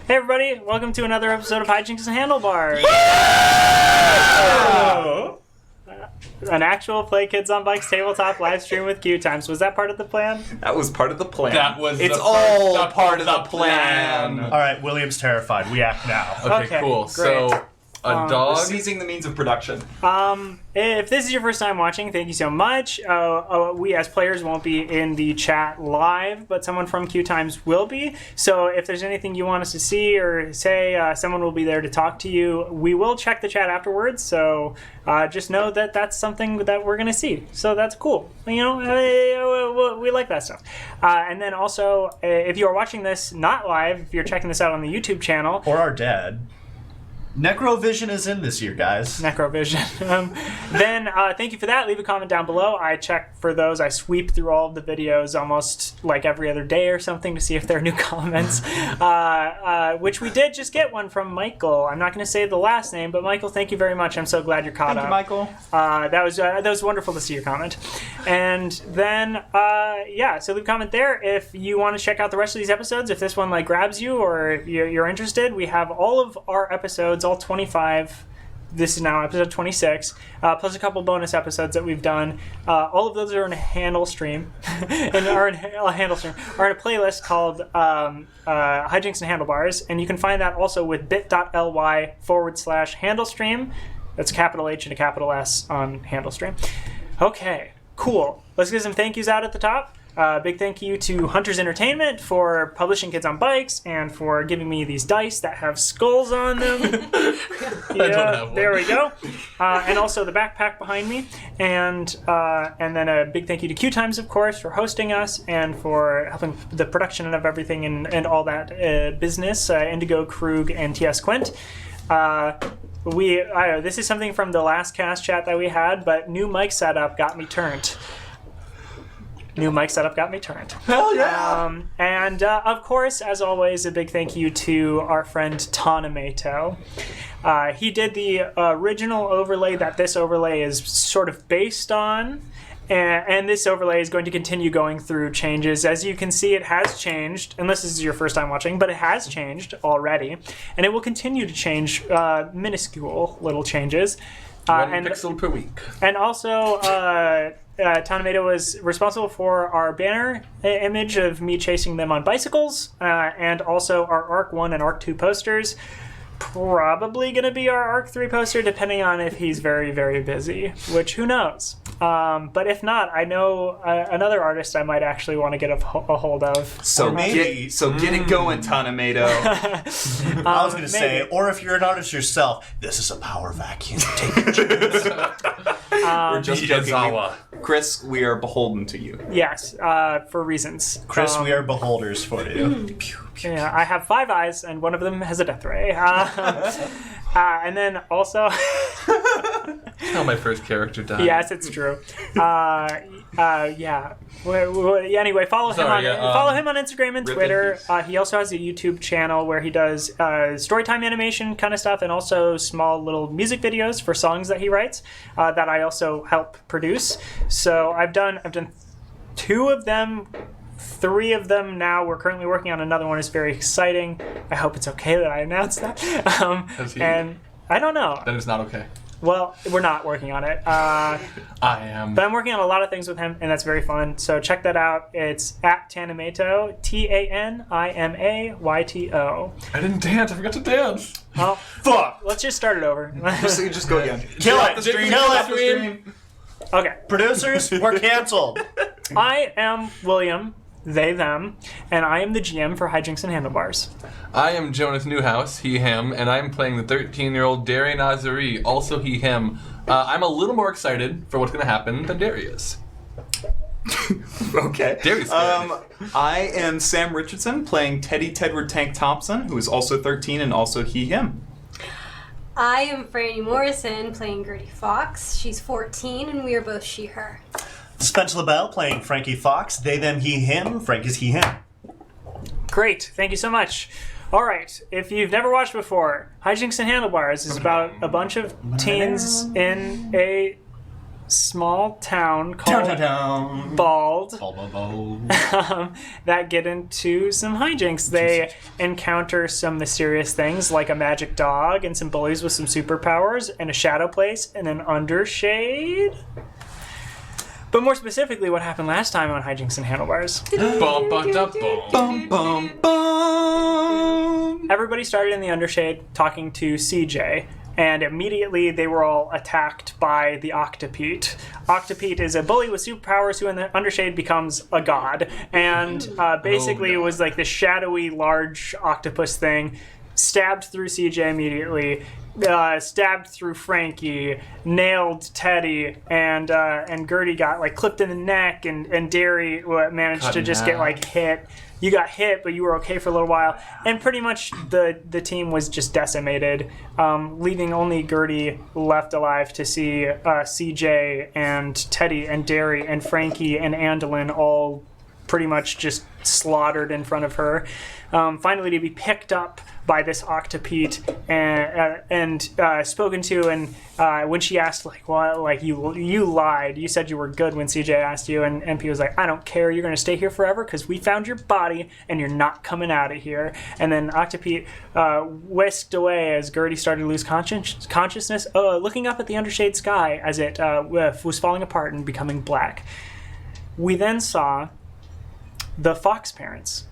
Hey everybody, welcome to another episode of Hijinks Handlebars. An actual Play Kids on Bikes tabletop live stream with QueueTimes. Was that part of the plan? That was part of the plan. It's all part of the plan. All right, William's terrified. We act now. Okay, Cool. great. So, a We're dog. seizing the means of production. If this is your first time watching, thank you so much. We as players won't be in the chat live, but someone from QueueTimes will be. So if there's anything you want us to see or say, someone will be there to talk to you. We will check the chat afterwards, so just know that that's something that we're going to see. So that's cool. You know, we like that stuff. And then also, if you are watching this not live, if you're checking this out on the YouTube channel. Or our dad. Necrovision is in this year, guys. Necrovision. Then thank you for that. Leave a comment down below. I check for those. I sweep through all of the videos almost like every other day or something to see if there are new comments, which we did just get one from Michael. I'm not going to say the last name, but Michael, thank you very much. I'm so glad you're caught up. Thank you, Michael. That was wonderful to see your comment. And then, so leave a comment there. If you want to check out the rest of these episodes, if this one like grabs you or you're interested, we have all of our episodes, all 25. This is now episode 26, plus a couple bonus episodes that we've done. All of those are in a handle stream, are in a playlist called Hijinks Handlebars, and you can find that also with bit.ly/handlestream. That's capital H and a capital S on handlestream. Okay, cool. Let's get some thank yous out at the top. Big thank you to Hunters Entertainment for publishing Kids on Bikes and for giving me these dice that have skulls on them. There we go. And also the backpack behind me. And then a big thank you to QueueTimes, of course, for hosting us and for helping the production of everything and all that business. Indigo, Krug, and TS Quint. This is something from the last cast chat that we had, but new mic setup got me turned. Hell yeah! And of course, as always, a big thank you to our friend Tanamato. He did the original overlay that this overlay is sort of based on, and this overlay is going to continue going through changes. As you can see, it has changed, unless this is your first time watching, but it has changed already, and it will continue to change minuscule little changes. One pixel per week. And also, Tanamato was responsible for our banner image of me chasing them on bicycles, and also our ARC 1 and ARC 2 posters. Probably going to be our ARC 3 poster, depending on if he's very, very busy, which who knows. But if not, I know another artist I might actually want to get a hold of. So get it going, Tanamato. I was going to say, or if you're an artist yourself, this is a power vacuum. Take a chance. We're just joking. Izawa. Chris, we are beholden to you. Yes, for reasons. Chris, we are beholders for you. Yeah, I have 5 eyes, and one of them has a death ray. And then also... How my first character died. Yes, it's true. Yeah. Anyway, follow him on Instagram and Twitter. He also has a YouTube channel where he does storytime animation kind of stuff, and also small little music videos for songs that he writes that I also help produce. So I've done 2 of them. 3 of them now. We're currently working on another one. It's very exciting. I hope it's okay that I announced that. And I don't know. Then it's not okay. Well, we're not working on it. I am. But I'm working on a lot of things with him, and that's very fun. So check that out. It's at Tanamato, Tanimayto. I didn't dance. I forgot to dance. Oh, Fuck! let's just start it over. Just go again. Kill Drop it! the stream, Kill drop it! the stream. Okay. Producers, we're canceled. I am William, they, them, and I am the GM for Hijinks and Handlebars. I am Jonas Newhouse, he, him, and I'm playing the 13-year-old Darren Azari, also he, him. I'm a little more excited for what's going to happen than Darius. Okay. Darius. I am Sam Richardson, playing Teddy Tedward Tank Thompson, who is also 13 and also he, him. I am Franny Morrison, playing Gertie Fox. She's 14, and we are both she, her. Spencer LaBelle playing Frankie Fox. They, them, he, him. Frank is he, him. Great. Thank you so much. All right. If you've never watched before, Hijinks and Handlebars is about a bunch of teens in a small town called Bald that get into some hijinks. They encounter some mysterious things like a magic dog and some bullies with some superpowers and a shadow place and an undershade. But more specifically, what happened last time on Hijinks and Handlebars. Bum, bum, bum. Everybody started in the undershade talking to CJ, and immediately they were all attacked by the Octopete. Octopete is a bully with superpowers who in the undershade becomes a god, and basically it was like this shadowy, large octopus thing, stabbed through CJ immediately, stabbed through Frankie, nailed Teddy, and Gertie got like clipped in the neck, and Derry managed Cut to in just half. get like hit. You got hit, but you were okay for a little while, and pretty much the team was just decimated, leaving only Gertie left alive to see CJ and Teddy and Derry and Frankie and Andolin all pretty much just slaughtered in front of her. Finally, to be picked up by this Octopete and spoken to, and when she asked, like, well, like you lied. You said you were good when CJ asked you, and P was like, I don't care. You're going to stay here forever because we found your body and you're not coming out of here. And then Octopete whisked away as Gertie started to lose consciousness, looking up at the undershade sky as it was falling apart and becoming black. We then saw the Fox parents,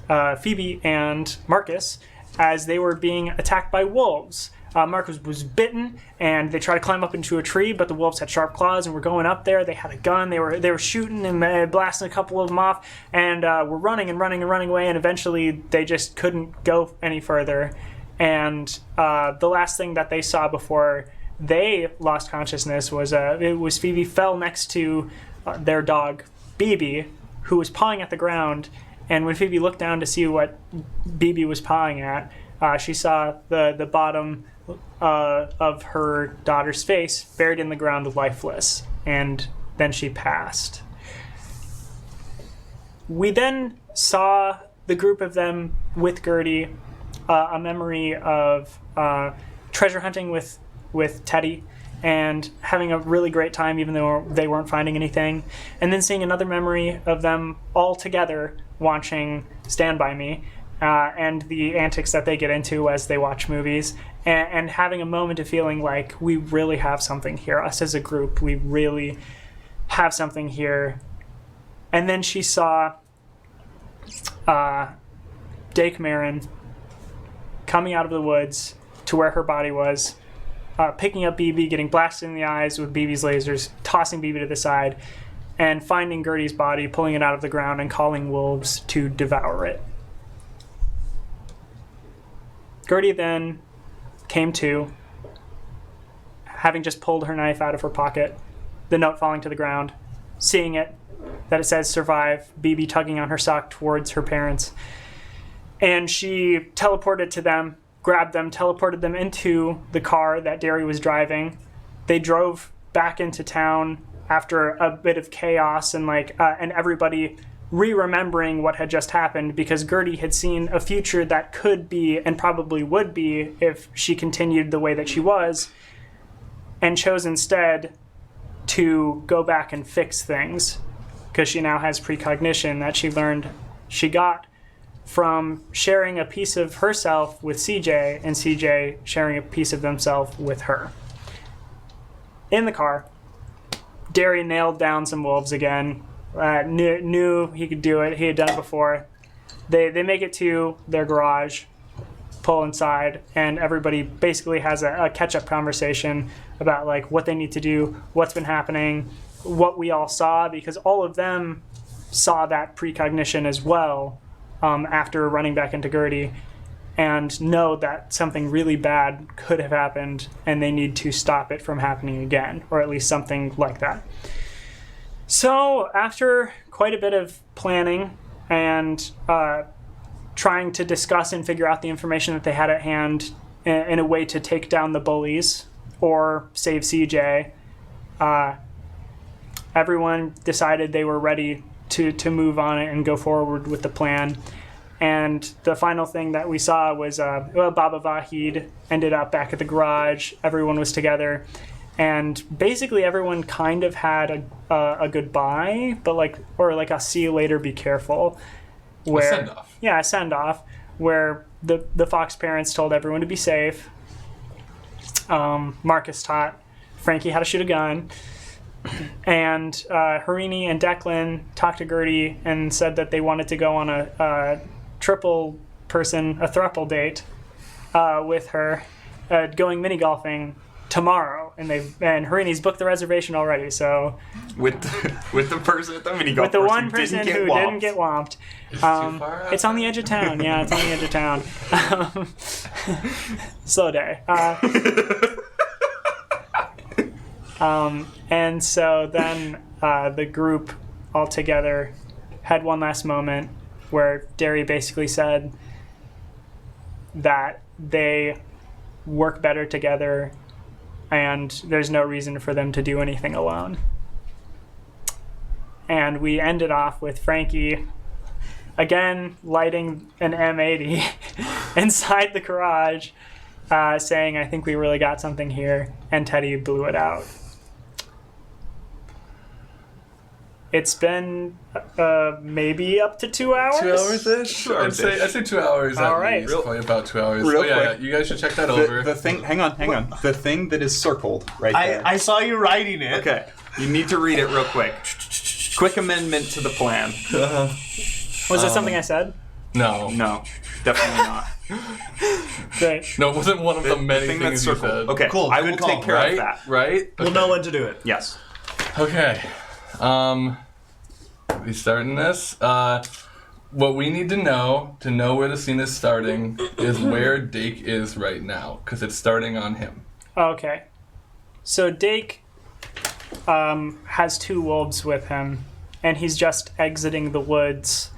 Phoebe and Marcus, as they were being attacked by wolves. Marcus was bitten, and they tried to climb up into a tree, but the wolves had sharp claws and were going up there. They had a gun. They were shooting and blasting a couple of them off, and were running away, and eventually they just couldn't go any further. And the last thing that they saw before they lost consciousness was Phoebe fell next to their dog, BB, who was pawing at the ground, and when Phoebe looked down to see what BB was pawing at, she saw the bottom of her daughter's face buried in the ground lifeless, and then she passed. We then saw the group of them with Gertie, a memory of treasure hunting with Teddy, and having a really great time even though they weren't finding anything. And then seeing another memory of them all together watching Stand By Me, and the antics that they get into as they watch movies, and having a moment of feeling like we really have something here. Us as a group, we really have something here. And then she saw Dake Marin coming out of the woods to where her body was, picking up BB, getting blasted in the eyes with BB's lasers, tossing BB to the side, and finding Gertie's body, pulling it out of the ground, and calling wolves to devour it. Gertie then came to, having just pulled her knife out of her pocket, the note falling to the ground, seeing it, that it says survive, BB tugging on her sock towards her parents. And she teleported to them, grabbed them, teleported them into the car that Derry was driving. They drove back into town after a bit of chaos and everybody re-remembering what had just happened, because Gertie had seen a future that could be and probably would be if she continued the way that she was, and chose instead to go back and fix things, because she now has precognition that she learned she got from sharing a piece of herself with CJ, and CJ sharing a piece of themselves with her. In the car, Derry nailed down some wolves again. Knew he could do it. He had done it before. They make it to their garage, pull inside, and everybody basically has a catch-up conversation about like what they need to do, what's been happening, what we all saw, because all of them saw that precognition as well after running back into Gertie, and know that something really bad could have happened and they need to stop it from happening again, or at least something like that. So after quite a bit of planning and trying to discuss and figure out the information that they had at hand in a way to take down the bullies or save CJ, everyone decided they were ready to move on it and go forward with the plan. And the final thing that we saw was Baba Vahid ended up back at the garage. Everyone was together. and basically everyone kind of had a goodbye, but or a see you later, be careful. Where, a send-off. Yeah, a send-off, where the Fox parents told everyone to be safe. Marcus taught Frankie how to shoot a gun. And Harini and Declan talked to Gertie and said that they wanted to go on a throuple date with her, going mini golfing tomorrow. And Harini's booked the reservation already. So with the person at the mini golf, with the one person who didn't get whomped. It's on the edge of town. Yeah, it's on the edge of town. Slow day. And so then the group all together had one last moment where Derry basically said that they work better together and there's no reason for them to do anything alone. And we ended off with Frankie again lighting an M80 inside the garage, saying, I think we really got something here, and Teddy blew it out. It's been maybe up to 2 hours. 2 hours-ish? I'd say 2 hours. All at right. least. Probably about 2 hours. Real yeah, quick. you guys should check that over. The thing. Hang on. The thing that is circled right there. I saw you writing it. Okay. You need to read it real quick. Quick amendment to the plan. Was that something I said? No. No, definitely not. Great. No, it wasn't one of the many thing that's things you circled. said. Okay, Cool, I good will call, take care Right? of that. Right? We'll know when to do it. Yes. Okay. We starting this. What we need to know where the scene is starting is where Dake is right now, because it's starting on him. Okay. So Dake has two wolves with him, and he's just exiting the woods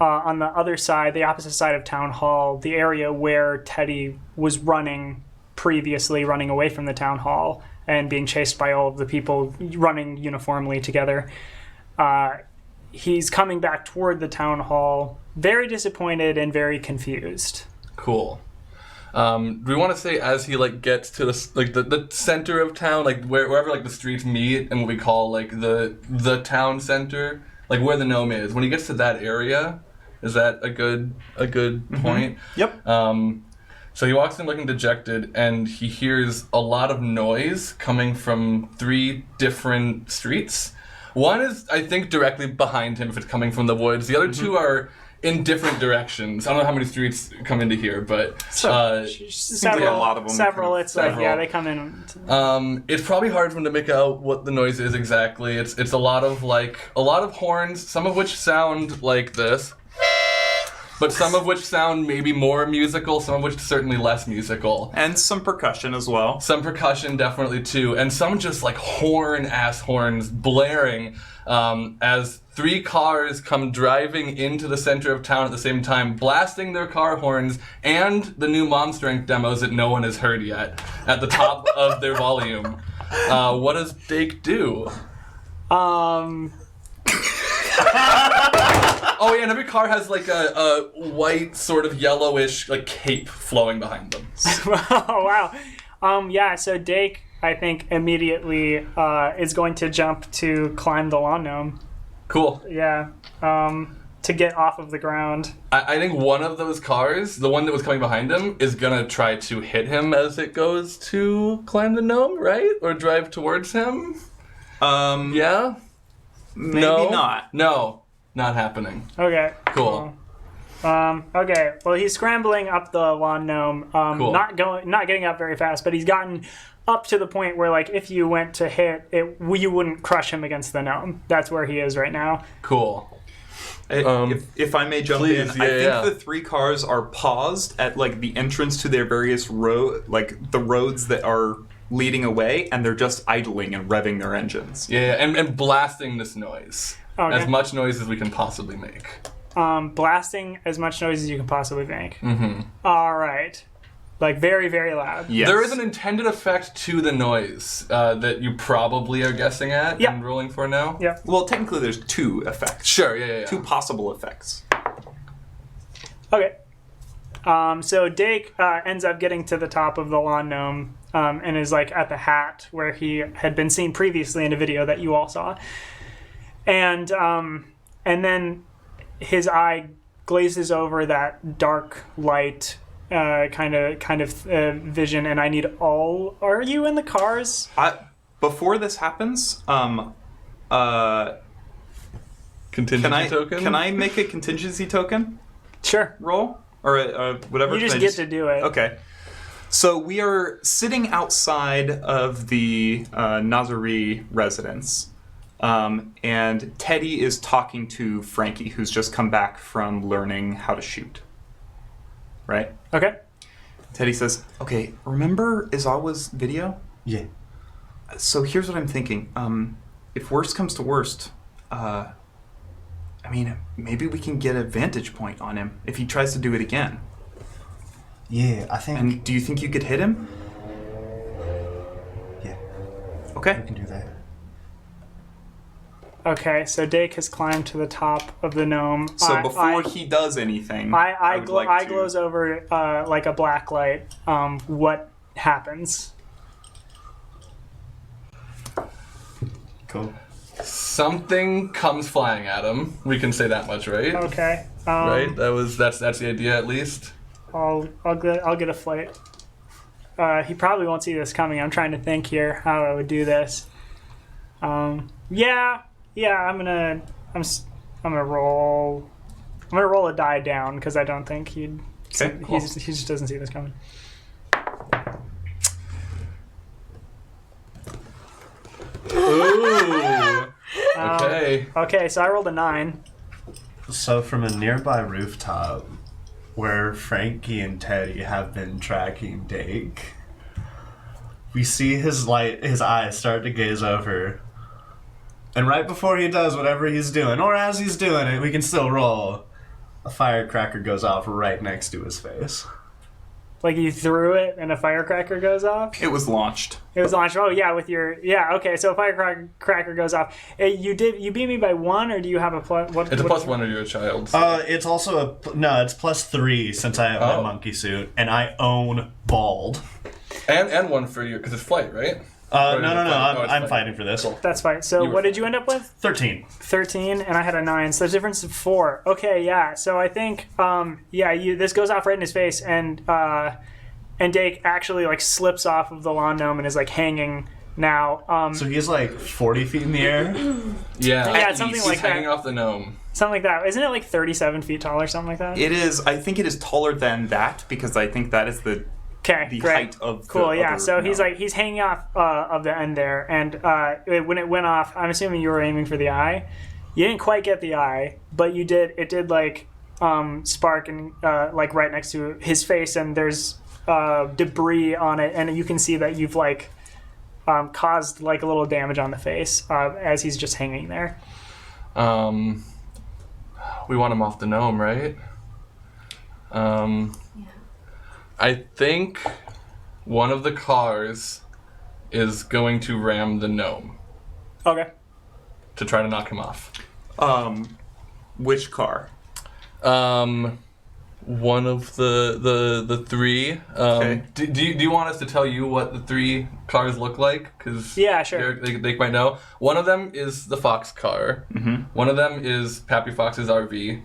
on the other side, the opposite side of Town Hall, the area where Teddy was running previously, running away from the Town Hall and being chased by all of the people running uniformly together. He's coming back toward the Town Hall, very disappointed and very confused. Cool. Do we want to say as he gets to the center of town, wherever the streets meet and what we call the town center, where the gnome is, when he gets to that area, is that a good point? Yep. So he walks in looking dejected, and he hears a lot of noise coming from 3 different streets. One is, I think, directly behind him if it's coming from the woods. The other 2 are in different directions. I don't know how many streets come into here, but Several. a lot of them Several. It's several. they come in. It's probably hard for him to make out what the noise is exactly. It's a lot of horns, some of which sound like this, but some of which sound maybe more musical, some of which certainly less musical. And some percussion as well. Some percussion definitely too, and some just horns blaring as 3 cars come driving into the center of town at the same time, blasting their car horns and the new Mom Strength demos that no one has heard yet at the top of their volume. What does Dake do? Oh yeah, and every car has a white sort of yellowish cape flowing behind them. Oh wow. Yeah. So Dake, I think, immediately is going to jump to climb the lawn gnome. Cool. Yeah. To get off of the ground. I think one of those cars, the one that was coming behind him, is gonna try to hit him as it goes to climb the gnome, right? Or drive towards him? Yeah? Maybe not. No, not happening. Okay. Cool. Okay. Well, he's scrambling up the lawn gnome. Cool. Not getting up very fast, but he's gotten up to the point where, if you went to hit it, you wouldn't crush him against the gnome. That's where he is right now. Cool. If I may jump please, in, yeah, I think yeah. the 3 cars are paused at the entrance to their various the roads that are leading away, and they're just idling and revving their engines. Yeah, and blasting this noise. Okay. As much noise as we can possibly make. Blasting as much noise as you can possibly make. Mm-hmm. All right. Very, very loud. Yes. There is an intended effect to the noise that you probably are guessing at Yep. and rolling for now. Yep. Well, technically there's 2 effects. Sure, yeah. 2 possible effects. Okay. So Dake ends up getting to the top of the lawn gnome and is like at the hat where he had been seen previously in a video that you all saw, and then his eye glazes over that dark light kind of vision, and I need all. Are you in the cars? Before this happens, Contingency token? Can I make a contingency token Sure. roll? Or whatever? You just Can I get to do it. Okay. So we are sitting outside of the Nazari residence. And Teddy is talking to Frankie, who's just come back from learning how to shoot. Right? Okay. Teddy says, okay, remember Izawa's video? Yeah. So here's what I'm thinking. If worst comes to worst, maybe we can get a vantage point on him if he tries to do it again. Yeah, I think... And do you think you could hit him? Yeah, Okay. we can do that. Okay, so Dake has climbed to the top of the gnome. So before he does anything, I would like to- glows over like a black light. What happens? Cool. Something comes flying at him. We can say that much, right? Okay. Right? That's the idea at least. I'll get a flight. He probably won't see this coming. I'm trying to think here how I would do this. Yeah. I'm gonna roll. I'm gonna roll a die down because I don't think he'd. Okay, cool. He just doesn't see this coming. Ooh. Okay. Okay, so I rolled a 9. So from a nearby rooftop, where Frankie and Teddy have been tracking Dake, we see his eyes start to gaze over. And right before he does whatever he's doing, or as he's doing it, we can still roll. A firecracker goes off right next to his face. Like you threw it and a firecracker goes off? It was launched. It was launched. Oh yeah, with your okay. So a firecracker goes off. You beat me by 1, or do you have a plus? It's a +1 or you're a child. It's also it's +3 since I have my monkey suit, and I own bald. And 1 for you, because it's flight, right? No. It's I'm fine. fighting for this. Cool. That's fine. So You were what did you end up with? 13. 13, and I had a 9. So the difference of 4. Okay, yeah. So I think this goes off right in his face, and Dake actually like slips off of the lawn gnome and is like hanging now. So he's like 40 feet in the air. Yeah, something He's like hanging that. off the gnome. Something like that. Isn't it like 37 feet tall or something like that? It is. I think it is taller than that because I think that is the Okay, great. height of cool. the Yeah. other So he's gnome. he's hanging off of the end there, and when it went off, I'm assuming you were aiming for the eye. You didn't quite get the eye, but you did. It did like spark and like right next to his face, and there's debris on it, and you can see that you've like caused like a little damage on the face as he's just hanging there. We want him off the gnome, right? I think one of the cars is going to ram the gnome Okay. to try to knock him off. Which car? One of the 3. Okay. Do you want us to tell you what the 3 cars look like? Because Yeah, sure. they might know. One of them is the Fox car. Mm-hmm. One of them is Pappy Fox's RV.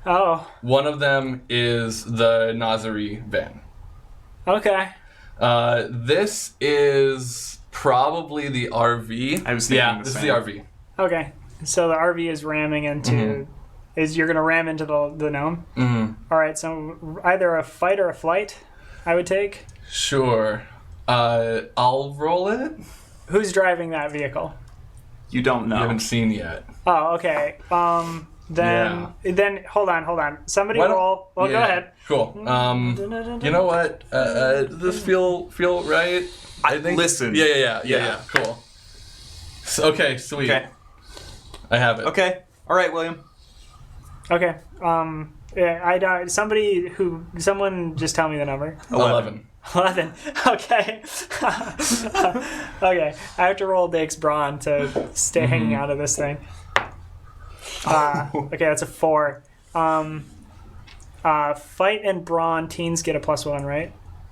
Oh. One of them is the Nazari van. Okay. This is probably the RV. I was thinking yeah, the this same. is the RV. Okay. So the RV is ramming into. Mm-hmm. You're gonna ram into the gnome? Mm-hmm. All right, so either a fight or a flight, I would take. Sure. I'll roll it. Who's driving that vehicle? You don't know. You haven't seen yet. Oh, okay. Then hold on. Somebody Why don't- roll. Well, go Yeah, ahead. Cool. You know what? Does this feel right? I think. Listen. Yeah. Cool. So, okay, sweet. Okay. I have it. Okay. All right, William. Okay. Yeah, someone just tell me the number. 11. 11. Okay. Okay. I have to roll Dake's brawn to stay hanging out of this thing. Okay, that's a 4. Fight and brawn teens get a +1, right?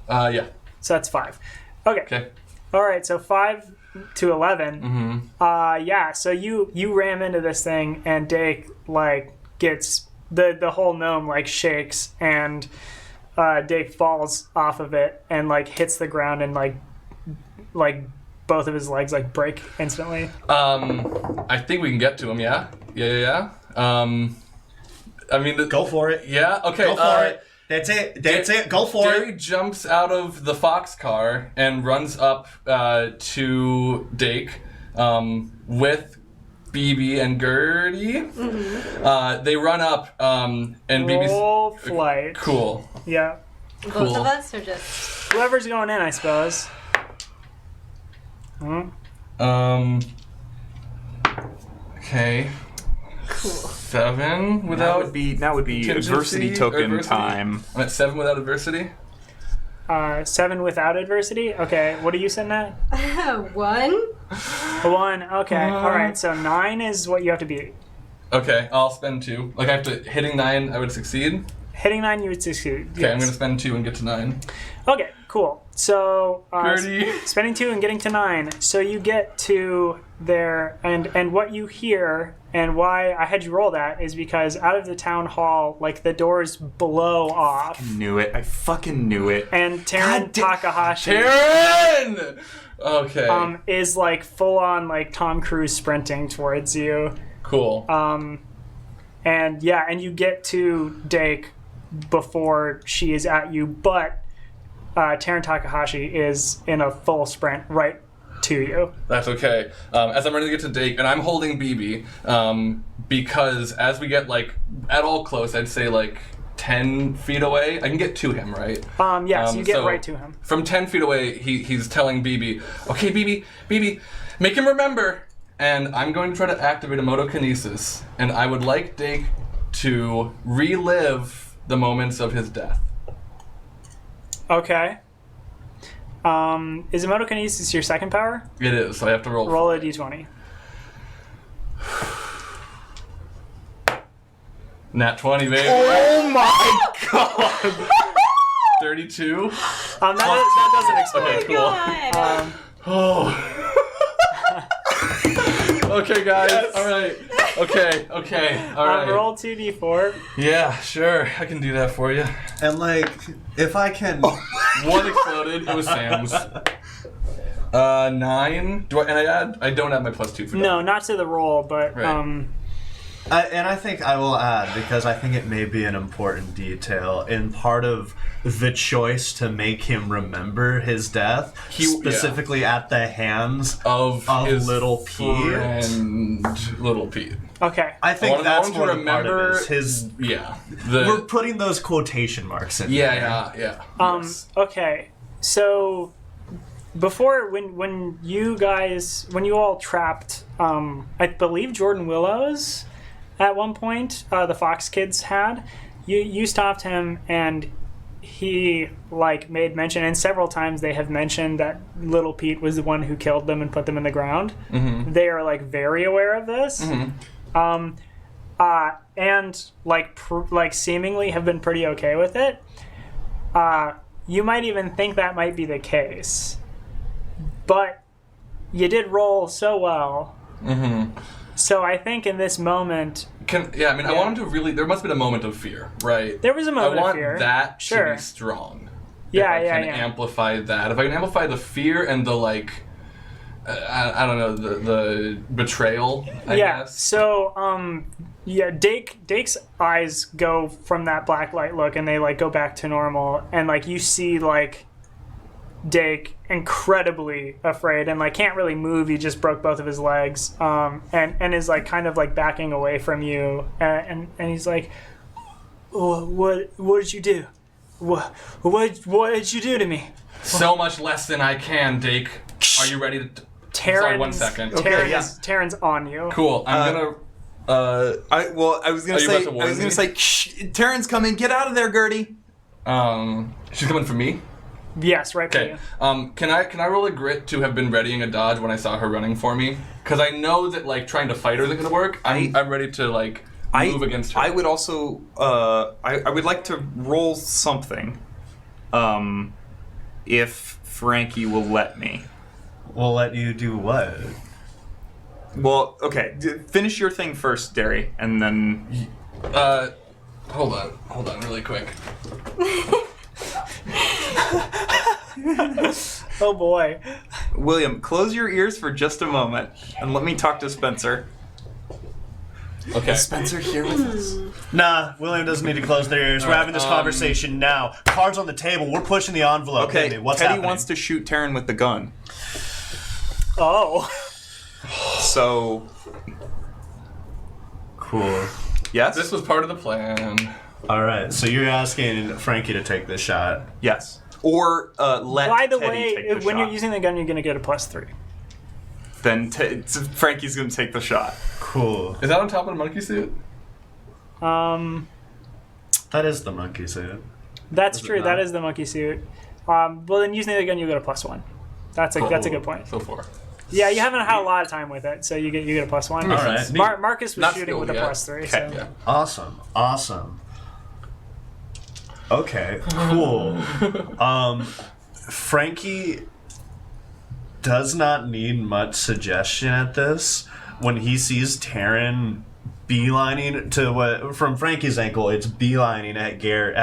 Yeah. So that's 5. Okay. Okay. All right. So 5 to 11. Mm-hmm. Yeah. So you ram into this thing, and Dake like gets the whole gnome like shakes, and Dake falls off of it and like hits the ground, and like both of his legs like break instantly. I think we can get to him. Yeah. Yeah. I mean, Go for it. Yeah. Okay. Go for it. That's it. That's it. Go for Jerry it. jumps out of the fox car and runs up to Dake with BB and Gertie. Mm-hmm. They run up and BB's Roll flight. cool. Yeah. Both Cool. of us, or just Whoever's going in, I suppose. Hmm. Okay. cool. 7 without. That would be contingency adversity or token adversity? time. I'm at 7 without adversity. 7 without adversity. Okay. What are you sitting at? 1. 1. Okay. All right. So 9 is what you have to beat. Okay, I'll spend 2. Like I have to hitting 9, I would succeed. Hitting 9, you would succeed. Okay, I'm gonna spend 2 and get to 9. Okay, cool. So, Gertie. spending 2 and getting to 9. So you get to there, and what you hear, and why I had you roll that, is because out of the town hall, like, the doors blow off. Knew it. I fucking knew it. And Taryn Takahashi Taryn! Okay. is, like, full-on, like, Tom Cruise sprinting towards you. Cool. And, yeah, and you get to Dake before she is at you, but Taryn Takahashi is in a full sprint right to you. That's okay. As I'm ready to get to Dake, and I'm holding BB, because as we get, like, at all close, I'd say, like, 10 feet away, I can get to him, right? Yes, you get so right to him. From 10 feet away, he's telling BB, okay, BB, make him remember. And I'm going to try to activate a motokinesis, and I would like Dake to relive the moments of his death. Okay. Is Emotokinesis your second power? It is, so I have to roll. Roll a d20. Nat 20, baby. Oh my god! 32. That doesn't explain. Okay, cool. God. Oh. Okay, guys. Yes. All right. Okay. All right. Roll 2d4. Yeah, sure. I can do that for you. And like, if I can, One exploded. It was Sam's. 9. Do I? And I add. I don't add my +2 for that. No, not to the roll, but Right. I think I will add, because I think it may be an important detail in part of the choice to make him remember his death, specifically at the hands Of his Little Pete. friend, Little Pete. okay. I think that's I what want a to part of remember it is. His, Yeah. we're putting those quotation marks in there. Yeah. Yes. Okay. So before when you all trapped I believe Jordan Willows at one point, the Fox kids had, you stopped him, and he like made mention, and several times they have mentioned that Little Pete was the one who killed them and put them in the ground. Mm-hmm. They are like very aware of this. Mm-hmm. And like seemingly have been pretty okay with it. You might even think that might be the case, but you did roll so well. Mm-hmm. So I think in this moment, I want him to really. There must have been a moment of fear, right? there was a moment I want of fear. that to Sure. be strong. Yeah, if I can yeah. amplify that. If I can amplify the fear and the like, I don't know, the betrayal. I guess. So Dake's eyes go from that black light look, and they like go back to normal, and like you see like Dake incredibly afraid and like can't really move. He just broke both of his legs, and is like kind of like backing away from you, and he's like, what did you do? What did you do to me? So much less than I can, Dake. Are you ready to? Sorry, 1 second. Taryn's on you. Cool. I'm gonna. I was gonna Are you say. about to warn I was gonna me? say. Shh, Taryn's coming. Get out of there, Gertie. She's coming for me. Yes, right for Okay. you. Can I roll a grit to have been readying a dodge when I saw her running for me? Because I know that like trying to fight her isn't gonna work. I'm ready to like. move against her. I would also, I would like to roll something, if Frankie will let me. We'll let you do what? Well, okay, finish your thing first, Derry, and then... Hold on, really quick. Oh boy. William, close your ears for just a moment, and let me talk to Spencer. Okay. Is Spencer here with us? Nah, William doesn't need to close their ears. We're having this conversation now. Cards on the table. We're pushing the envelope. Okay, Baby. What's Teddy happening? wants to shoot Taryn with the gun. Oh. So, Cool. yes? This was part of the plan. All right, so you're asking Frankie to take this shot. Yes. Or let By the Teddy way, take the when shot. you're using the gun, you're going to get a +3. Then Frankie's going to take the shot. Cool. Is that on top of the monkey suit? That is the monkey suit. That's Is it true. not? That is the monkey suit. Well, then using the gun, you get a +1. That's a good point. So 4. Yeah, you haven't had a lot of time with it, so you get a +1. All right. Marcus was Not shooting with a skilled yet. +3. So. Okay. Yeah. Awesome. Okay, cool. Frankie does not need much suggestion at this. When he sees Taryn beelining to what from Frankie's ankle, it's beelining at Gertie.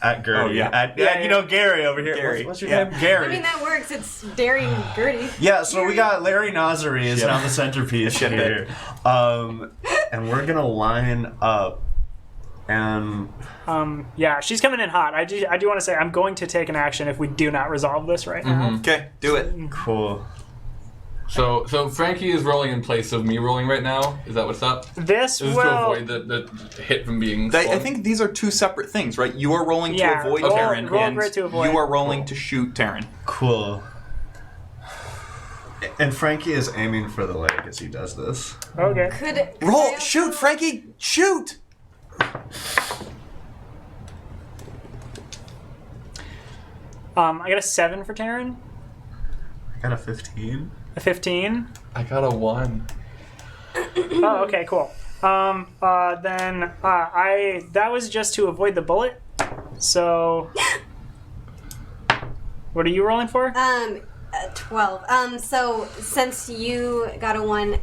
At Gertie. Oh, yeah. You know Gary over here. Gary. What's your Yeah. name? Gary. I mean, that works. It's Derry and Gertie. Yeah, so we got Larry Nazari is now the centerpiece Shit. here. And we're gonna line up and Yeah, she's coming in hot. I do want to say I'm going to take an action if we do not resolve this right now. Okay, do it. cool. So Frankie is rolling in place of me rolling right now. Is that what's up? This This is will. to avoid the hit from being. I swung? think these are two separate things, right? You are rolling Yeah, to avoid roll- Taryn, roll and grit to avoid. you are rolling to shoot Taryn. Cool. And Frankie is aiming for the leg as he does this. Okay. Could I Roll! also- Shoot, Frankie! Shoot! I got a 7 for Taryn. I got a 15. A 15. I got a 1. Oh, okay, cool. Then that was just to avoid the bullet. So, what are you rolling for? 12. So since you got a 1,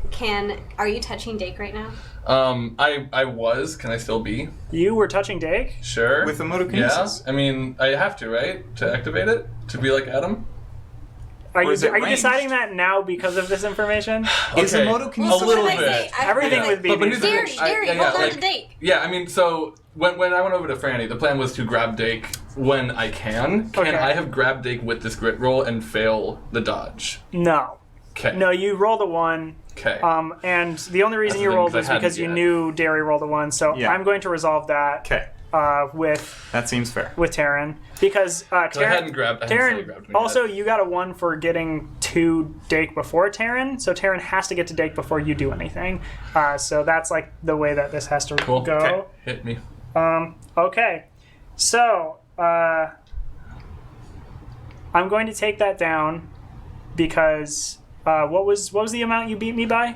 are you touching Dake right now? I was. Can I still be? You were touching Dake. Sure. With Yeah. emotokinesis? I mean, I have to, right? To activate it? To be like Adam? Are you is it deciding ranged? that now because of this information? Is Okay. emotokinesis... A little What did I bit. say? I- Everything I- would be But here's the Derry, thing. Derry, yeah, hold on like- to Dake. Yeah, I mean, so when I went over to Franny, the plan was to grab Dake when I can. Can Okay. I have grabbed Dake with this grit roll and fail the dodge? No. Okay. No, you rolled a 1. Okay. And the only reason That's you the thing, rolled 'cause I was because you hadn't knew Derry rolled a 1. So Yeah. I'm going to resolve that Okay, with that seems fair. Taryn because Taryn. I hadn't grabbed. I hadn't fully Taryn, grabbed him also, yet. you got a 1 for getting to Dake before Taryn, so Taryn has to get to Dake before you do anything. So that's like the way that this has to Cool. go. Okay. Hit me. Okay. So, I'm going to take that down because what was the amount you beat me by?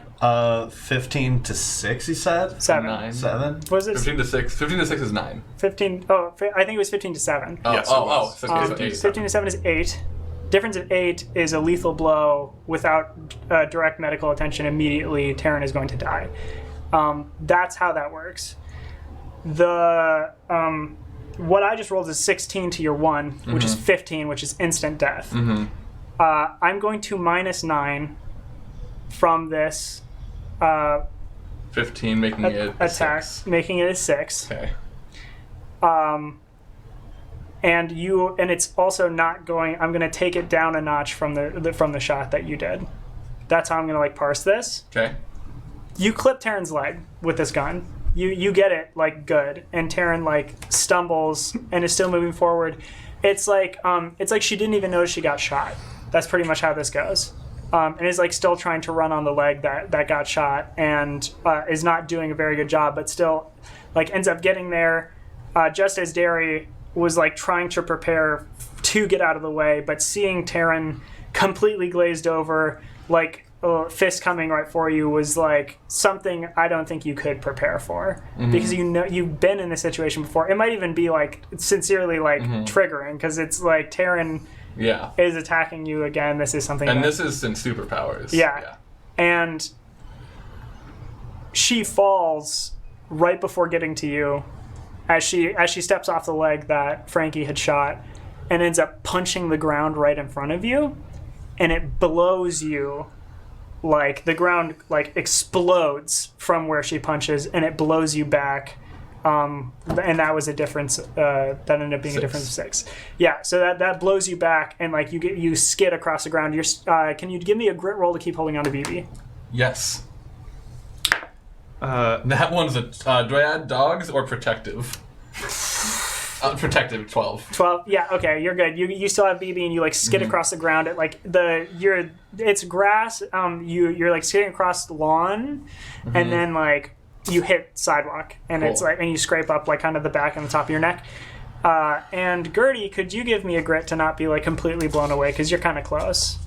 15 to 6, he said? 7. 9. 7? Was it 15 to 6. 15 to 6 is 9. 15? Oh, I think it was 15 to 7. Oh, Yes, it oh, was. oh. Okay, so 15 8. 15 to 7 is 8. Difference of 8 is a lethal blow without direct medical attention. Immediately, Taryn is going to die. That's how that works. The what I just rolled is 16 to your 1, which is 15, which is instant death. I'm going to -9 from this 15, making it a attack, 6. making it a 6. Okay. And it's also not going. I'm going to take it down a notch from the shot that you did. That's how I'm going to like parse this. Okay. You clip Taryn's leg with this gun. You get it like good, and Taryn like stumbles and is still moving forward. It's like she didn't even notice she got shot. That's pretty much how this goes. And is like still trying to run on the leg that got shot, and is not doing a very good job, but still like ends up getting there just as Derry was like trying to prepare to get out of the way, but seeing Taryn completely glazed over, like fist coming right for you was like something I don't think you could prepare for because you've been in this situation before. It might even be like sincerely like triggering because it's like Taryn is attacking you again. This is something, and this is in superpowers. Yeah, and she falls right before getting to you as she steps off the leg that Frankie had shot and ends up punching the ground right in front of you, and it blows you. Like the ground like explodes from where she punches, and it blows you back, and that was a difference. That ended up being 6. A difference of 6. Yeah, so that blows you back, and like you skid across the ground. Can you give me a grit roll to keep holding on to BB? Yes. That one's a. Do I add dogs or protective? Protective 12. 12. Yeah. Okay. You're good. You still have BB, and you like skid across the ground. At like it's grass. You're like skidding across the lawn, and then like you hit sidewalk, and it's like and you scrape up like kind of the back and the top of your neck. And Gertie, could you give me a grit to not be like completely blown away because you're kind of close.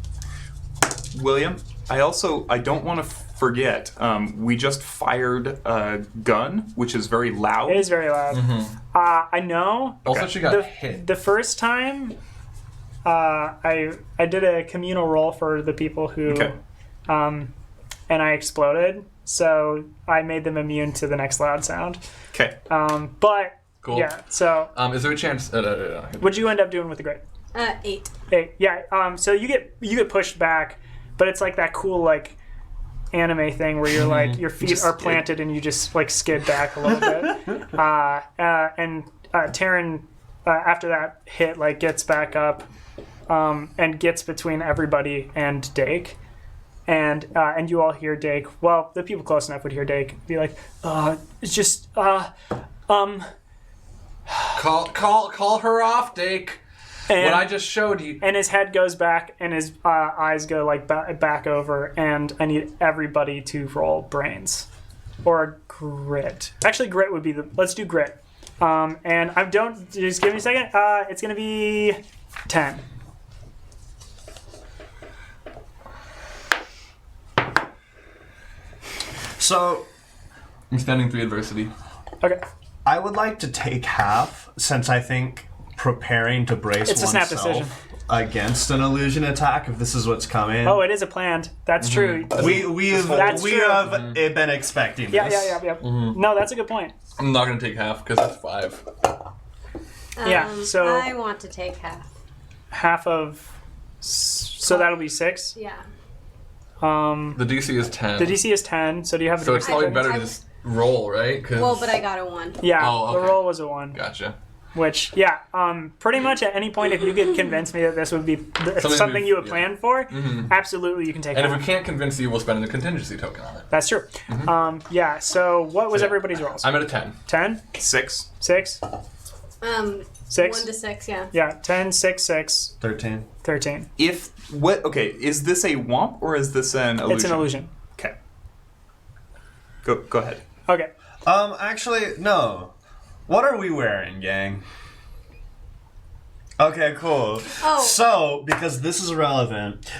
William, I don't want to forget, we just fired a gun, which is very loud. It is very loud. I know. Also, she got hit. The first time, I did a communal roll for the people who, and I exploded, so I made them immune to the next loud sound. Okay. But cool. Yeah. So. Is there a chance? What'd you end up doing with the grade? 8. 8. Yeah. So you get pushed back, but it's like that cool like anime thing where you're like your feet are planted and you just like skid back a little bit. And Taryn after that hit like gets back up and gets between everybody and Dake. And you all hear Dake. Well, the people close enough would hear Dake be like, it's just Call her off, Dake. And, what I just showed you. And his head goes back, and his eyes go like back over, and I need everybody to roll brains or grit. Actually, grit would be let's do grit. And I don't just give me a second. It's gonna be 10. So I'm spending 3 adversity. Okay. I would like to take half since I think preparing to brace It's a snap oneself decision. against an illusion attack, if this is what's coming. Oh, it is a planned. That's true. We have been expecting this. Yeah. No, that's a good point. I'm not going to take half because that's 5. So I want to take half. Half of. So that'll be 6. Yeah. The DC is 10. The DC is 10. So do you have? So it's probably better to just roll, right? Well, but I got a 1. Yeah. Oh, The okay. roll was a 1. Gotcha. Which, pretty much at any point, if you could convince me that this would be something you had planned for, absolutely you can take it. And if we can't convince you, we'll spend a contingency token on it. That's true. So what was everybody's rolls? I'm at a 10. 10? 6. 6? 6? 1 to 6, yeah. Yeah, 10, 6, 6, 13. 13. Is this a womp or is this an illusion? It's an illusion. Okay. Go ahead. Okay. Actually, no. What are we wearing, gang? Okay, cool. Oh. So, because this is relevant,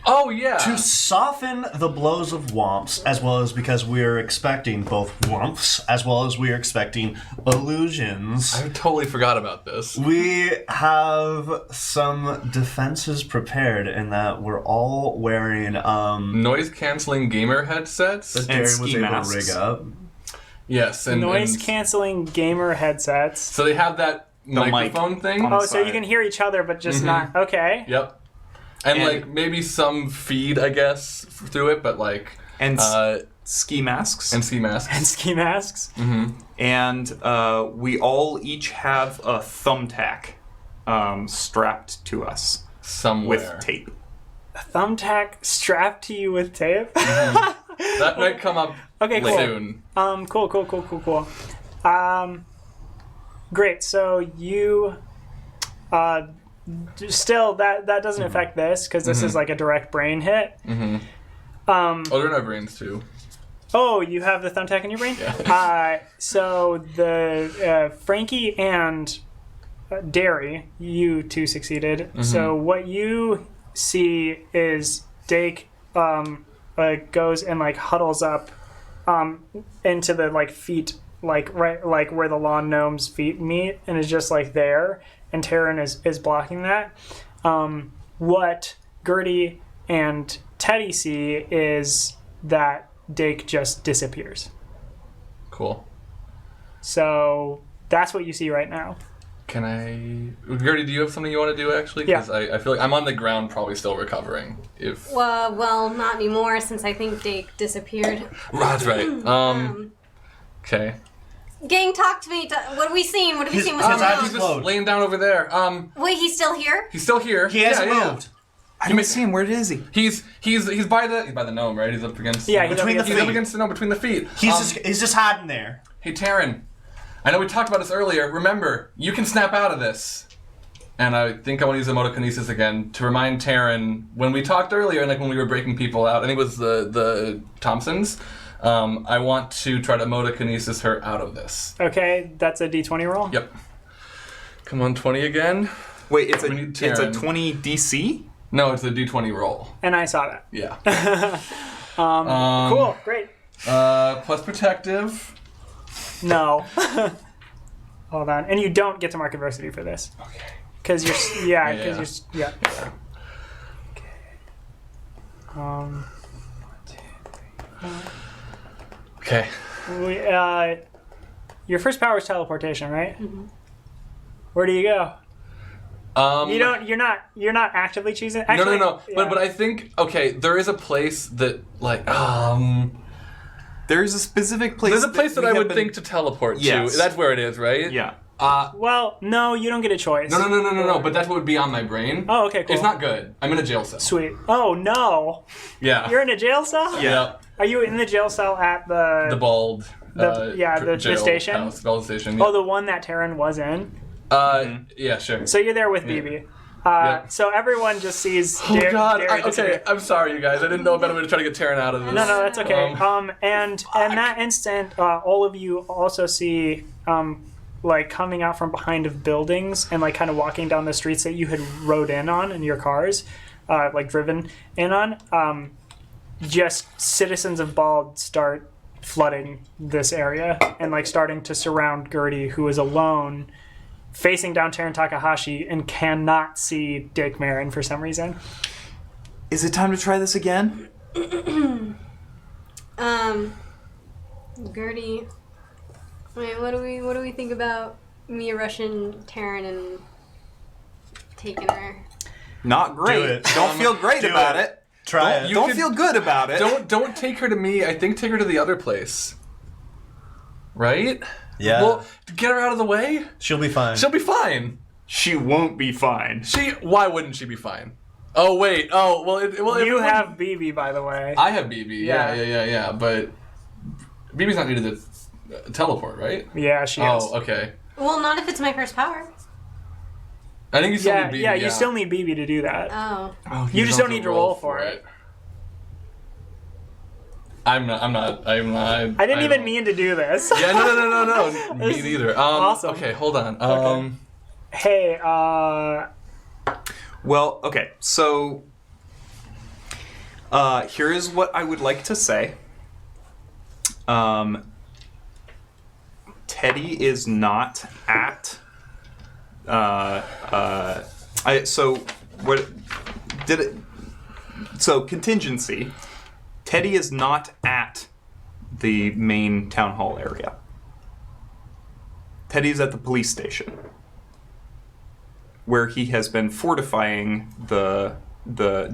Oh, yeah. to soften the blows of womps, as well as because we're expecting both womps, as well as we're expecting illusions, I totally forgot about this. we have some defenses prepared in that we're all wearing, Noise-canceling gamer headsets? that And Darren was ski able masks. to rig up. Yes. And Noise-canceling gamer headsets. So they have that microphone thing? on- Oh, so you side. can hear each other, but just not... Okay. Yep. And, And- like, maybe some feed, I guess, through it, but, like... And ski masks. and ski masks. And ski masks. And we all each have a thumbtack strapped to us Somewhere. with tape. A thumbtack strapped to you with tape? That might come up Okay, cool. soon. Cool. Great. So you, still that doesn't affect this because this is like a direct brain hit. Oh, they're in our brains, too. Oh, you have the thumbtack in your brain. So the Frankie and Derry, you two succeeded. So what you see is Dake goes and like huddles up into the like feet, like right like where the lawn gnome's feet meet, and is just like there, and Taryn is blocking that. What Gertie and Teddy see is that Dake just disappears. Cool. So that's what you see right now. Can I... Gertie, do you have something you want to do, actually? Yeah. Because I feel like I'm on the ground probably still recovering. If Well, not anymore since I think Dake disappeared. That's right. Okay. Gang, talk to me. What have we seen? What have we seen? What's his going eyes on? He's Explode. just laying down over there. Wait, he's still here? He's still here. He hasn't Yeah. moved. I didn't see him. Where is he? He's by the gnome, right? He's up against... Yeah, he's Between up the He's up feet. against the gnome between the feet. He's just hiding there. Hey, Taryn. I know we talked about this earlier. Remember, you can snap out of this. And I think I want to use emotokinesis again to remind Taryn, when we talked earlier, like when we were breaking people out, I think it was the Thompsons, I want to try to emotokinesis her out of this. Okay, that's a D20 roll. Yep. Come on, 20 again. Wait, it's We need it's a Taryn. 20 DC? No, it's a D20 roll. And I saw that. Yeah. Cool, great. Plus protective. No. Hold on. And you don't get to mark adversity for this. Okay. Because you're, because Yeah. you're, yeah. Okay. 1, 2, 3, 4. Okay. Your first power is teleportation, right? Mm-hmm. Where do you go? You're not actively choosing. Actually, no. Yeah. But I think there is a place that There's a specific place. there's a place that we I have would been- think to teleport Yes. to. That's where it is, right? Yeah. Well, no, you don't get a choice. No. But that's what would be on my brain. Oh, okay, cool. It's not good. I'm in a jail cell. Sweet. Oh no, Yeah. you're in a jail cell. Yeah. Are you in the jail cell at The the? bald. The jail station? House, bald station. Oh, the one that Taryn was in. Yeah, sure. So you're there with BB. Yeah. So everyone just sees. Oh God! Derry disappear. Okay, I'm sorry, you guys. I didn't know a better way to try to get Taryn out of this. No, that's okay. And that instant, all of you also see, like coming out from behind of buildings and like kind of walking down the streets that you had rode in on in your cars, like driven in on. Just citizens of Bald start flooding this area and like starting to surround Gertie, who is alone, facing down Taryn Takahashi and cannot see Dick Marin for some reason. Is it time to try this again? Gertie. Wait, what do we think about me rushing Taryn and taking her? Not great. Do it. Don't feel great Do about it. it. Try it. You Don't could- feel good about it. Don't take her to me. I think take her to the other place. Right? Yeah. Well, get her out of the way. She'll be fine. She'll be fine. She won't be fine. Why wouldn't she be fine? Oh wait. Oh well. You have BB, by the way. I have BB. Yeah. Yeah. But BB's not needed to teleport, right? Yeah, she is. Oh, okay. Well, not if it's my first power. I think you still Yeah, need BB. yeah, you still need BB to do that. Oh. Oh, You just don't need to roll for it. I'm not. I didn't even don't- mean to do this. Yeah, no. Me This- neither. awesome. Okay, hold on. Okay. Hey, Well, okay, so here is what I would like to say. Teddy is not at. So contingency. Teddy is not at the main town hall area. Teddy is at the police station, where he has been fortifying the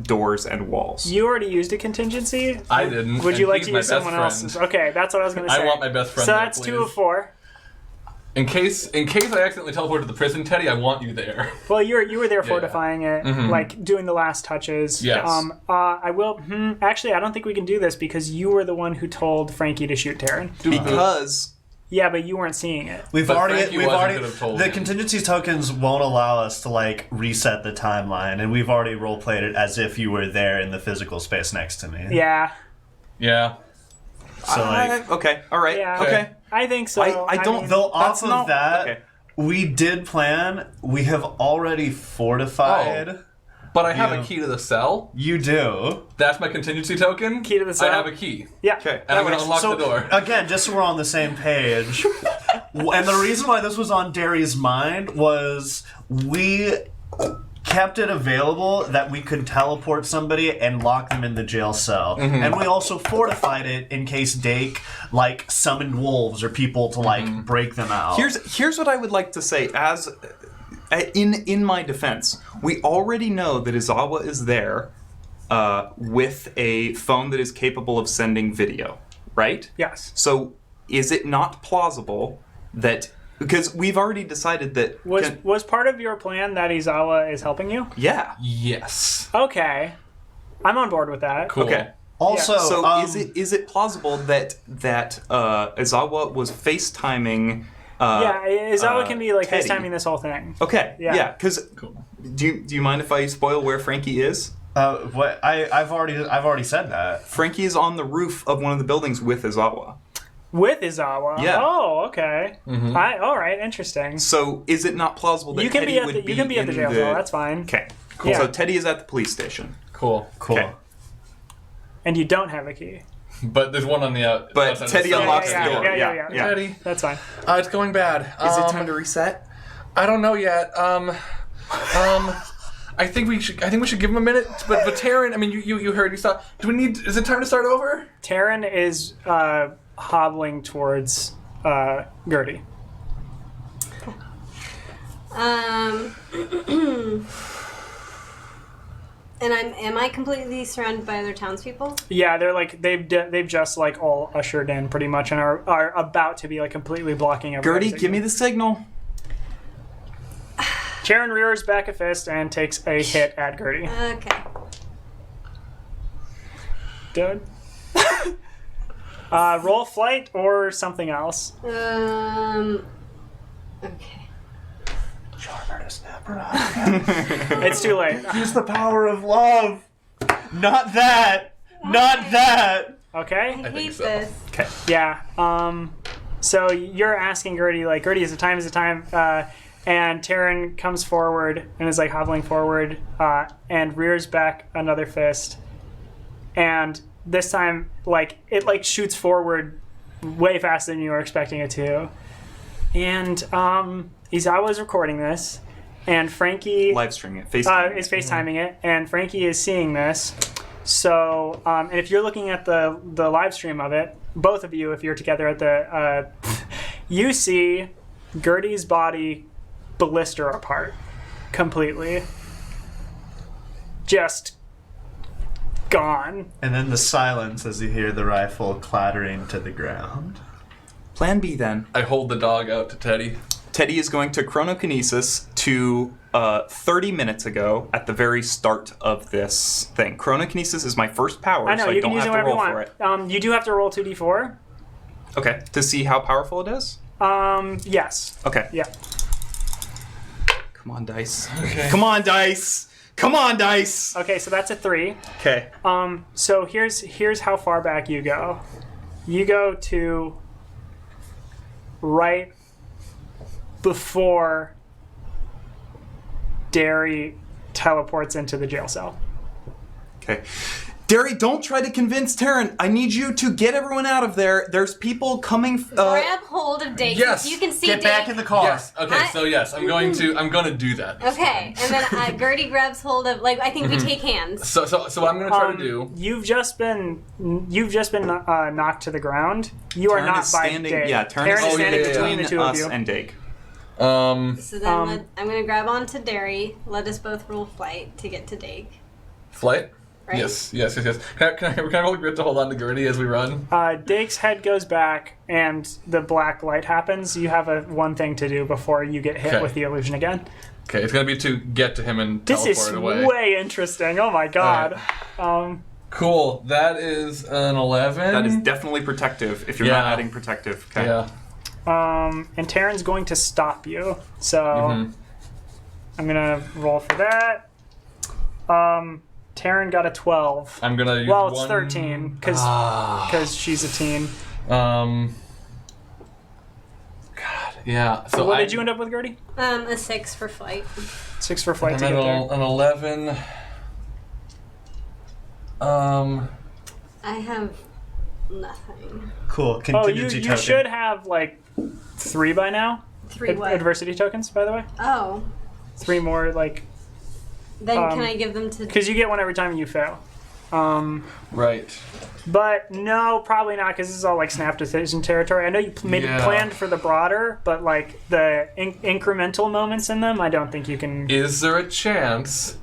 doors and walls. you already used a contingency. I didn't. Would you and like he's to my use best someone friend. else's? Okay, that's what I was going to say. I want my best friend So there, that's 2 please. of 4. In case I accidentally teleport to the prison, Teddy, I want you there. Well, you were there fortifying it, Mhm. like doing the last touches. Yes. I will. Actually, I don't think we can do this because you were the one who told Frankie to shoot Taryn. Because Yeah, but you weren't seeing it. We've But already Frankie wasn't gonna have told the him. contingency tokens won't allow us to like reset the timeline, and we've already role played it as if you were there in the physical space next to me. Yeah. Yeah. So like, okay, all right, Yeah. okay. I think so. I don't- mean, though That's off of not- that, okay. we did plan. We have already fortified But I have You- a key to the cell. You do. That's my contingency token. Key to the cell? I have a key. Yeah. Okay. And I'm going works. to unlock So, the door. again, just so we're on the same page, and the reason why this was on Derry's mind was we kept it available that we could teleport somebody and lock them in the jail cell. And we also fortified it in case Dake, like, summoned wolves or people to, like, break them out. Here's what I would like to say. As in my defense, we already know that Izawa is there with a phone that is capable of sending video, right? Yes. So is it not plausible that, because we've already decided that Was part of your plan that Izawa is helping you? yeah. Yes. Okay. I'm on board with that. Cool. Okay. Also, So is it plausible that Izawa was FaceTiming? Yeah, Izawa can be like Teddy? FaceTiming this whole thing. Okay. Yeah. Yeah. Because do you mind if I spoil where Frankie is? what I've already said that. Frankie is on the roof of one of the buildings with Izawa. With Izawa? Yeah. Oh, okay. All right, interesting. So is it not plausible that You can Teddy be at would the be you can be at the in jail cell. That's fine. Okay. Cool. So Teddy is at the police station. Cool. Cool. Okay. And you don't have a key. But there's one on the out. But outside Teddy the cell. unlocks Yeah, the door. yeah. Teddy, That's fine. it's going bad. Is it time to reset? I don't know yet. I think we should give him a minute. But Taryn, I mean, you heard, you saw. Is it time to start over? Taryn is hobbling towards Gertie. And am I completely surrounded by other townspeople? Yeah, they're like they've just like all ushered in pretty much and are about to be like completely blocking everything. Gertie, give me the signal. Taryn rears back a fist and takes a hit at Gertie. Okay. Dude. Roll flight or something else. Okay. It's too late. Use the power of love. Not that. Not that. Okay? I hate so. this. Okay. Yeah. So you're asking Gertie, like, Gertie, is it time? Is it time? And Taryn comes forward and is like hobbling forward and rears back another fist. And this time, like, it like shoots forward way faster than you were expecting it to. And Izawa is recording this, and Frankie Live streaming it. FaceTime. is FaceTiming it, and Frankie is seeing this. So, and if you're looking at the live stream of it, both of you, if you're together at the, you see Gertie's body blister apart completely. Just gone. And then the silence as you hear the rifle clattering to the ground. Plan B then. I hold the dog out to Teddy. Teddy is going to chronokinesis to 30 minutes ago at the very start of this thing. Chronokinesis is my first power, I know, so you I can don't use it have to whenever you roll for want. it. You do have to roll 2d4. Okay. To see how powerful it is? Yes. Okay. Yeah. Come on, dice. Okay. Come on, dice. Come on, dice. Okay, so that's a 3. Okay. So here's how far back you go. You go to right before Derry teleports into the jail cell. Okay. Derry, don't try to convince Taryn. I need you to get everyone out of there. There's people coming. Grab hold of Dake. yes. You can see Get Dake. back in the car. Yes. Okay. So yes, I'm going to do that. Okay, and then Gertie grabs hold of, like, I think we take hands. So what I'm going to try to do. You've just been knocked to the ground. You are Taryn not is by standing. Dake. Yeah, Taryn is is standing yeah, between yeah. the two of us you. and Dake. So then I'm going to grab onto Derry, let us both roll flight to get to Dake. Flight. Right? Yes. Can I roll grit to hold on to Gertie as we run? Dake's head goes back, and the black light happens. You have one thing to do before you get hit Okay. with the illusion again. Okay, it's gonna be to get to him and This teleport is away. way interesting. Oh my god. Cool. That is an 11. That is definitely protective if you're Yeah. not adding protective. Okay. Yeah. And Taryn's going to stop you. So Mm-hmm. I'm gonna roll for that. Taryn got a 12. I'm gonna use Well, it's one... 13 because she's a teen. God. Yeah. So What did you end up with, Gertie? A 6 for flight. 6 for flight I'm to at get there. an 11. I have nothing. Cool. Oh, Contingency you token. should have like 3 by now. 3 what? Adversity tokens, by the way. Oh. 3 more, like, Then can I give them to... because you get one every time you fail. Right. But no, probably not, because this is all like snap decision territory. I know you maybe planned for the broader, but like the incremental moments in them, I don't think you can. Is there a chance?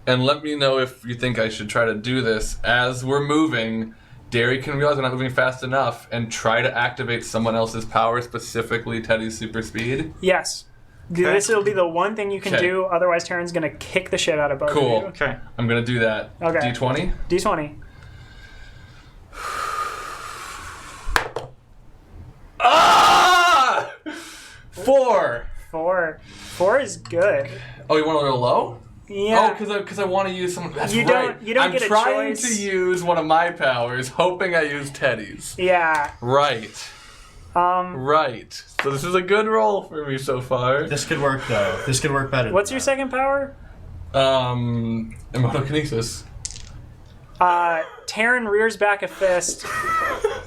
And let me know if you think I should try to do this. As we're moving, Derry can realize we're not moving fast enough and try to activate someone else's power, specifically Teddy's super speed. Yes. This will be the one thing you can Okay. do, otherwise Taryn's going to kick the shit out of both Cool. of you. Okay. I'm gonna do that. Okay. D20? D20. Ah! 4. 4 is good. Oh, you want a little low? Yeah. Oh, because I want to use some. That's You right. don't I'm get a trying choice. to use one of my powers, hoping I use Teddy's. Yeah. Right. Right. So this is a good roll for me so far. This could work though. This could work better. What's than your that. second power? Emotokinesis. Taryn rears back a fist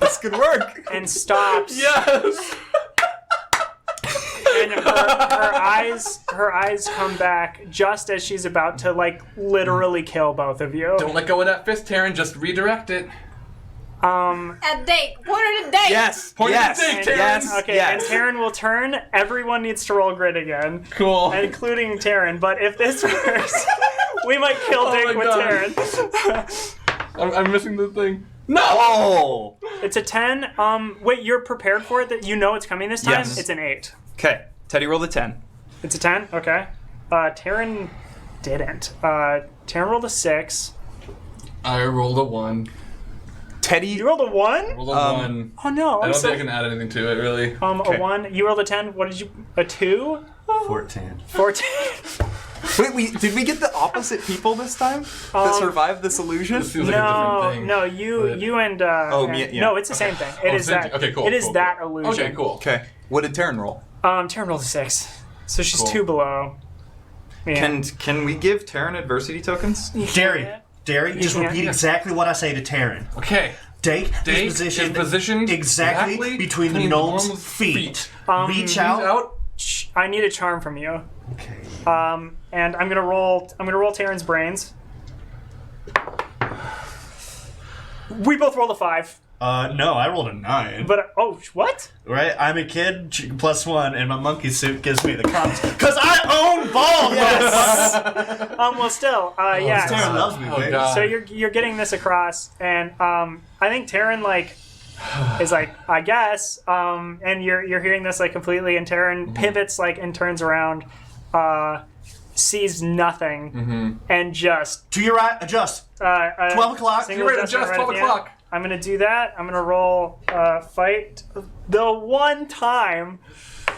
This could work. and stops. Yes. And her eyes come back just as she's about to like literally kill both of you. Don't let go of that fist, Taryn. Just redirect it. At Dake. Pointer to Dake. Yes. Point yes. to the dick, Taryn. Yes. Okay, Yes. and Taryn will turn. Everyone needs to roll grit again, Cool. including Taryn. But if this works, we might kill Oh Dick my with God. Taryn. I'm missing the thing. No. Oh. It's a 10. Wait, you're prepared for it? That you know it's coming this time? Yes. It's an 8. Okay. Teddy rolled a 10. It's a 10? Okay. Taryn didn't. Taryn rolled a 6. I rolled a 1. You Teddy. rolled a 1? Rolled a 1. Oh no. I I'm don't so, think I can add anything to it, really. Okay. A 1. You rolled a 10. What did you. A 2? 14. 14. Wait, did we get the opposite people this time that survived this illusion? This seems like a different thing. No, you and me, yeah. no, it's the same thing. It is same that. thing. Okay, cool. It is cool, that cool. illusion. Okay, cool. Okay. What did Taryn roll? Taryn rolled a 6, so she's Cool. 2 below. Yeah. Can we give Taryn adversity tokens? Derry, just can't. repeat exactly what I say to Taryn. Okay. Dake Dake is positioned, exactly exactly between the gnome's feet. Reach out. Out. Shh, I need a charm from you. Okay. And I'm gonna roll Taryn's brains. We both rolled a 5. No, I rolled a 9. But what? Right? I'm a kid, +1, and my monkey suit gives me the comps. Because I own balls! Yes! Well, still, yeah. Taryn loves me, Oh, baby. God. So you're getting this across, and I think Taryn is like, I guess, and you're hearing this like completely, and Taryn pivots like and turns around, sees nothing, and just To your right, adjust. 12 o'clock. single You're right, adjustment adjust, right 12 at the end. o'clock. I'm gonna do that. I'm gonna roll fight the one time,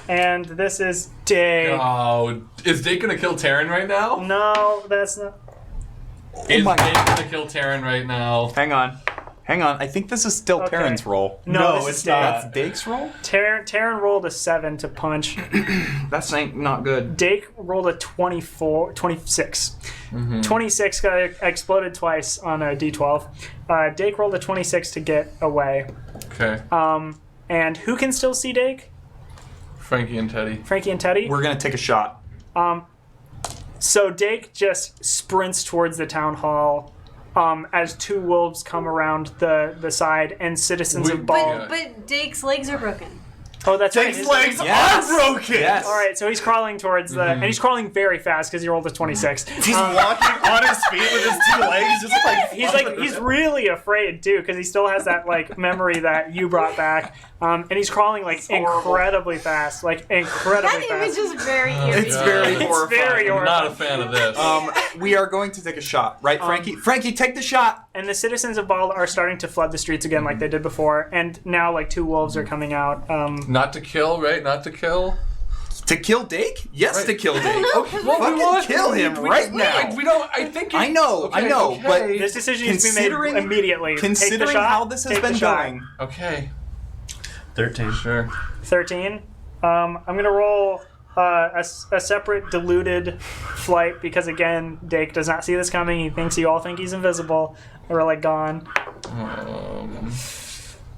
and this is Dave. Oh, is Dake gonna kill Taryn right now? No, that's not. Is my Dake gonna kill Taryn right now? Hang on. I think this is still Okay. Taryn's roll. No, No, this it's is not. Dave. That's Dake's roll? Taryn rolled a 7 to punch. That's not good. Dake rolled a 26. 26 got exploded twice on a d12. Dake rolled a 26 to get away. Okay. And who can still see Dake? Frankie and Teddy. Frankie and Teddy? We're gonna take a shot. So Dake just sprints towards the town hall as 2 wolves come around the side, and citizens of Ball. But Dake's legs are broken. Oh, that's right. Dake's His legs Yes. are broken! Yes. All right, so he's crawling towards the, and he's crawling very fast because he rolled a 26. He's walking on his feet with his 2 legs, just like He's really afraid too because he still has that like memory that you brought back, and he's crawling like incredibly fast, like incredibly That image fast. is very eerie. It's very It's horrifying. very I'm not a horrifying. fan of this. We are going to take a shot, right, Frankie? Frankie, take the shot. And the citizens of Ball are starting to flood the streets again like they did before, and now like 2 wolves are coming out. Not to kill, right? Not to kill. To kill Dake? Yes, Right. to kill Dake. Okay, Well, Fucking kill him right now. We don't. I think. I know, but This decision needs to be made Considering- immediately. Take the considering shot, how this has take the been shot. going, Okay. 13. Sure. 13. I'm gonna roll a separate diluted flight because, again, Dake does not see this coming. He thinks you all think he's invisible or, like, gone.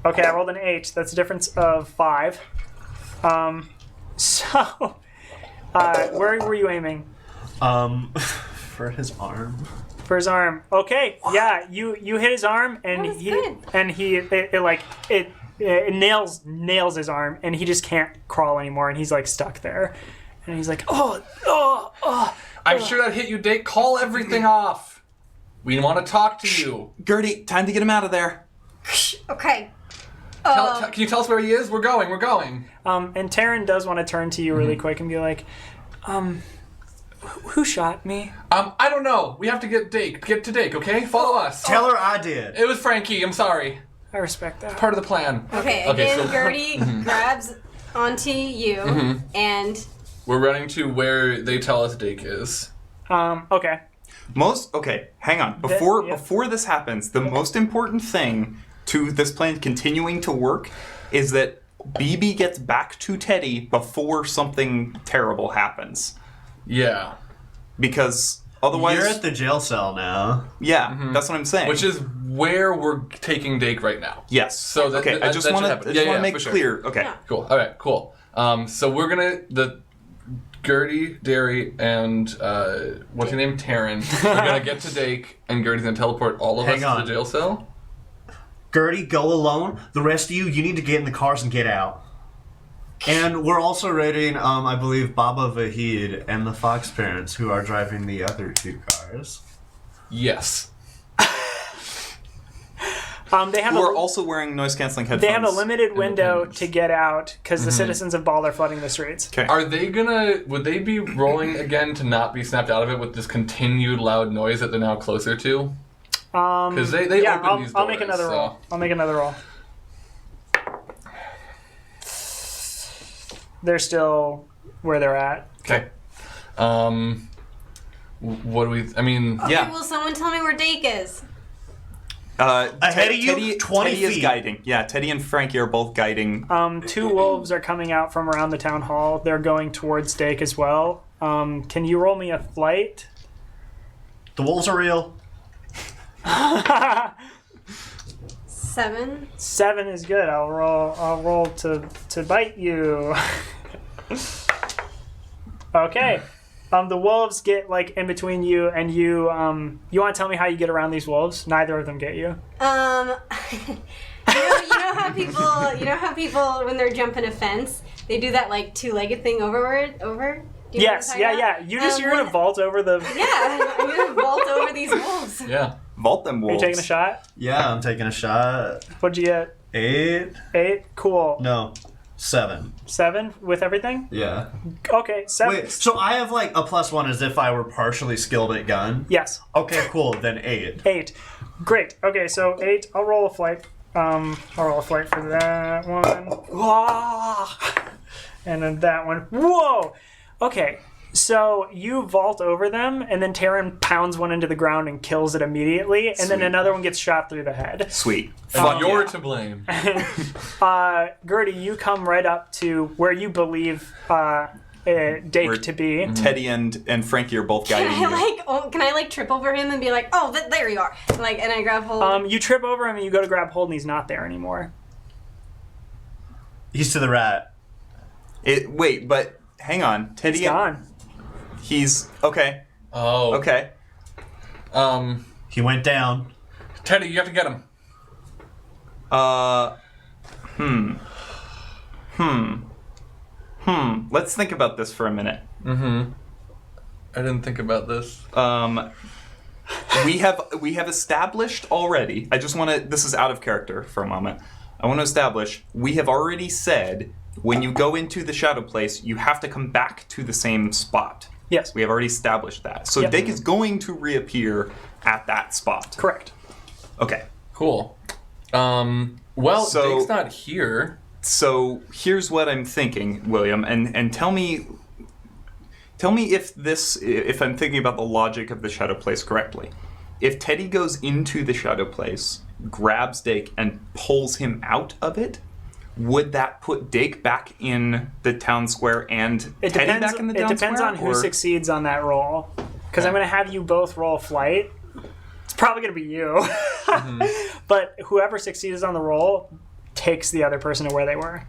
Okay, I rolled an 8. That's a difference of 5. So, where were you aiming? For his arm. For his arm. Okay, yeah, you hit his arm, and That was he good. and he it nails his arm, and he just can't crawl anymore, and he's like stuck there, and he's like, oh. I'm sure that hit you, Dake. Call everything off. We want to talk to you. Gertie, time to get him out of there. Okay. Can you tell us where he is? We're going. And Taryn does want to turn to you really quick and be like, who shot me? I don't know. We have to get to Dake, okay? Follow us. Tell her I did. It was Frankie. I'm sorry. I respect that. Part of the plan. Okay, Okay, again, so- Gertie grabs onto you, and We're running to where they tell us Dake is. Okay. Okay, hang on. Before yeah. this happens, the most important thing to this plan continuing to work is that BB gets back to Teddy before something terrible happens. Yeah. Because otherwise... You're at the jail cell now. Yeah, that's what I'm saying. Which is where we're taking Dake right now. Yes. So that, okay, I just that want should to happen. make for sure. clear. Okay. Yeah. Cool. All right. Cool. So we're gonna Gertie, Derry, and what's your name, Taryn. We're gonna get to Dake, and Gertie's gonna teleport all of us to the jail cell. Gertie, go alone. The rest of you need to get in the cars and get out. And we're also raiding, I believe, Baba Vahid and the Fox parents, who are driving the other 2 cars. Yes. They have We're also wearing noise-canceling headphones. They have a limited window Independence. to get out because the citizens of Ball are flooding the streets. Okay. Are they would they be rolling again to not be snapped out of it with this continued loud noise that they're now closer to? Because they Yeah, open these doors. I'll make another roll. I'll make another roll. They're still where they're at. Okay. What do we... I mean... okay, Yeah. will someone tell me where Dake is? Ahead of you, Teddy, 20 Teddy is feet. guiding. Yeah, Teddy and Frankie are both guiding. 2 wolves are coming out from around the town hall. They're going towards Dake as well. Can you roll me a flight? The wolves are real. 7. 7 is good. I'll roll to bite you. Okay. The wolves get like in between you and you. You want to tell me how you get around these wolves? Neither of them get you. You know how people when they're jumping a fence, they do that like 2-legged thing over. Do you know what Yes. I'm Yeah. talking about? You're gonna vault over the. Yeah, I'm gonna vault over these wolves. Yeah. Vault them Are wolves. you taking a shot? Yeah, I'm taking a shot. What'd you get? 8? 8. Cool. No, 7. 7 with everything. Yeah. Okay. 7. Wait, so I have like a +1 as if I were partially skilled at gun? Yes. Okay, cool. Then 8. 8. Great. Okay, so 8. I'll roll a flight. I'll roll a flight for that one. Wah! And then that one. Whoa! Okay, so you vault over them, and then Taryn pounds one into the ground and kills it immediately, and then Sweet. another one gets shot through the head. Sweet. And Fuck you're yeah. to blame. Gertie, you come right up to where you believe Dake Where to be. Teddy and Frankie are both guiding you. Can I trip over him and be like, oh, there you are, and I grab hold. You trip over him and you go to grab hold, and he's not there anymore. He's to the rat. Wait, but hang on. Teddy. He's gone. He's okay. Oh. Okay. He went down. Teddy, you have to get him. Let's think about this for a minute. I didn't think about this. We have established already. I just want to. This is out of character for a moment. I want to establish. We have already said when you go into the shadow place, you have to come back to the same spot. Yes. We have already established that. So Yep. Dake is going to reappear at that spot. Correct. Okay. Cool. Well, So- Dake's not here. So here's what I'm thinking, William, and tell me if I'm thinking about the logic of the shadow place correctly. If Teddy goes into the shadow place, grabs Dake and pulls him out of it, would that put Dake back in the town square and Teddy back in the town square? It depends on who succeeds on that roll. Because I'm going to have you both roll flight. It's probably going to be you. But whoever succeeds on the roll takes the other person to where they were.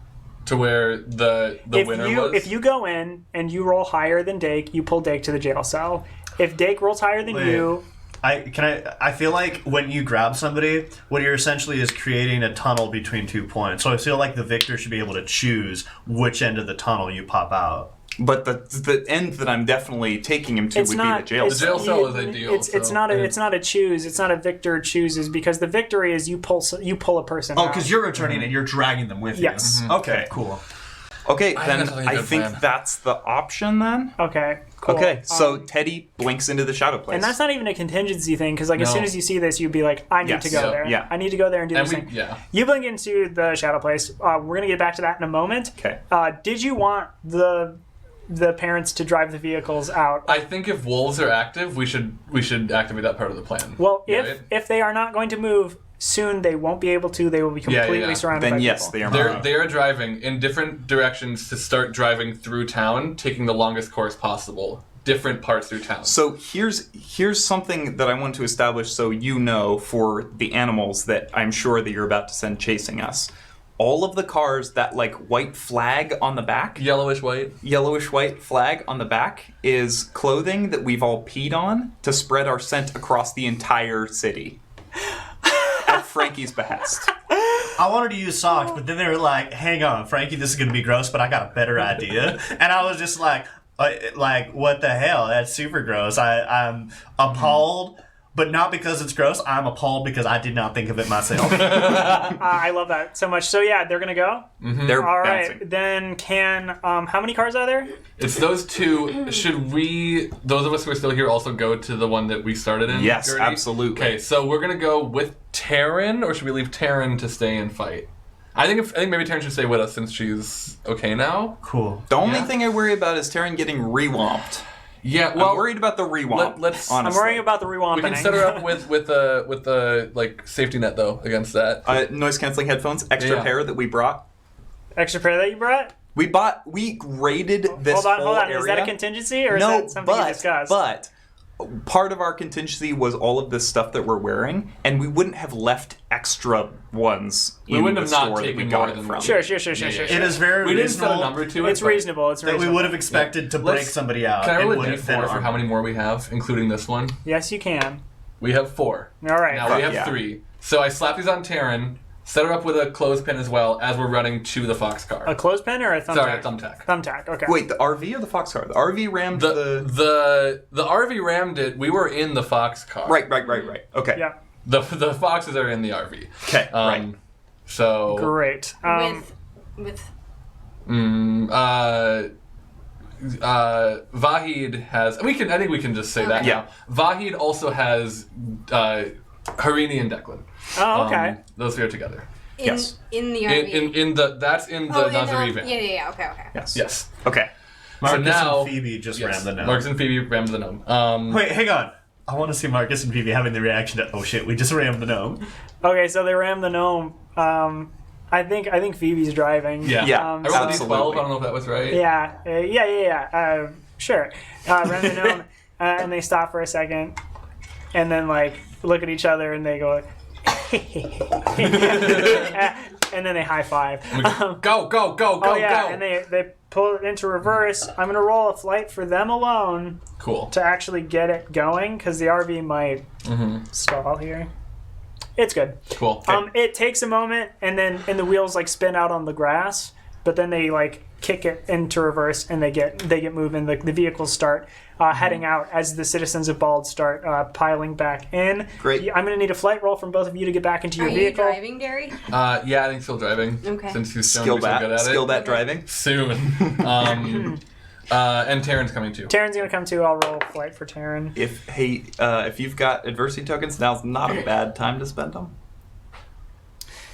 To where the winner was? If you go in and you roll higher than Dake, you pull Dake to the jail cell. If Dake rolls higher than you... I feel like when you grab somebody, what you're essentially is creating a tunnel between 2 points. So I feel like the victor should be able to choose which end of the tunnel you pop out. But the end that I'm definitely taking him to would be the jail cell. The jail cell is ideal. It's not a choose. It's not a victor chooses, because the victory is you pull a person. Oh, because you're returning and you're dragging them with you. Yes. Okay, cool. Okay, then I think that's the option then. Okay, cool. Okay, so Teddy blinks into the shadow place. And that's not even a contingency thing, because as soon as you see this, you'd be like, I need to go there. Yeah. I need to go there and do this thing. Yeah. You blink into the shadow place. We're going to get back to that in a moment. Okay. Did you want the parents to drive the vehicles out? I think if wolves are active, we should activate that part of the plan. Well, if they are not going to move soon, they won't be able to. They will be completely surrounded by yes, people. they are. They're driving in different directions to start driving through town, taking the longest course possible. Different parts through town. So here's something that I want to establish, so you know, for the animals that I'm sure that you're about to send chasing us. All of the cars, that white flag on the back, yellowish white flag on the back, is clothing that we've all peed on to spread our scent across the entire city. At Frankie's behest. I wanted to use socks, but then they were like, hang on, Frankie, this is going to be gross, but I got a better idea. And I was just like, what the hell? That's super gross. I'm appalled, but not because it's gross. I'm appalled because I did not think of it myself. I love that so much. So yeah, they're going to go? Mm-hmm. They're all bouncing. Right, then how many cars are there? It's those two. Should those of us who are still here, also go to the one that we started in? Yes, Gertie? absolutely. Okay, so we're going to go with Taryn, or should we leave Taryn to stay and fight? I think maybe Taryn should stay with us since she's okay now. Cool. The only thing I worry about is Taryn getting rewomped. Yeah, well, I'm worried about the rewomp. I'm worrying about the rewomping. We can set her up with the safety net though against that. Noise canceling headphones, extra pair that we brought. Extra pair that you brought? We graded this hold on. area. Is that a contingency or is no, that something you discussed? But part of our contingency was all of this stuff that we're wearing, and we wouldn't have left extra ones in the store that we got it from. Sure. It is very we reasonable. didn't set a number to it. It's reasonable. That we would have expected to break somebody out. Can I roll a and d4 for how many more we have, including this one? Yes, you can. We have 4. All right. Now we have 3. So I slap these on Taryn, set her up with a clothespin as well as we're running to the fox car. A clothespin or a thumbtack? Sorry, a thumbtack. Thumbtack, okay. Wait, the RV or the fox car? The RV rammed the RV rammed it. We were in the fox car. Right. Okay. Yeah. The foxes are in the RV. Okay, right. So... Great. Vahid has... I think we can just say that now. Vahid also has Harini and Declan. Oh, okay. Those three are together. In the RV. That's in the Nazari van. Yeah. Okay. Yes. Okay. Marcus and Phoebe just rammed the gnome. Marcus and Phoebe rammed the gnome. Wait, hang on. I want to see Marcus and Phoebe having the reaction to, oh shit, we just rammed the gnome. Okay, so they rammed the gnome. I think Phoebe's driving. Yeah. I rolled a d12. I don't know if that was right. Yeah. Sure. Ram the gnome, and they stop for a second, and then look at each other, and they go, and then they high five. Go! Oh yeah, and they pull it into reverse. I'm gonna roll a flight for them alone. Cool. To actually get it going, because the RV might stall here. It's good. Cool. It takes a moment, and the wheels spin out on the grass, but then they kick it into reverse, and they get moving. The vehicles start heading out as the citizens of Bald start piling back in. Great. I'm going to need a flight roll from both of you to get back into your vehicle. Are you driving, Derry? Yeah, I think still driving. Okay. Since he's shown to be so good at it. Skill that driving. Soon. And Taryn's coming too. Taryn's going to come too. I'll roll a flight for Taryn. If you've got adversity tokens, now's not a bad time to spend them.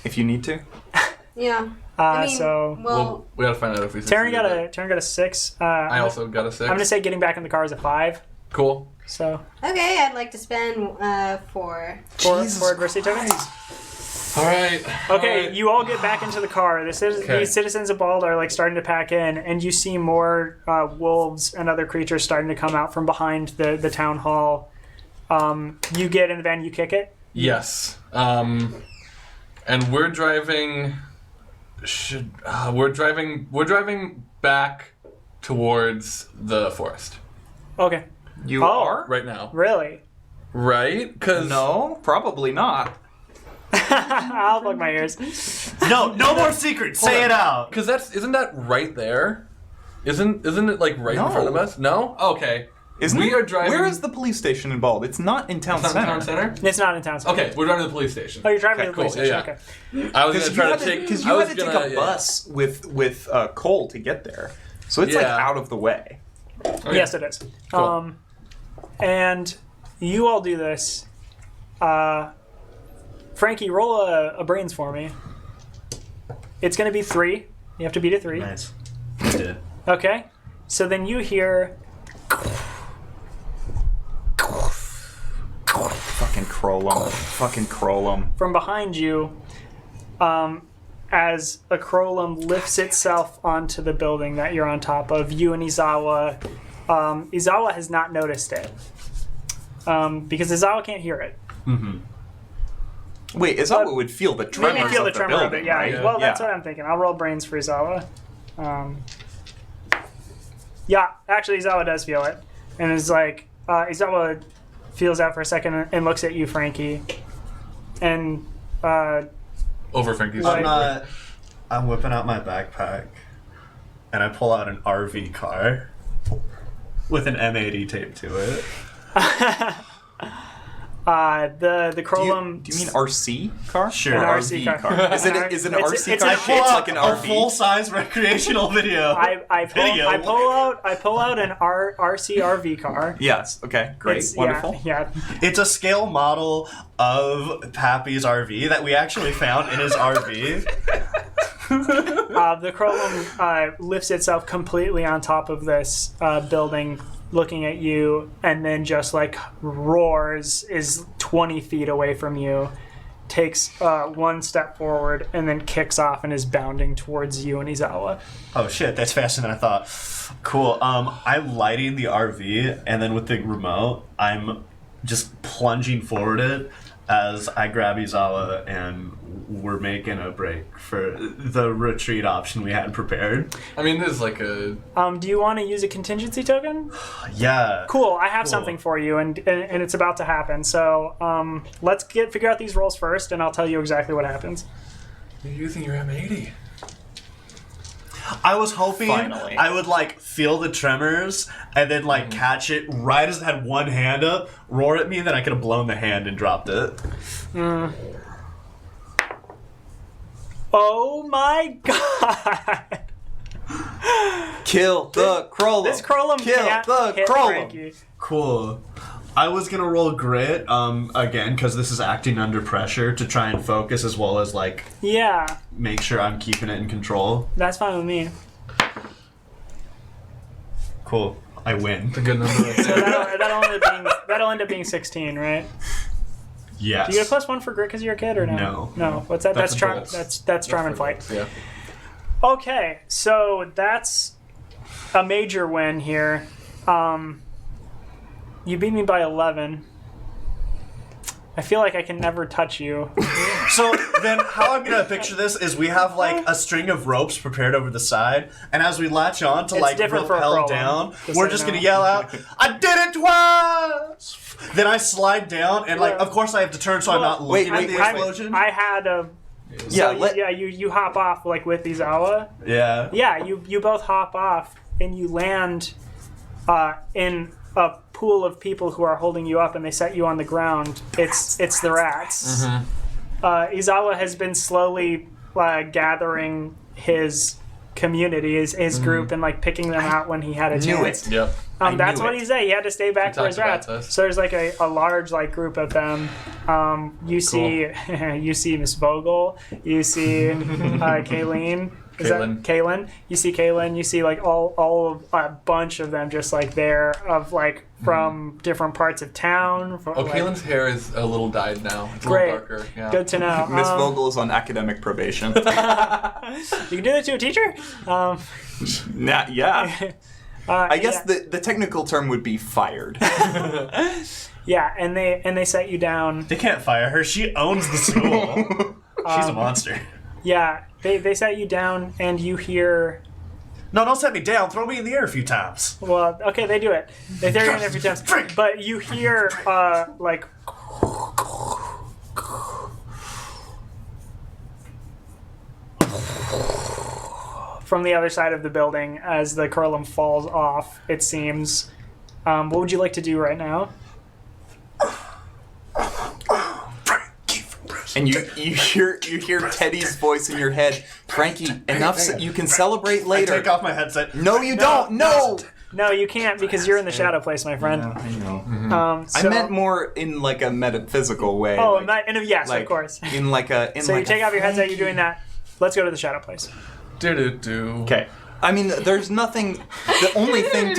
If you need to. Yeah. We gotta find out if we Taryn got a 6. I also got a 6. I'm going to say getting back in the car is a 5. Cool. So. Okay, I'd like to spend 4. For adversity tokens? All right. Okay, you all get back into the car. These citizens of Bald are like starting to pack in, and you see more wolves and other creatures starting to come out from behind the town hall. You get in the van, you kick it. Yes. And we're driving. We're driving back towards the forest. Okay. You are? Right now. Really? Right? Because No, probably not. I'll plug my ears. No more secrets. Say it out. Because isn't that right there? Isn't it like right in front of us? No. Okay. We are driving. Where is the police station in Bald? It's not in town It's not center. in town center? It's not in town center. Okay, we're driving to the police station. Oh, you're driving Okay, to the police cool. station. Yeah. Okay. I was gonna try to take because you had to take a bus with Cole to get there, so it's like Yeah. out of the way. Okay. Yes, it is. Cool. And you all do this. Frankie, roll a brains for me. It's going to be 3. You have to beat a 3. Nice. I did. Okay. So then you hear. Fucking Crolum. From behind you, as a Crolum lifts itself onto the building that you're on top of, you and Izawa. Izawa has not noticed it because Izawa can't hear it. Wait, Izawa would feel the tremors Maybe feel the of tremor building, of it. Yeah. right? Well, that's what I'm thinking. I'll roll brains for Izawa. Yeah, actually, Izawa does feel it, and is like Izawa feels out for a second and looks at you, Frankie, and Over Frankie's Like- I'm whipping out my backpack, and I pull out an RV car with an M80 taped to it. the Crolum. Do you mean RC car? Sure. An Or RC RV car. Is it an It's- RC it's car a shaped like an a RV? full-size recreational video. I pull out an RC RV car. Yes. Okay. Great. It's- Wonderful. Yeah. It's a scale model of Pappy's RV that we actually found in his RV. The Crolum lifts itself completely on top of this building, looking at you, and then just like roars, is 20 feet away from you, takes one step forward, and then kicks off and is bounding towards you and Izawa. Oh shit, that's faster than I thought. Cool. I'm lighting the RV, and then with the remote, I'm just plunging forward it as I grab Izawa, and we're making a break for the retreat option we had prepared. I mean, there's like a. Do you want to use a contingency token? Yeah. Cool, I have Cool. something for you, and it's about to happen. So let's figure out these rolls first, and I'll tell you exactly what happens. You're using your M80. I was hoping Finally. I would like feel the tremors and then like catch it right as it had one hand up, roar at me, and then I could have blown the hand and dropped it. Oh my god! Kill the Crolum. This Crolum Kill can't the hit Crolum. Frankie. Cool. I was gonna roll grit again because this is acting under pressure to try and focus as well as like Yeah, make sure I'm keeping it in control. that's fine with me. Cool. I win. A good number right So there. that'll end up being 16, right? Yes. Do you get a +1 for grit because you're a kid or no? No. No. What's that? That's That's a charm. bonus. That's charm and flight. Yeah. Okay, so that's a major win here. You beat me by 11. I feel like I can never touch you. So then how I'm gonna picture this is we have like a string of ropes prepared over the side, and as we latch on to It's like different for a rappel Crolum, down, just we're so just you know. gonna yell out, "I did it twice!" Then I slide down, and like, of course I have to turn so I'm not looking at the explosion. I had a. Yeah. So you hop off like with Izawa. Yeah. Yeah, you both hop off and you land in a pool of people who are holding you up, and they set you on the ground. It's the rats. Izawa has been slowly gathering his community, his group, and like picking them out when he had a Knew chance. it. Yep. That's knew what it. he said. He had to stay back He for his talked rats. about this. So there's like a large like group of them. You see you see Miss Vogel. You see Kayleen. Is that Kaylin? You see Kaylin. You see like all of a bunch of them just like there of like from different parts of town. Kaylin's hair is a little dyed now. It's Great. a little darker. Yeah. Good to know. Miss Vogel is on academic probation. You can do that to a teacher. Yeah. I guess the technical term would be fired. Yeah, and they set you down. They can't fire her. She owns the school. She's a monster. Yeah, they set you down, and you hear. No, don't set me down. Throw me in the air a few times. Well, okay, they do it. They throw you in every time. But you hear like. From the other side of the building as the curlum falls off, it seems. What would you like to do right now? And you hear Teddy's voice in your head. Frankie, enough. You can celebrate later. I take off my headset. No, you don't. No. No, you can't because you're in the shadow place, my friend. I know. I meant more in like a metaphysical way. Oh, like, yes, like, of course. In like a. So you take off your headset. You're doing that. Let's go to the shadow place. Okay. I mean, there's nothing. The only thing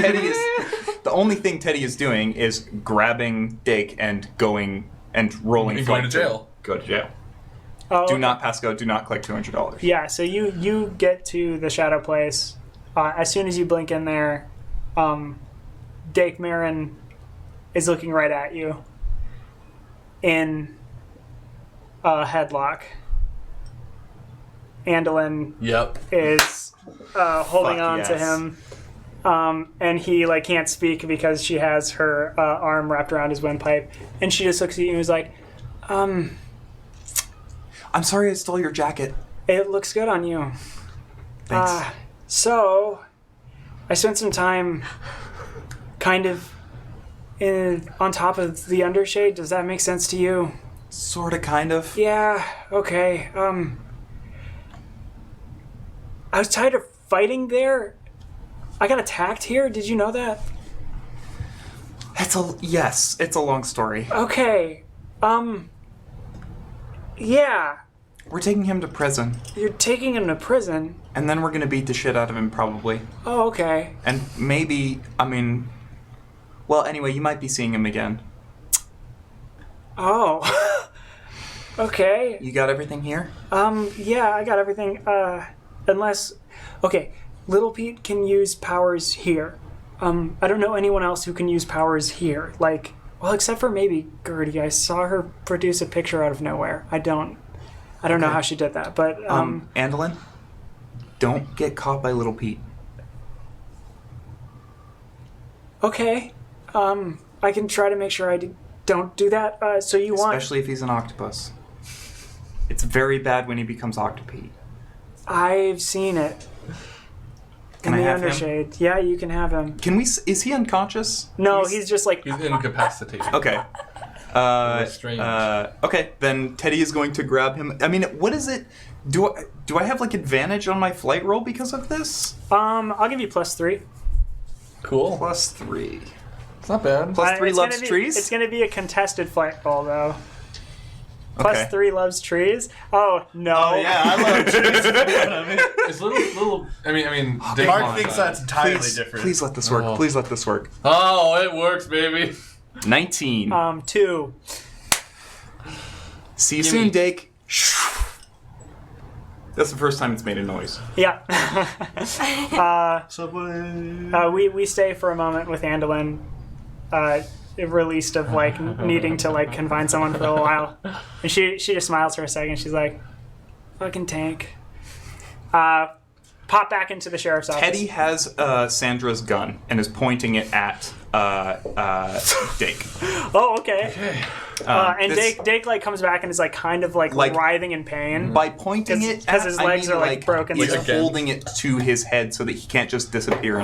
Teddy is doing is grabbing Dake and going and rolling. And going to jail. Go to jail. Oh, Do not pass go. Do not collect $200. Yeah. So you get to the shadow place. As soon as you blink in there, Dake Marin is looking right at you in a headlock. Andolin is holding on to him, and he like can't speak because she has her arm wrapped around his windpipe, and she just looks at you and is like, "I'm sorry, I stole your jacket. It looks good on you." Thanks. So, I spent some time, kind of, on top of the undershade. Does that make sense to you? Sorta, kind of. Yeah. Okay. I was tired of fighting there. I got attacked here. Did you know that? Yes, it's a long story. Okay. Yeah. We're taking him to prison. You're taking him to prison? And then we're gonna beat the shit out of him, probably. Oh, okay. And maybe, well, anyway, you might be seeing him again. Oh. Okay. You got everything here? Yeah, I got everything. Unless, okay, Little Pete can use powers here. I don't know anyone else who can use powers here. Like, well, except for maybe Gertie. I saw her produce a picture out of nowhere. I don't know how she did that, but Andolin, don't get caught by Little Pete. Okay. I can try to make sure I don't do that. Especially if he's an octopus. It's very bad when he becomes Octopete. I've seen it. Can in I the have undershade. Him? Yeah, you can have him. Is he unconscious? No, he's just like... He's incapacitated. Okay. Strange. Okay, then Teddy is going to grab him. I mean, what is it? Do I have like advantage on my flight roll because of this? I'll give you +3. Cool. +3. It's not bad. +3 loves trees? It's going to be a contested flight roll, though. Okay. +3 loves trees? Oh, no. Oh, yeah, I love trees. It's little. I mean. Mark thinks that's entirely different. Please let this work. Oh. Please let this work. Oh, it works, baby. 19. 2. See you soon, Dake. That's the first time it's made a noise. Yeah. Subway. We stay for a moment with Andolin, released of like needing to like confine someone for a while, and she just smiles for a second. She's like, "Fucking tank." Pop back into the sheriff's office. Teddy has Sandra's gun and is pointing it at Dake. Oh, okay. And Dake like comes back and is like kind of like writhing in pain. By pointing it because his legs are like broken. He's holding it to his head so that he can't just disappear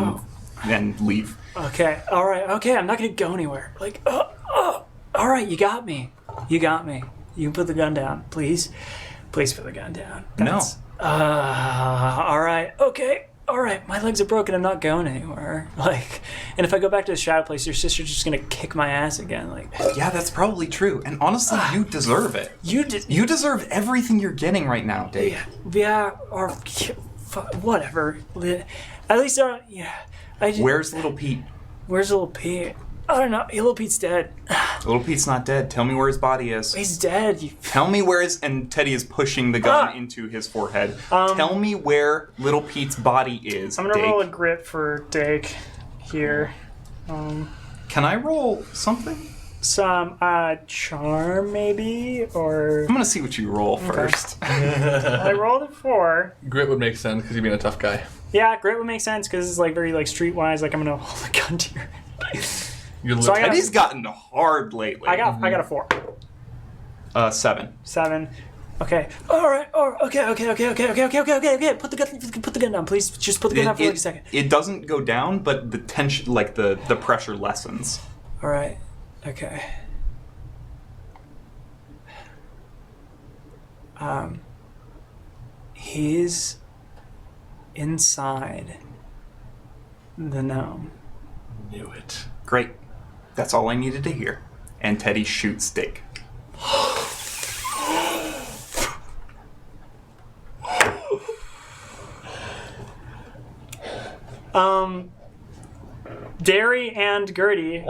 and leave. Okay, all right, okay, I'm not gonna go anywhere. Like, all right, you got me. You can put the gun down, please. Please put the gun down. No. All right, okay, all right. My legs are broken. I'm not going anywhere. Like, and if I go back to the shadow place, your sister's just gonna kick my ass again. Like, yeah, that's probably true. And honestly, you deserve it. You deserve everything you're getting right now, Dave. Yeah. Or Whatever. At least, yeah. Where's Little Pete? Where's Little Pete? I don't know. Little Pete's dead. Little Pete's not dead. Tell me where his body is. He's dead. Tell me where his... And Teddy is pushing the gun into his forehead. Tell me where Little Pete's body is, I'm going to Dake. roll a grit for Dake here. Can I roll something? Some charm, maybe? Or... I'm going to see what you roll first. I rolled a 4. Grit would make sense because you'd be a tough guy. Yeah, grit would make sense because it's like very like streetwise. Like I'm going to hold a gun to your head. So Teddy's gotten hard lately. I got a 4. 7. 7. Okay. All right. Okay. Put the gun down, please. Just put the gun down for like a second. It doesn't go down, but the tension, like the pressure lessens. All right. Okay. He's inside the gnome. Knew it. Great. That's all I needed to hear. And Teddy shoots Dake. Derry and Gertie,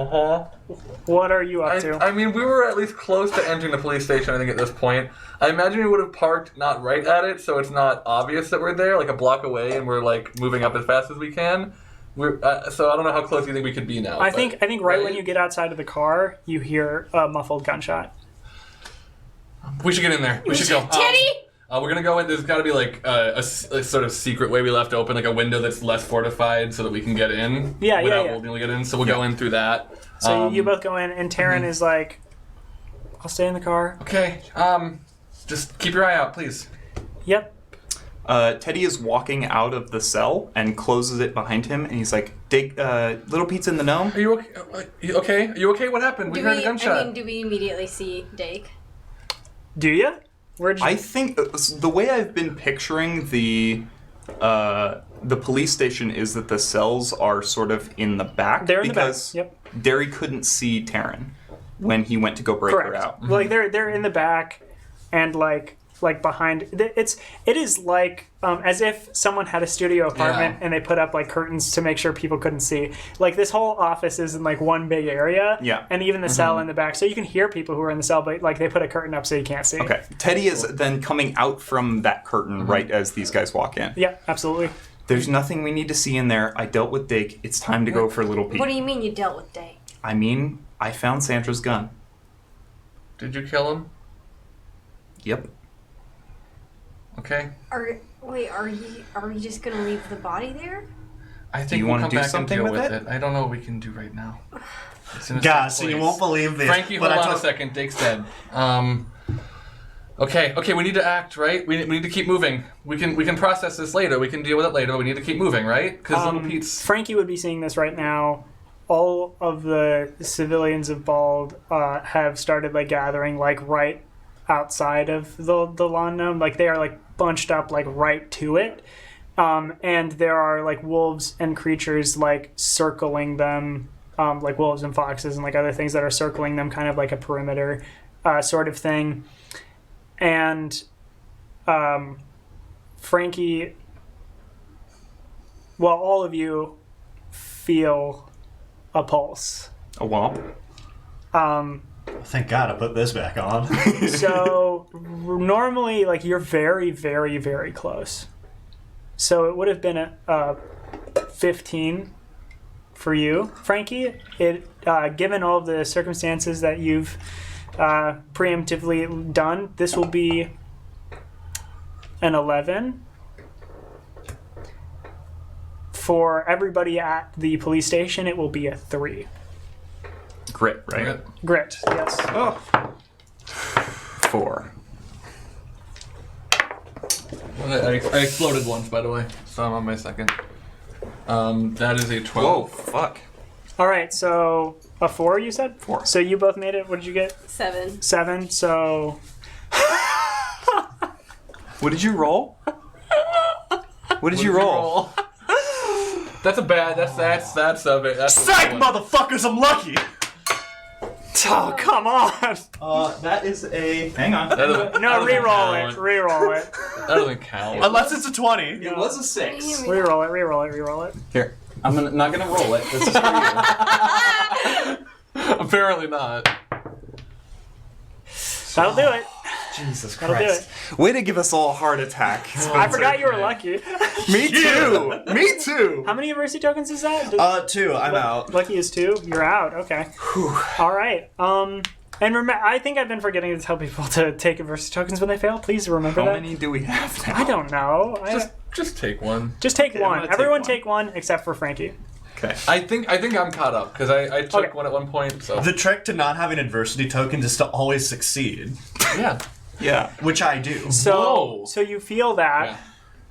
what are you up to? I mean, we were at least close to entering the police station, I think, at this point. I imagine we would have parked not right at it, so it's not obvious that we're there, like a block away, and we're, like, moving up as fast as we can. So I don't know how close you think we could be now. I think right when you get outside of the car, you hear a muffled gunshot. We should get in there. We should go. Teddy! We're gonna go in. There's got to be like a sort of secret way we left open, like a window that's less fortified, so that we can get in. Yeah. Without being able to get in. So we'll go in through that. So you both go in, and Taryn is like, "I'll stay in the car." Okay. Just keep your eye out, please. Yep. Teddy is walking out of the cell and closes it behind him, and he's like, "Dake, Little Pete's in the gnome." Are you okay? Are you okay? What happened? We heard a gunshot. I mean, do we immediately see Dake? Do you? Where'd you? I think the way I've been picturing the police station is that the cells are sort of in the back. They're in the back. Because Yep. Derry couldn't see Taryn when he went to go break her out. Like they're in the back, and like behind. It is like as if someone had a studio apartment and they put up like curtains to make sure people couldn't see. Like this whole office is in like one big area. Yeah. And even the cell in the back, so you can hear people who are in the cell, but like they put a curtain up so you can't see. Okay. Teddy is then coming out from that curtain right as these guys walk in. Yeah, absolutely. There's nothing we need to see in there. I dealt with Dake. It's time to go for Little Pete. What do you mean you dealt with Dake? I mean, I found Sandra's gun. Did you kill him? Yep. Okay. Are we just gonna leave the body there? I think you we'll wanna come do back and something deal with with it? it. I don't know what we can do right now. It's in a Guys, safe so you place. won't believe this. Frankie, hold but I on a told- second. Dake's dead. Okay, we need to act, right? We need to keep moving. We can process this later. We can deal with it later, but we need to keep moving, right? Because Little Pete's... Frankie would be seeing this right now. All of the civilians of Bald have started like gathering like right outside of the lawn gnome. Like they are like bunched up like right to it. And there are like wolves and creatures like circling them, like wolves and foxes and like other things that are circling them, kind of like a perimeter sort of thing. And Frankie, well, all of you feel a pulse. A womp. Thank God I put this back on. So normally, like, you're very, very, very close. So it would have been a 15 for you, Frankie. Given all of the circumstances that you've preemptively done, this will be an 11. For everybody at the police station, it will be a 3. Grit, right? Grit, yes. Oh. 4. I exploded once, by the way, so I'm on my second. That is a 12. Whoa, fuck. All right, so a 4, you said? 4. So you both made it. What did you get? 7. 7. So What did you roll? What did you roll? That's a bad. That's a bit. That's Psych, motherfuckers! I'm lucky. Oh, come on. That is a... Hang on. No, re-roll it. Re-roll it. That doesn't count. Unless it's a 20. It was a 6. Re-roll it. Re-roll it. Re-roll it. Here. I'm not gonna roll it. This is for you. Apparently not. That'll do it. Jesus That'll do it. Way to give us all a heart attack. I forgot you were lucky. Me too. Me too. How many university tokens is that? 2. I'm out. Lucky is 2. You're out. Okay. All right. And I think I've been forgetting to tell people to take adversity tokens when they fail. Please remember How that. many do we have now? I don't know. Just take one. Just take Okay, I'm one. gonna take Everyone one. take one except for Frankie. Okay. I think I'm caught up because I took Okay. one at one point. So The trick to not having adversity tokens is to always succeed, yeah. Yeah. which I do. Whoa. So you feel that. Yeah.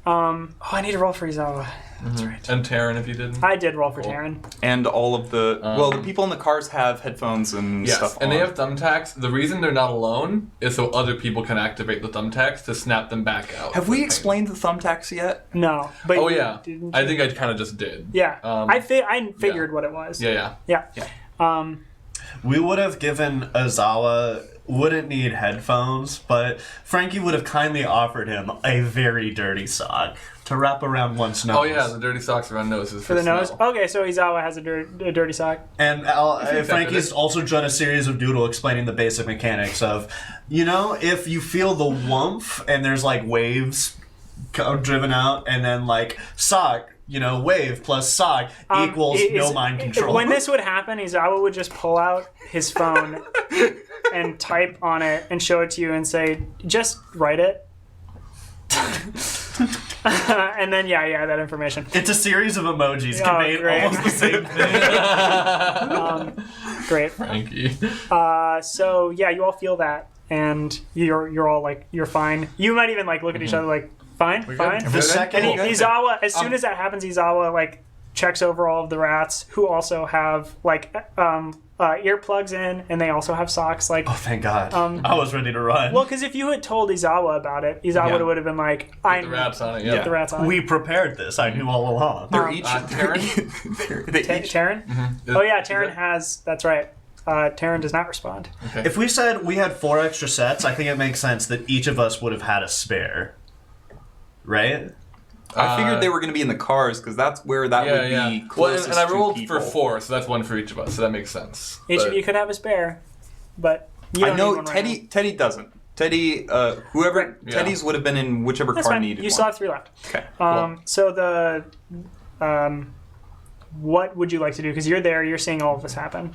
I need to roll for Izawa. That's right. And Taryn, if you didn't. I did roll for Taryn. And all of the the people in the cars have headphones and Yes, stuff. and on. they have thumbtacks. The reason they're not alone is so other people can activate the thumbtacks to snap them back out. Have we explained the thumbtacks yet? No. But Oh you yeah, didn't I you? think I kind of just did. Yeah. I figured yeah. what it was. Yeah. Yeah. We would have given Azawa... wouldn't need headphones, but Frankie would have kindly offered him a very dirty sock to wrap around one's nose. Oh yeah, the dirty socks around noses For the nose? smell. Okay, so Izawa has a dirty sock. And Frankie's also done a series of doodle explaining the basic mechanics of, if you feel the woomph and there's like waves driven out, and then like sock, wave plus sock equals no mind control. When this would happen, Izawa would just pull out his phone and type on it and show it to you and say, just write it. And then, that information. It's a series of emojis Oh, conveying great. almost the same thing. Great. Frankie. So, you all feel that, and you're all like, you're fine. You might even like look at each other like, fine, fine. The second... And Izawa, as soon as that happens, Izawa like checks over all of the rats who also have like earplugs in, and they also have socks. Like, Oh, thank God. I was ready to run. well, because if you had told Izawa about it, Izawa would have been like, "I The rats on it. Yeah. Yeah. the rats on it." we prepared this. I knew all along. They're each. Taryn? they Ta- each. Taryn? Is- Oh yeah, is Taryn that- has. That's right. Taryn does not respond. Okay. If we said we had 4 extra sets, I think it makes sense that each of us would have had a spare. Right? I figured they were going to be in the cars because that's where that would be Well, closest and I rolled to for people. 4, so that's one for each of us. So that makes sense. Each But- of you could have a spare, but you don't I know need one right now. Teddy doesn't. Teddy, whoever Right. Yeah. Teddy's would have been in whichever That's car fine. needed You one. still have 3 left. Okay. So the, what would you like to do? Because you're there, you're seeing all of this happen.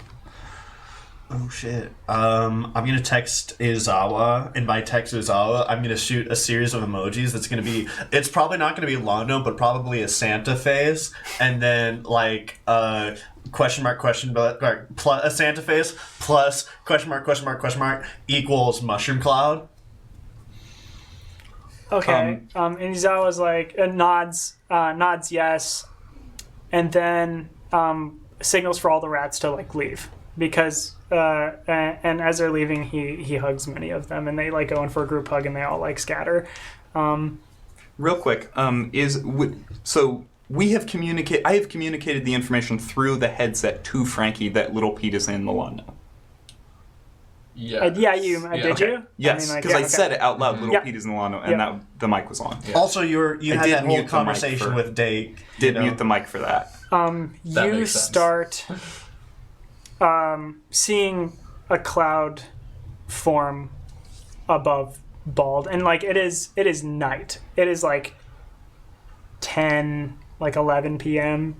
Oh shit. I'm gonna text Izawa, and by text Izawa, I'm gonna shoot a series of emojis that's gonna be. It's probably not gonna be Londo, but probably a Santa face, and then like question mark plus a Santa face plus question mark equals mushroom cloud. Okay. And Izawa's like nods yes, and then signals for all the rats to like leave because and as they're leaving, he hugs many of them, and they like go in for a group hug, and they all like scatter. Real quick, so we have communicated. I have communicated the information through the headset to Frankie that Little Pete is in the lawn now. Yeah. Did you? Yes, because I said it out loud. Little Yeah. Pete is in the lawn, and Yeah. that the mic was on. Yeah. Also, you I had did that mute whole the conversation mic with Dake. Did mute the mic for that. You makes sense. start seeing a cloud form above Bald, and like it is night. It is like 11 p.m.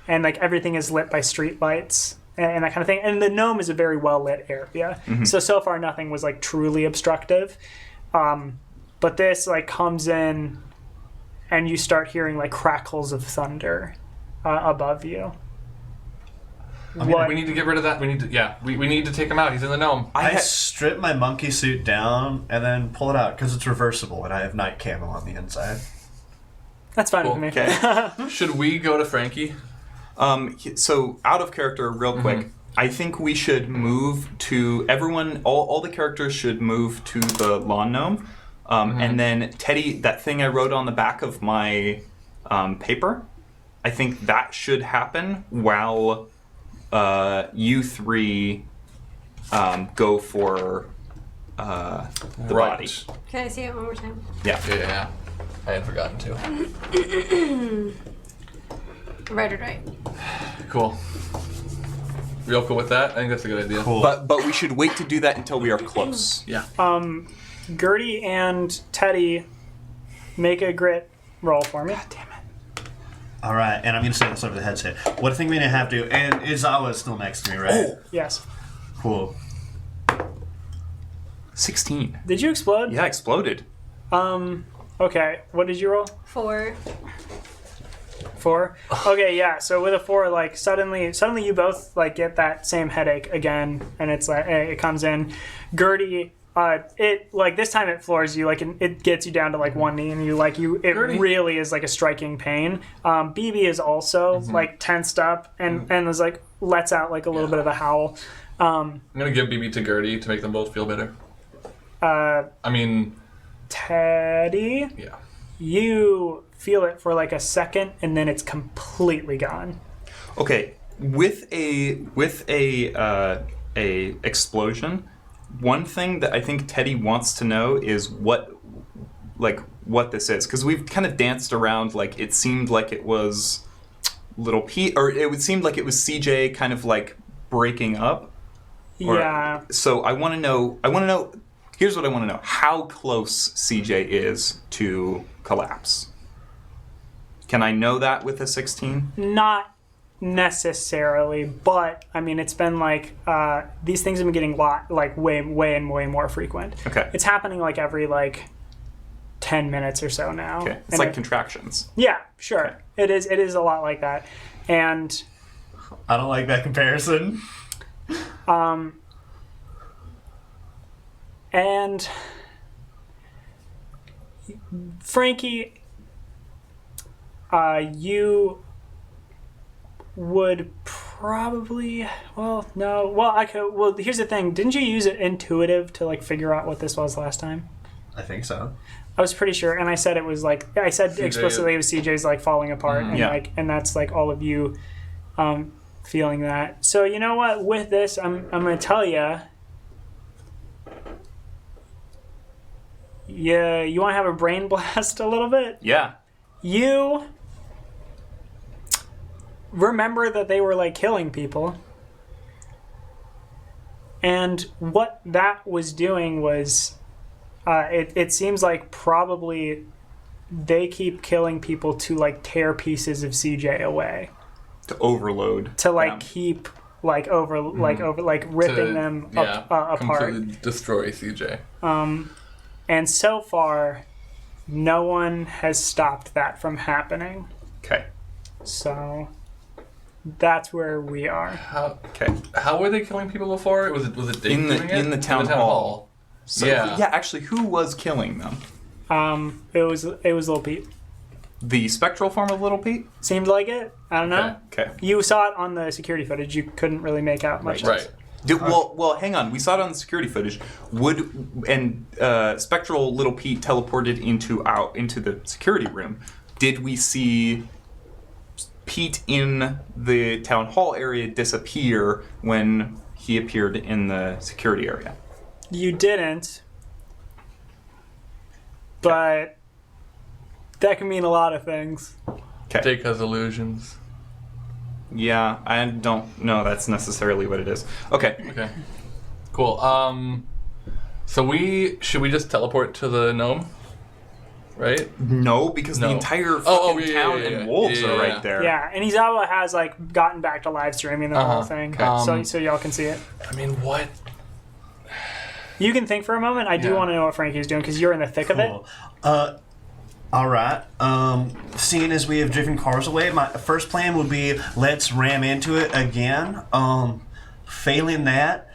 and like everything is lit by street lights and that kind of thing. And the gnome is a very well lit area, so far nothing was like truly obstructive. But this like comes in, and you start hearing like crackles of thunder above you. We need to get rid of that. We need to take him out. He's in the gnome. I strip my monkey suit down and then pull it out because it's reversible and I have night camo on the inside. That's fine Cool. with me. Okay. Should we go to Frankie? So out of character, real quick. I think we should move to everyone. All the characters should move to the lawn gnome, and then Teddy. That thing I wrote on the back of my paper. I think that should happen while you 3 go for the body. Can I see it one more time? Yeah. I had forgotten to. Right. Cool. Real cool with that? I think that's a good idea. Cool. But we should wait to do that until we are close. Yeah. Gertie and Teddy make a grit roll for me. God damn it. All right, and I'm going to say this over the headset. What I think we're going to have to... And Izawa is still next to me, right? Oh, Yes. Cool. 16. Did you explode? Yeah, exploded. Okay. What did you roll? 4. 4. Okay, yeah. So with a 4, like suddenly you both like get that same headache again, and it's like it comes in. Gertie, it like this time it floors you, like it gets you down to like one knee, and it Gertie. really is like a striking pain. BB is also like tensed up and is like lets out like a little bit of a howl. I'm gonna give BB to Gertie to make them both feel better. Teddy, Yeah. you feel it for like a second, and then it's completely gone. Okay, with a explosion, one thing that I think Teddy wants to know is what this is, because we've kind of danced around like it seemed like it was Little Pete, or it would seem like it was CJ kind of like breaking up. Yeah. So I want to know. Here's what I want to know: how close CJ is to collapse. Can I know that with a 16? Not necessarily, but I mean, it's been like these things have been getting way more frequent. Okay. It's happening like every like 10 minutes or so now. Okay. It's And like contractions. yeah, sure. It is a lot like that, and I don't like that comparison. and Frankie, you would probably here's the thing, didn't you use it intuitive to like figure out what this was last time? I think so. I was pretty sure, and I said it was like CJ, explicitly it was CJ's like falling apart, and Yeah. like, and that's like all of you feeling that. So you know what? With this, I'm gonna tell you. Yeah, you want to have a brain blast a little bit? Yeah. You remember that they were like killing people, and what that was doing was it seems like probably they keep killing people to like tear pieces of CJ away, To overload. to like them. keep like ripping them apart. Completely destroy CJ. And so far no one has stopped that from happening. Okay. So that's where we are. How were they killing people before? Was it Dave In the- doing it? in the town hall. So, Yeah. actually, who was killing them? It was Little Pete. The spectral form of Little Pete? Seemed like it. I don't know. Okay. You saw it on the security footage. You couldn't really make out much. Right. Well, hang on. We saw it on the security footage. Spectral Little Pete teleported into the security room. Did we see Pete in the town hall area disappear when he appeared in the security area? You didn't. But that can mean a lot of things. Okay. Jake has illusions. Yeah, I don't know that's necessarily what it is. Okay. Okay. Cool. So should we just teleport to the gnome? Right? No, because the No. entire Oh, fucking yeah, town yeah, and yeah. wolves Yeah, are yeah, right yeah. there. Yeah, and Izawa has like gotten back to live streaming the whole thing, okay. so y'all can see it. I mean, what? You can think for a moment. I do Yeah. want to know what Frankie's doing because you're in the thick of it. Cool. Alright. Seeing as we have driven cars away, my first plan would be let's ram into it again. Failing that,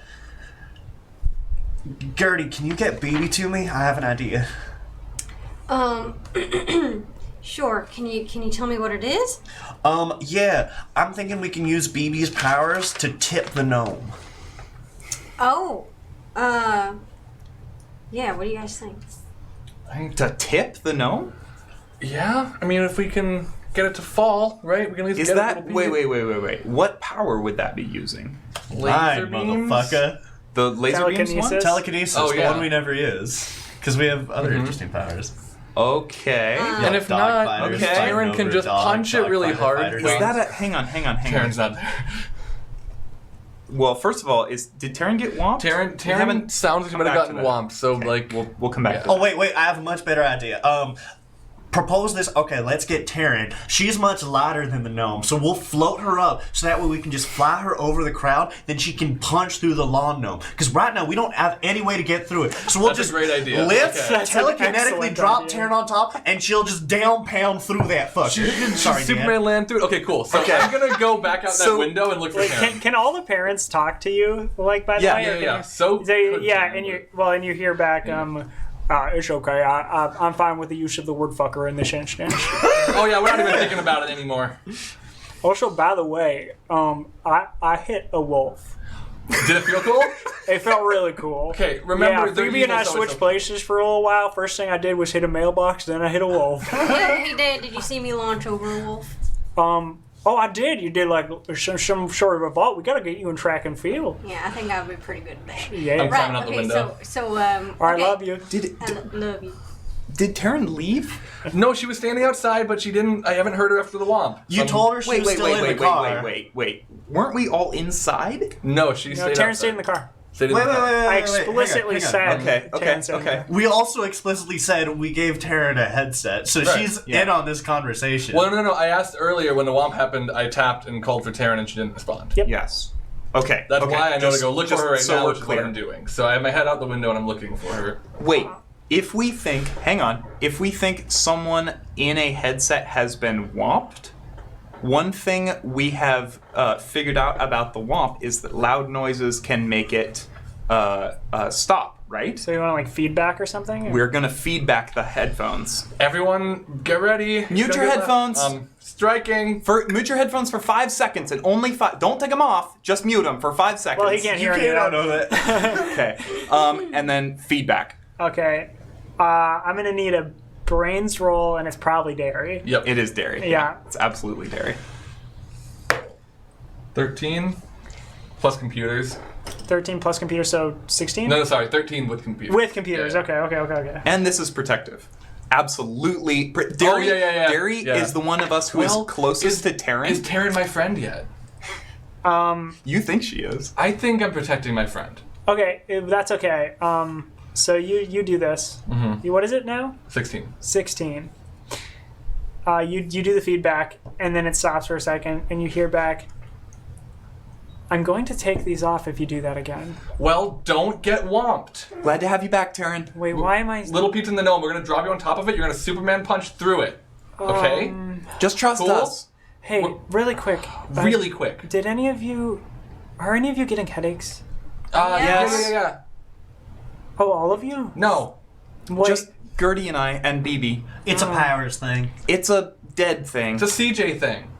Gertie, can you get BB to me? I have an idea. Sure. Can you tell me what it is? Yeah. I'm thinking we can use BB's powers to tip the gnome. Oh. Yeah, what do you guys think? To tip the gnome? Yeah. I mean, if we can get it to fall, right? We can at least Is get that... it. Wait. What power would that be using? Laser Mine, beams? motherfucker. The laser beams one? Telekinesis. Telekinesis, Oh, the yeah. one we never use. Because we have other interesting powers. Okay. And if not, Dogfighters okay. fighting Taryn can over just punch it really dogfighter hard. fighters. Is that a... Hang on. Taryn's not there. Well, first of all, did Taryn get whomped? Taryn sounds like he might have gotten whomped, so like... We'll come back Yeah. to that. Oh, wait, I have a much better idea. Propose this. Okay, let's get Taryn. She's much lighter than the gnome, so we'll float her up so that way we can just fly her over the crowd. Then she can punch through the lawn gnome. Because right now we don't have any way to get through it. So we'll That's a just great idea. lift, Okay. That's an telekinetically excellent drop idea. Taryn on top, and she'll just down pound through that fucker. Sorry, Superman Dan. land through it. Okay, cool. So I'm gonna go back out So- that window and look for Wait, Taryn. can all the parents talk to you? Like, by the Yeah, way? Yeah. So could yeah, Taryn, and you but- and you hear back, it's okay. I'm fine with the use of the word fucker in this instance. Oh yeah, we're not even thinking about it anymore. Also, by the way, I hit a wolf. Did it feel cool? It felt really cool. Okay, remember, Yeah, they're Phoebe and I evil, so it's switched places for a little while. First thing I did was hit a mailbox, then I hit a wolf. Hey, Dad, did you see me launch over a wolf? Oh, I did. You did like some sort of a vault. We got to get you in track and field. Yeah, I think I would be pretty good at that. Yeah. I'm climbing out the okay, window. so All right, okay. love you. Love you. Did Taryn leave? No, she was standing outside, but she didn't. I haven't heard her after the womp. You told her she was still in the car. Wait. Weren't we all inside? No, she No, stayed Taryn outside. stayed in the car. Stayed in Wait, the wait, car. wait, wait. I wait, hang on, explicitly hang on. said. Okay, Taryn stayed in the car. We also explicitly said we gave Taryn a headset, so Right, she's yeah. in on this conversation. Well, no. I asked earlier when the womp happened. I tapped and called for Taryn, and she didn't respond. Yep. Yes. Okay. That's okay. why I know to go look for her right so now, we're which is what clear. I'm doing. So I have my head out the window and I'm looking for her. Wait. If we think someone in a headset has been whomped, one thing we have figured out about the whomp is that loud noises can make it stop, right? So you want like feedback or something? We're gonna feedback the headphones. Everyone, get ready. Mute Go your get headphones. Striking. Mute your headphones for 5 seconds and only 5. Don't take them off. Just mute them for 5 seconds. Well, he can't you hear can't you. know that. Okay. And then feedback. Okay. I'm gonna need a brains roll, and it's probably dairy. Yep. It is dairy. Yeah. It's absolutely dairy. 13 plus computers. 13 plus computer, so 16? No, sorry, 13 with computers. With computers. Yeah. Okay. And this is protective. Absolutely. Dairy, yeah. Dairy Yeah. is the one of us who is closest to Taryn. Is Taryn my friend yet? You think she is. I think I'm protecting my friend. Okay, that's okay. So you do this. Mm-hmm. What is it now? 16. 16. You do the feedback, and then it stops for a second, and you hear back, I'm going to take these off if you do that again. Well, don't get whomped. Glad to have you back, Taryn. Wait, why am I... Little Pizza and the Gnome, we're going to drop you on top of it. You're going to Superman punch through it. Okay? Just trust Cool. us. Hey, really quick. Really quick. Did any of you... Are any of you getting headaches? Yes. Yeah. Oh, all of you? No. Wait, Just Gertie and I and BB. It's a powers thing. It's a dead thing. It's a CJ thing.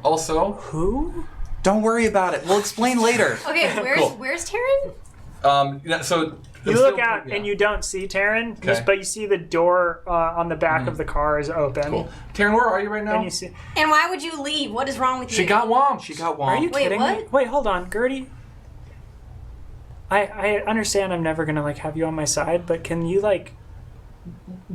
Also, who? Don't worry about it. We'll explain later. Okay, Cool. where's Taryn? so... You look out and you don't see Taryn, Okay. but you see the door on the back of the car is open. Cool. Taryn, where are you right now? And you see... And why would you leave? What is wrong with you? She got whomped. She got Are whomped. you Wait, kidding me? what? Wait, hold on, Gertie. I understand I'm never gonna have you on my side, but can you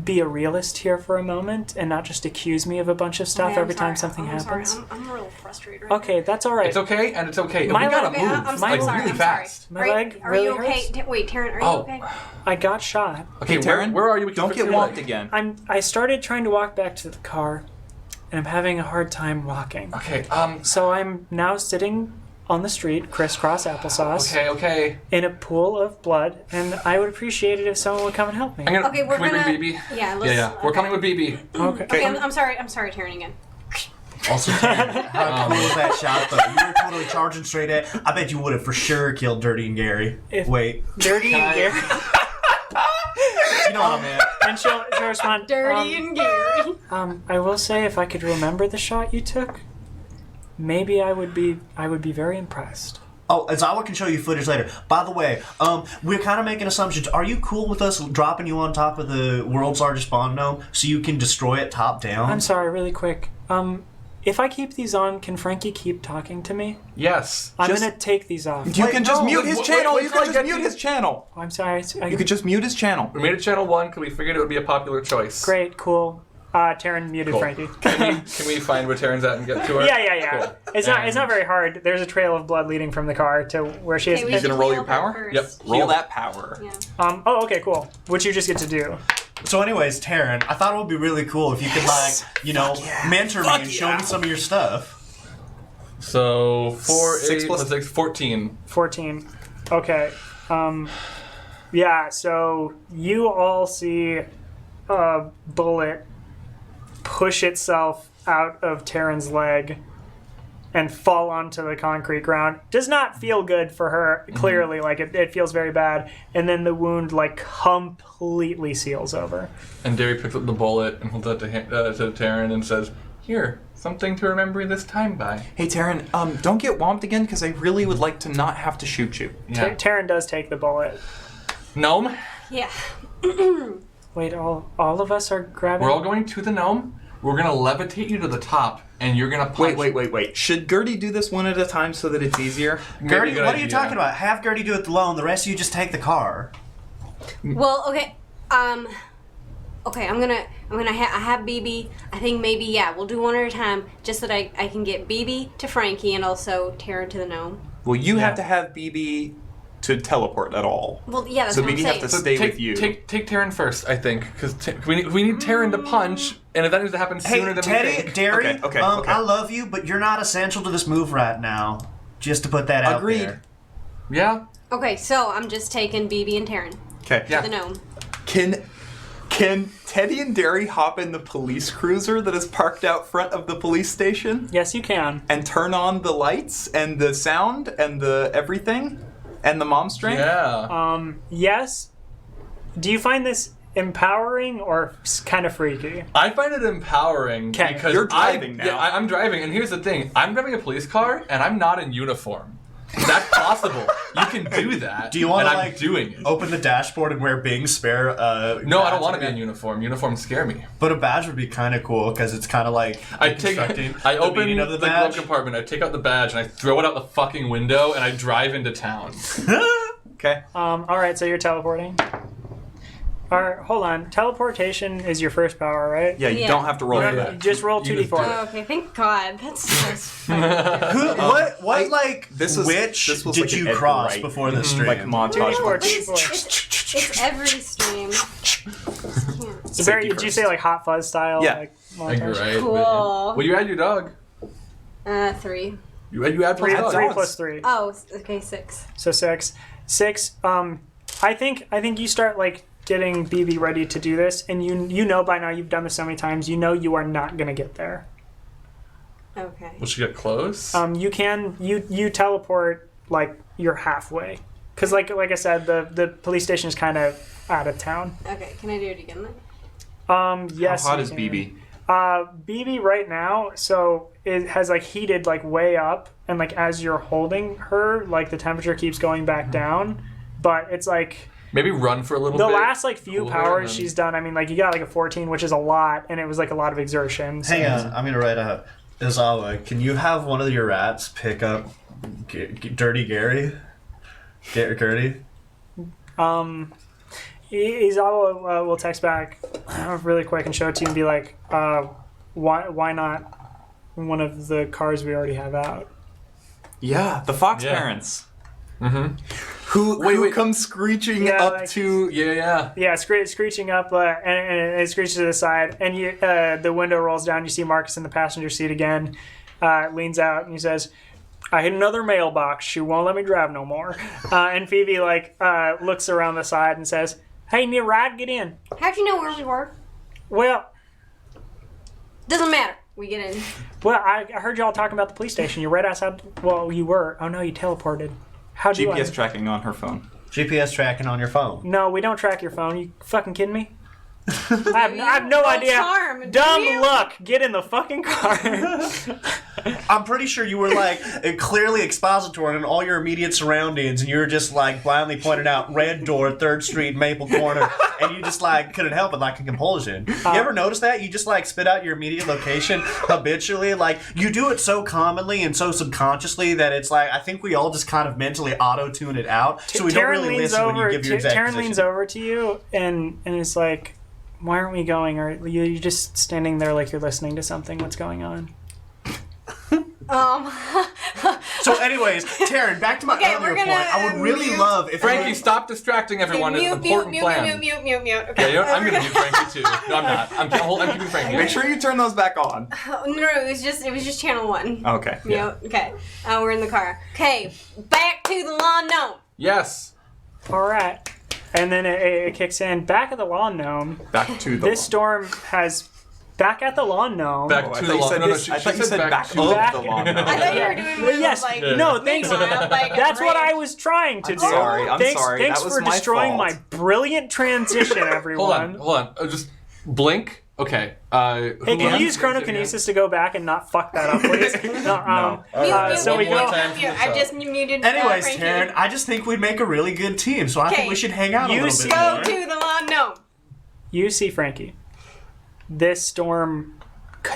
be a realist here for a moment and not just accuse me of a bunch of stuff Okay, I'm every time sorry. something I'm sorry. happens? I'm a little frustrated right Okay, that's all right. It's okay, and it's okay. My we gotta leg- move, I'm My sorry. really I'm fast. My sorry. leg Are really you okay? hurts. Wait, Taryn, are you Oh. okay? I got shot. Okay, Taryn, where are you? We can Don't fix get your whomped leg. again. I started trying to walk back to the car, and I'm having a hard time walking. Okay, So I'm now sitting on the street, crisscross applesauce, okay. in a pool of blood, and I would appreciate it if someone would come and help me. I'm gonna, Okay, we're can we gonna. bring BB? Yeah, let's, Yeah. We're okay. coming with BB. Okay. Okay, I'm sorry. I'm sorry, Taryn again. Also, Taryn, how cool was that shot, though? You were totally charging straight at. I bet you would have for sure killed Dirty and Gary. Wait. Dirty and Gary. You know what I meant. And she'll respond, Dirty and Gary. I will say, if I could remember the shot you took, maybe I would be very impressed. Oh, Zawa can show you footage later. By the way, we're kind of making assumptions. Are you cool with us dropping you on top of the world's largest spawn gnome so you can destroy it top down? I'm sorry, really quick. If I keep these on, can Frankie keep talking to me? Yes. I'm going to take these off. You can just mute his channel. wait, You till I can just get mute to- his channel. I'm sorry. You could just mute his channel. We made a channel 1 because we figured it would be a popular choice. Great, cool. Taryn muted Cool. Frankie. Can we find where Taryn's at and get to her? Yeah. Cool. It's not very hard. There's a trail of blood leading from the car to where she is. Okay, we He's should gonna roll your heal her power? first. Yep. Roll that power. Yeah. Oh, okay, cool. Which you just get to do. So, anyways, Taryn, I thought it would be really cool if you could, mentor me and show me some of your stuff. So 4, 6 8 plus- plus 6, 14. 14. Okay. Yeah, so you all see a bullet push itself out of Taryn's leg and fall onto the concrete ground. Does not feel good for her, clearly. Like, it feels very bad. And then the wound, completely seals over. And Derry picks up the bullet and holds it to Taryn and says, "Here, something to remember this time by." Hey, Taryn, don't get whomped again because I really would like to not have to shoot you. Yeah. Taryn does take the bullet. Gnome, Yeah. Wait, all of us are grabbing? we're all going to the gnome. We're going to levitate you to the top, and you're going to punch. Wait. Should Gertie do this one at a time so that it's easier? Maybe Gertie, a good what are you idea. talking about? Have Gertie do it alone. The rest of you just take the car. Well, okay. Okay, I have BB. I think maybe we'll do one at a time, just so that I can get BB to Frankie and also Taryn to the gnome. Well, you have to have BB to teleport at all. Well, yeah, that's So what I'm BB saying. have to stay with you. Take Taryn first, I think, because we need Taryn to punch, and if that needs to happen sooner Hey, than we Teddy, think. Derry, Okay. I love you, but you're not essential to this move right now. Just to put that out Agreed. there. Yeah. Okay, so I'm just taking BB and Taryn Okay. Yeah. to the gnome. Can Teddy and Derry hop in the police cruiser that is parked out front of the police station Yes, you can. and turn on the lights and the sound and the everything and the mom string? Yeah. Yes. Do you find this empowering or kind of freaky? I find it empowering 'Kay, because you're driving now. Yeah, I'm driving, and here's the thing: I'm driving a police car, and I'm not in uniform. That's possible. You can do that. Do you want and to I'm doing it? open the dashboard and wear Bing's spare? No, I don't badge want to be in again? uniform. Uniforms scare me. But a badge would be kind of cool because it's kind of like I the open meaning the of the glove badge. compartment. I take out the badge and I throw it out the fucking window, and I drive into town. Okay. All right, so you're teleporting. All right, hold on. Teleportation is your first power, right? Yeah, you Yeah. don't have to roll You for don't- that. just roll You just 2d4. do it. Oh, okay, thank God. That's so this was- witch this was did like an you Edgar cross Wright. before the stream? Like montage. 2d4, It's, 2d4. it's every stream. It's very, did you say like Hot Fuzz style? Yeah. Like, I think you're montage? right. Cool. Well, you add your dog. 3. You add Three, plus dog. 3 plus 3. Oh, okay, 6. So 6. 6. I think you start getting BB ready to do this, and you know by now, you've done this so many times, you know you are not gonna get there. Okay. Will she get close? You can you teleport you're halfway, because like I said, the police station is kind of out of town. Okay, can I do it again then? Yes. How hot you is can. BB? BB right now, so it has heated way up, and as you're holding her, the temperature keeps going back down, but it's Maybe run for a little the bit. last few cool her, powers and then- she's done. I mean, you got a 14, which is a lot, and it was a lot of exertion. So. Hang on, I'm gonna write out. Izawa, can you have one of your rats pick up Dirty Gary? Gertie? Izawa will text back really quick and show it to you and be like, why not one of the cars we already have out? Yeah, the Fox Yeah. parents. Mm-hmm. Who come screeching Yeah, up to... Yeah. Yeah, screeching up, and it screeches to the side, and the window rolls down. You see Marcus in the passenger seat again, leans out, and he says, "I hit another mailbox. She won't let me drive no more." And Phoebe looks around the side and says, "Hey, need a ride? Get in." How'd you know where we were? Well, Doesn't matter. We get in. I heard y'all talking about the police station. You're right outside. Well, you were. Oh no, you teleported. How'd you? GPS tracking on her phone. GPS tracking on your phone. No, we don't track your phone. You fucking kidding me? I have no Roll idea. charm, Dumb do you? luck. Get in the fucking car. I'm pretty sure you were like clearly expository in all your immediate surroundings, and you were just like blindly pointing out red door, 3rd Street, Maple Corner, and you just like couldn't help it, like a compulsion. You ever notice that? You just like spit out your immediate location habitually. Like you do it so commonly and so subconsciously that it's like I think we all just kind of mentally auto tune it out, so we don't Taryn really leans listen when you give your exact Taryn position. leans over to you and is like, "Why aren't we going? Are you just standing there like you're listening to something? What's going on?" So, anyways, Taryn, back to my Okay, earlier we're gonna, point. I would really mute. love if Frankie, stop distracting everyone. It's an important plan. Mute. Okay. Yeah, I'm gonna mute Frankie too. No, I'm not. I'm keeping Frankie. Make sure you turn those back on. No, it was just channel 1. Okay. Yeah. Okay. We're in the car. Okay, back to the lawn gnome. Yes. All right. And then it kicks in. Back at the lawn gnome. Back to the. This storm has. Back at the lawn gnome. Back Oh, I to thought the you lawn. said No, this- she I thought you said said back to of back- the lawn. I thought you were doing Well, one yes. like No, thanks. meanwhile, like, That's what great. I was trying to do. sorry, I'm thanks, sorry. Thanks That was for my destroying fault. my brilliant transition, everyone. Hold on. Just blink. Okay. Hey, can you use chronokinesis to go back and not fuck that up, please? No. Mute, So we mute, go. mute, mute. I just muted. Anyways, Frankie. Taryn, I just think we'd make a really good team, so I think Okay. we should hang out a You little see- bit Go more. to the lawn gnome. You see, Frankie. This storm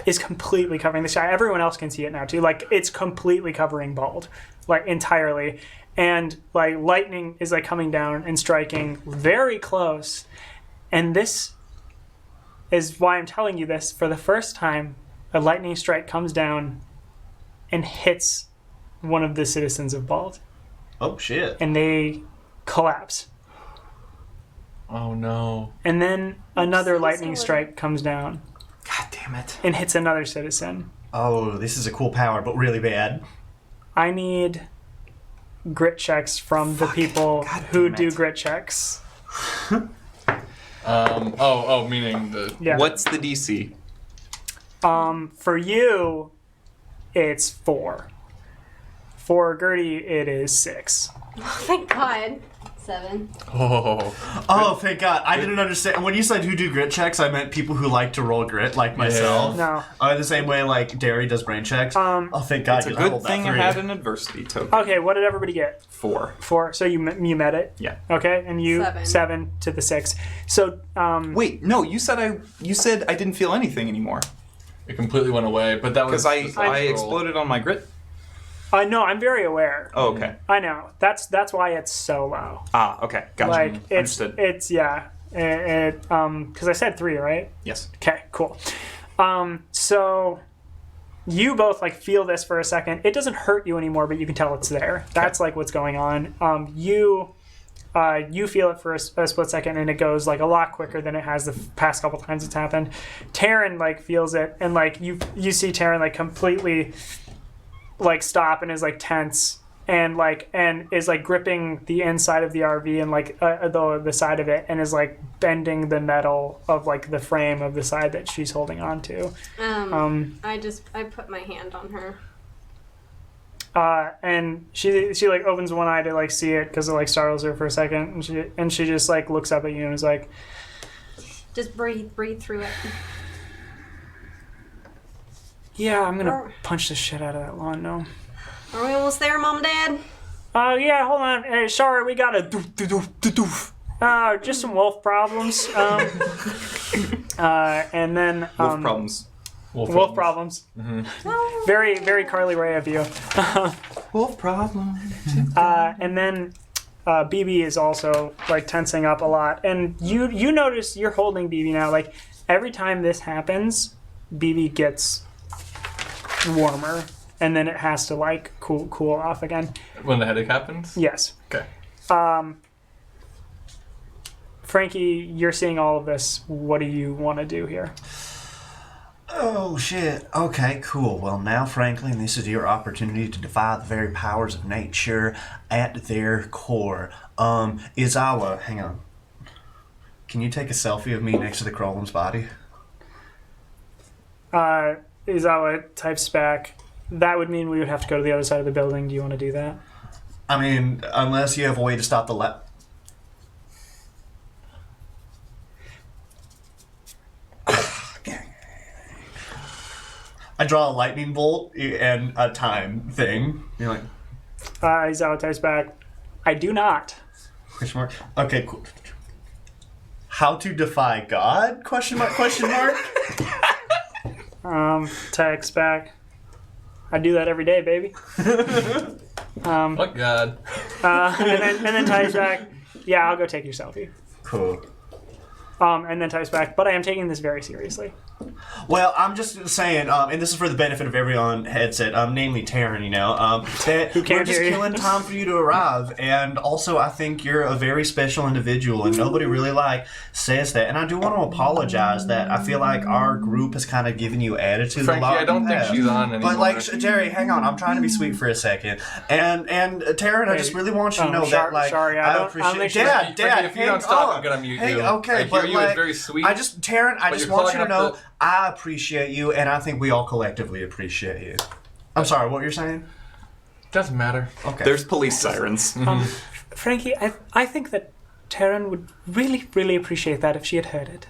is completely covering the sky. Everyone else can see it now too. Like it's completely covering Bald, like entirely, and like lightning is like coming down and striking very close. And this is why I'm telling you this. For the first time, a lightning strike comes down and hits one of the citizens of Bald, Oh, shit. and they collapse. Oh no. And then another so lightning silly. strike comes down God damn it. and hits another citizen. Oh, this is a cool power, but really bad. I need grit checks from the people God who damn do it. grit checks. Meaning the. Yeah. What's the DC? For you, it's 4. For Gertie, it is 6. Thank God. 7. Oh, thank God. I didn't understand. When you said who do grit checks, I meant people who like to roll grit, like myself. No. The same way, like, Derry does brain checks. Oh, thank God. It's a 'cause I good rolled that thing I 3. had an adversity token. Okay, what did everybody get? 4. 4. So you met it. Yeah. Okay, and you 7. 7 to the 6. So Wait, no, you said I didn't feel anything anymore. It completely went away, but that was Because I roll. exploded on my grit. no, I'm very aware. Oh, okay. I know. That's why it's so low. Ah, okay. Gotcha. Like it's Understood. because I said 3, right? Yes. Okay, cool. So you both like feel this for a second. It doesn't hurt you anymore, but you can tell it's there. That's like what's going on. You feel it for a split second, and it goes like a lot quicker than it has the past couple times it's happened. Taryn like feels it, and like you see Taryn like completely like stop and is like tense. And is like gripping the inside of the RV and like the side of it, and is like bending the metal of like the frame of the side that she's holding on to. I put my hand on her. And she like opens one eye to like see it because it like startles her for a second, and she just like looks up at you and is like, Just breathe through it. "Yeah, I'm gonna punch the shit out of that lawn gnome." Are we almost there, Mom, Dad? Yeah, hold on. Hey, sorry, we got a doof. Just some wolf problems. And then Wolf problems. wolf problems. Very, very Carly Rae of you. Wolf problem. And then BB is also like tensing up a lot, and you notice you're holding BB now. Like every time this happens, BB gets warmer, and then it has to like cool off again. When the headache happens? Yes. Okay. Frankie, you're seeing all of this. What do you want to do here? Oh, shit. Okay, cool. Well, now, Franklin, this is your opportunity to defy the very powers of nature at their core. Izawa, hang on. Can you take a selfie of me next to the Krolem's body? Izawa types back. That would mean we would have to go to the other side of the building. Do you want to do that? I mean, unless you have a way to stop the I draw a lightning bolt and a time thing. You're like, Izawa types back, I do not. question mark. Okay, cool. How to defy God? Question mark, question mark. Types back, I do that every day, baby. Fuck God. And then types back, yeah, I'll go take your selfie. Cool. And then types back, but I am taking this very seriously. Well, I'm just saying, and this is for the benefit of everyone headset, namely Taryn, that Who can't we're just hear you. killing time for you to arrive, and also I think you're a very special individual, and nobody really, says that, and I do want to apologize that I feel like our group has kind of given you attitude Frankie, a lot. I don't think she's on anymore. But, Jerry, hang on, I'm trying to be sweet for a second, and Taryn, I just really want you to know that, sorry, I don't think she's- Dad, Frankie, if you don't stop, hang I'm gonna mute on. you. Okay, I hear you as very sweet. Taryn, I but just you're want you to clogging up know I appreciate you, and I think we all collectively appreciate you. I'm sorry, what you're saying? Doesn't matter. Okay. There's police sirens. Frankie, I think that Taryn would really, really appreciate that if she had heard it.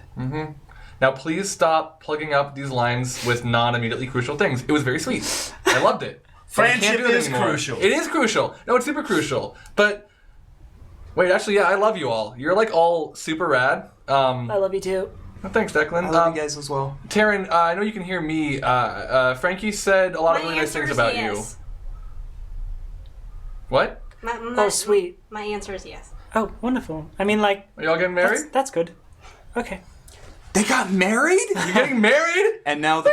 Now, please stop plugging up these lines with non-immediately crucial things. It was very sweet. I loved it. But I can't Friendship do that is anymore. crucial. It is crucial. No, it's super crucial. But wait, actually, yeah, I love you all. You're all super rad. I love you too. Thanks, Declan. I love you guys as well. Taryn, I know you can hear me. Frankie said a lot of really nice things about you. What? Oh, sweet. My answer is yes. Oh, wonderful. I mean, Are y'all getting married? that's good. Okay. They got married? You getting married? And now the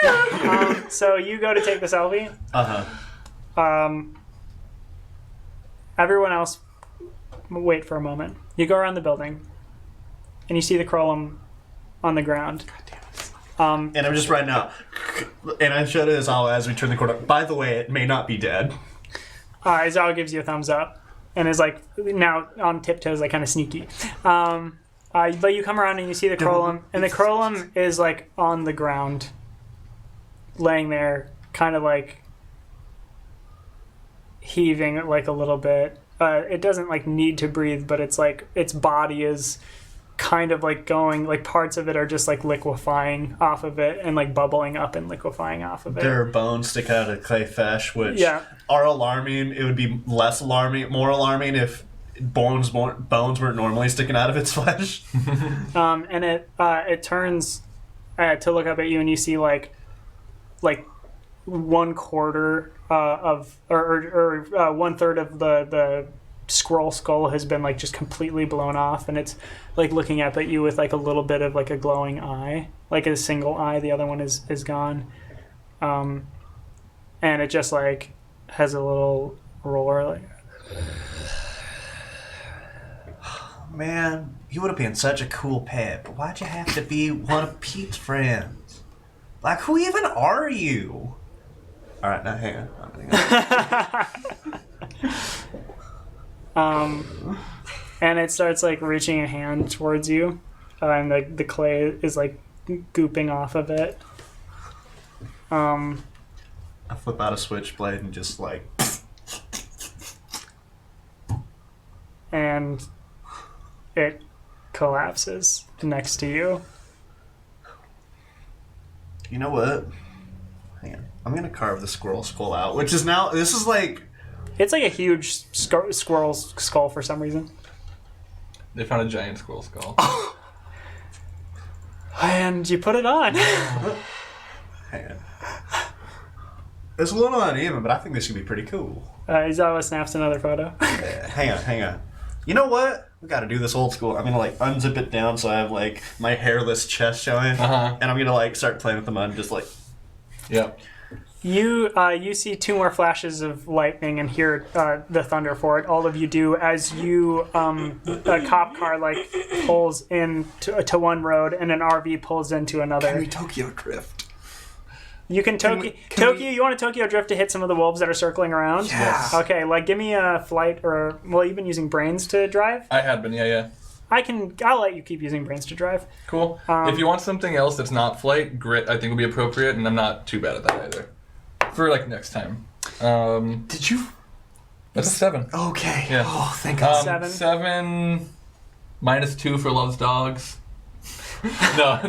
police... So you go to take the selfie. Uh-huh. Everyone else, wait for a moment. You go around the building, and you see the Krolum on the ground. And I'm just writing out, and I showed this all as we turn the corner. By the way, it may not be dead. Izawa gives you a thumbs up, and is now on tiptoes, kind of sneaky. But you come around and you see the Krolum, and the Krolum is on the ground, laying there, kind of heaving a little bit. It doesn't need to breathe, but it's its body is kind of going, parts of it are just liquefying off of it and bubbling up and liquefying off of it. Their bones stick out of clay flesh, which are alarming. It would be more alarming if bones weren't normally sticking out of its flesh. And it turns to look up at you, and you see 1/4 of or 1/3 of the squirrel skull has been just completely blown off, and it's looking up at you with a little bit of a glowing eye, a single eye. The other one is gone, and it just has a little roar. Man, you would have been such a cool pet, but why'd you have to be one of Pete's friends? Who even are you? All right, now hang on. And it starts reaching a hand towards you, and the clay is gooping off of it. I flip out a switchblade and just and it collapses next to you. You know what? Hang on. I'm gonna carve the squirrel skull out, which is now. This is It's a huge squirrel skull for some reason. They found a giant squirrel skull. And you put it on. Hang on. It's a little uneven, but I think this should be pretty cool. Izawa snaps another photo. Hang on. You know what? We gotta do this old school. I'm gonna unzip it down so I have my hairless chest showing. Uh-huh. And I'm gonna start playing with the mud, just Yep. You see 2 more flashes of lightning and hear the thunder for it. All of you do as you a cop car pulls in to one road and an RV pulls into another. Can we Tokyo drift? You can Tokyo. You want a Tokyo drift to hit some of the wolves that are circling around? Yeah. Okay, give me a flight or you've been using brains to drive. I had been, yeah. I'll let you keep using brains to drive. Cool. If you want something else that's not flight, grit I think would be appropriate, and I'm not too bad at that either. For next time. Did you... That's a 7. Okay. Yeah. Oh, thank God. 7. 7 -2 for loves dogs. No.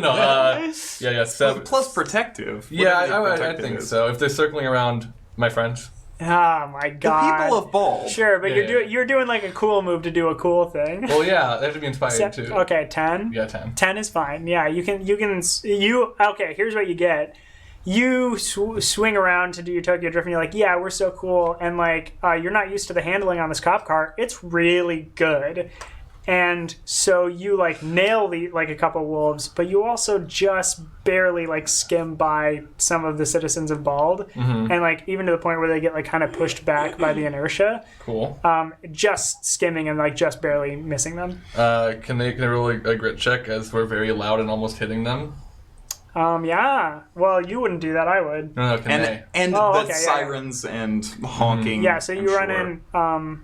Yeah. Seven. Plus protective. Yeah, Whatever I protective think is. so. If they're circling around my friends. Oh my The god. people of Bald. Sure, but Yeah. you're doing like a cool move to do a cool thing. Well, yeah, they have to be inspired too. Okay, 10. Yeah, 10. 10 is fine. Yeah, you can. Okay, here's what you get. You swing around to do your Tokyo Drift, and you're like, yeah, we're so cool, and like you're not used to the handling on this cop car. It's really good, and so you like nail a couple wolves, but you also just barely like skim by some of the citizens of Bald, and like even to the point where they get like kind of pushed back by the inertia. Cool. Just skimming and like just barely missing them. Can they roll a grit check as we're very loud and almost hitting them? Yeah. Well, you wouldn't do that. I would. No, can they? And Oh, the okay, yeah, sirens and honking. Yeah, so you I'm run sure. in,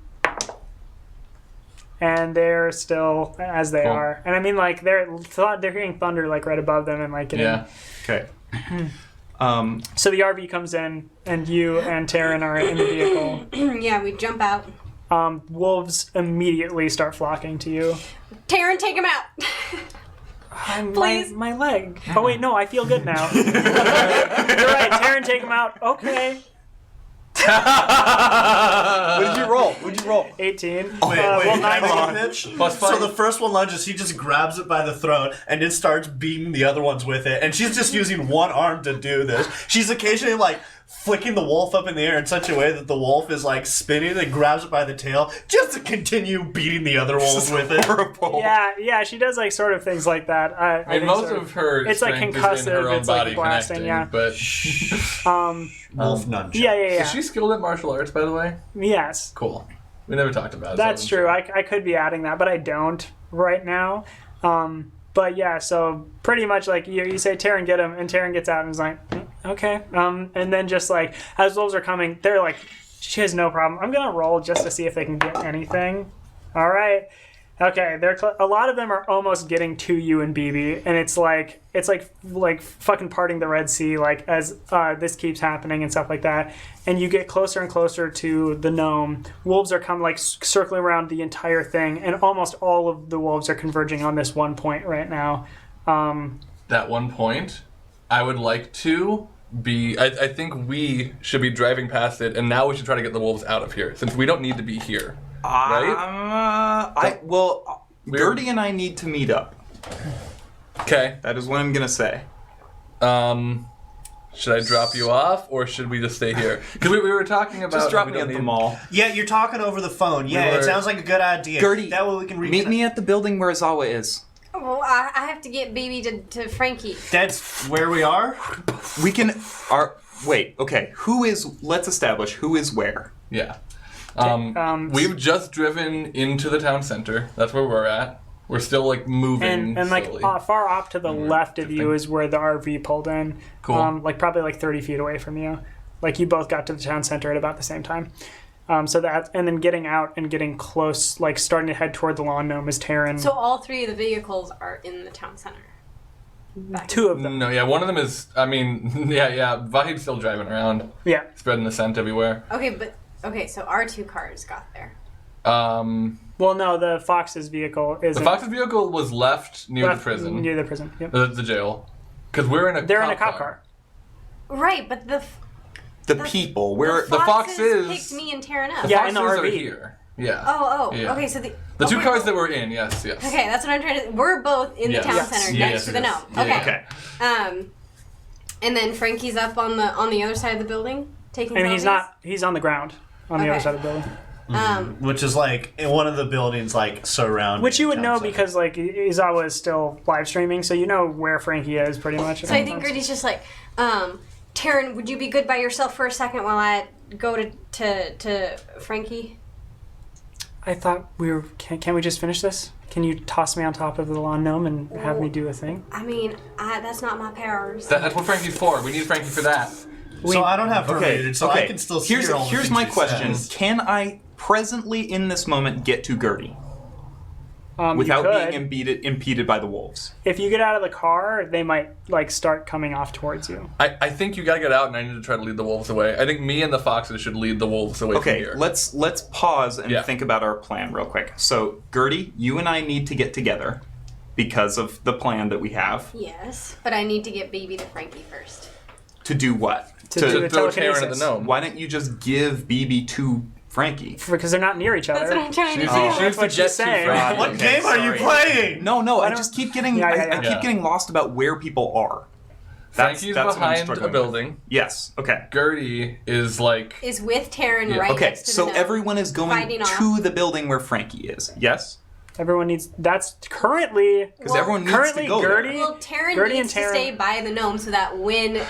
and they're still as they Cool. are. And I mean, like, they're hearing thunder, like, right above them and, like, getting... Yeah. Okay. So the RV comes in, and you and Taryn are in the vehicle. Yeah, we jump out. Wolves immediately start flocking to you. Taryn, take him out. Please. My leg. Oh, wait, no, I feel good now. You're right, Taryn, take him out. Okay. What did you roll? 18. Wait, well, can I 9 make a pitch? Plus So five. the first one lunges, he just grabs it by the throat and it starts beating the other ones with it. And she's just using one arm to do this. She's occasionally like flicking the wolf up in the air in such a way that the wolf is like spinning and grabs it by the tail just to continue beating the other wolves with it. Horrible. Yeah, she does, like, sort of things like that. I I mean, think most so. of her It's, like, strength is in concussive, her own it's, like, body blasting, connecting, but Wolf nunchuck. Yeah. is she skilled at martial arts, by the way? Yes. Cool. We never talked about it. That's so true. I could be adding that, but I don't right now. But yeah, so pretty much like you say, Taryn, get him, and Taryn gets out and is like, okay. And then just like as wolves are coming, they're like, she has no problem. I'm gonna roll just to see if they can get anything. All right. Okay, a lot of them are almost getting to you and BB, and it's like fucking parting the Red Sea, like as this keeps happening and stuff like that, and you get closer and closer to the gnome. Wolves are like circling around the entire thing, and almost all of the wolves are converging on this one point right now. that one point, I would like to be... I think we should be driving past it, and now we should try to get the wolves out of here, since we don't need to be here. Right? Gertie and I need to meet up. Okay. That is what I'm gonna say. Should I drop you off, or should we just stay here? Because we were talking about... Just drop we me don't at the need- mall. Yeah, you're talking over the phone. Yeah, were- it sounds like a good idea. Gertie, that way we can meet me at the building where Azawa is. Well, I have to get BB to Frankie. That's where we are? We can. Wait. Okay. Let's establish who is where. Yeah. We've just driven into the town center. That's where we're at. We're still like moving And like slowly. far off to the left of you is where the RV pulled in. Cool. Like probably like 30 feet away from you. Like you both got to the town center at about the same time. So that, and then getting out and getting close, like starting to head toward the lawn gnome is Taryn. So all three of the vehicles are in the town center. Two of them. No, yeah, one of them is. I mean, yeah. Vahid's still driving around, Yeah. spreading the scent everywhere. Okay, so our two cars got there. Well, no, the Fox's vehicle is The Fox's vehicle was left near the prison, Near the prison. Yep. the jail, because we're in a. They're in a cop car. Right, but the People. Where the Foxes Foxes picked me and Taryn up. The Yeah, in the Foxes are RV. here. Yeah. Oh, Yeah. okay, so The two cars that we're in, yes. Okay, that's what I'm trying to. We're both in Yes. the town Yes. center Yes, next to the yes. gnome. Yeah, Okay. Okay. And then Frankie's up on the other side of the building taking. I mean, he's selfies? not. He's on the ground on the Okay. other side of the building. Which is like in one of the buildings, like surrounding. Which you would town know center. because like Izawa is still live streaming, so you know where Frankie is pretty much. So I think Gertie's just like, Taryn, would you be good by yourself for a second while I go to Frankie? I thought we were. Can we just finish this? Can you toss me on top of the lawn gnome and have me do a thing? I mean, that's not my powers. That's what Frankie's for. We need Frankie for that. So I don't have her Okay. muted, so okay. I can still see Here's all the here's things my she question. says. Can I presently in this moment get to Gertie without you could. being impeded by the wolves? If you get out of the car, they might like start coming off towards you. I think you gotta get out, and I need to try to lead the wolves away. I think me and the Foxes should lead the wolves away from Okay, here. let's pause and Yeah. think about our plan real quick. So, Gertie, you and I need to get together. because of the plan that we have. Yes, but I need to get BB to Frankie first. To do what? To do the throw Taryn at the telekinesis. gnome. Why don't you just give BB to Frankie? Because they're not near each other. That's what I'm trying to do. She That's wants what to she's get to saying. Frankie. What Okay, game are you sorry. playing? No, I just keep getting Yeah, I yeah. keep getting lost about where people are. Frankie's what I'm behind a struggling building. with. Yes. Okay. Gertie is like Is with Taryn Yeah. right Okay. next to So the gnome. everyone is going Fighting to off. the building where Frankie is. Yes. Everyone needs. That's currently. Because Well, everyone needs to currently go Gertie- there. Well, Taryn Gertie needs and to Taryn- stay by the gnome so that when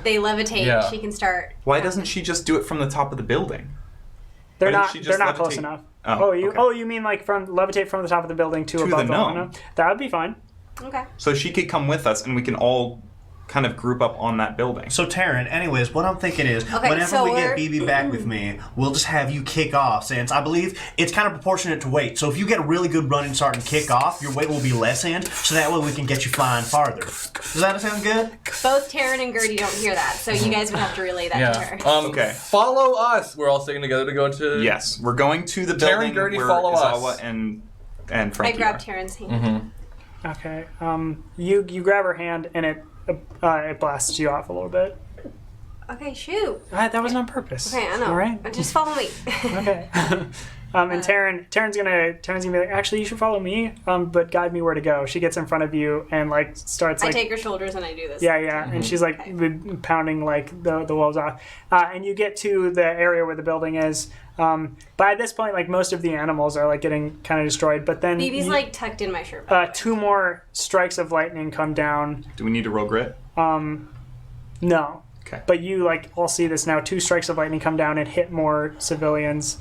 they levitate, Yeah. she can start. Why doesn't she just do it from the top of the building? They're Why didn't not. she They're just not close levitate? enough. Oh, you. okay. Oh, you mean like from levitate from the top of the building to To above the the gnome. gnome? That would be fine. Okay. So she could come with us, and we can all kind of group up on that building. So Taryn, anyways, what I'm thinking is, Okay, whenever so we get we're- BB back with me, we'll just have you kick off, since I believe it's kind of proportionate to weight. So if you get a really good running start and kick off, your weight will be lessened, so that way we can get you flying farther. Does that sound good? Both Taryn and Gertie don't hear that, so you guys would have to relay that to her. Okay. Follow us. We're all sticking together to go to. Yes, we're going to the Taryn, building Gertie, where follow Izawa us. and I Frankie grabbed are. Taryn's hand. Okay. You grab her hand and it blasts you off a little bit. Okay, shoot. That wasn't on purpose. Okay, I know. All right. Just follow me. Okay. And Taryn's gonna be like, actually, you should follow me, but guide me where to go. She gets in front of you and like starts I like. take her shoulders and I do this. Yeah, and she's like pounding like the walls off, and you get to the area where the building is. By this point, like most of the animals are like getting kind of destroyed, but then BB's like tucked in my shirt. pocket. 2 more strikes of lightning come down. Do we need to roll grit? No, Okay. but you like all see this now. 2 strikes of lightning come down and hit more civilians,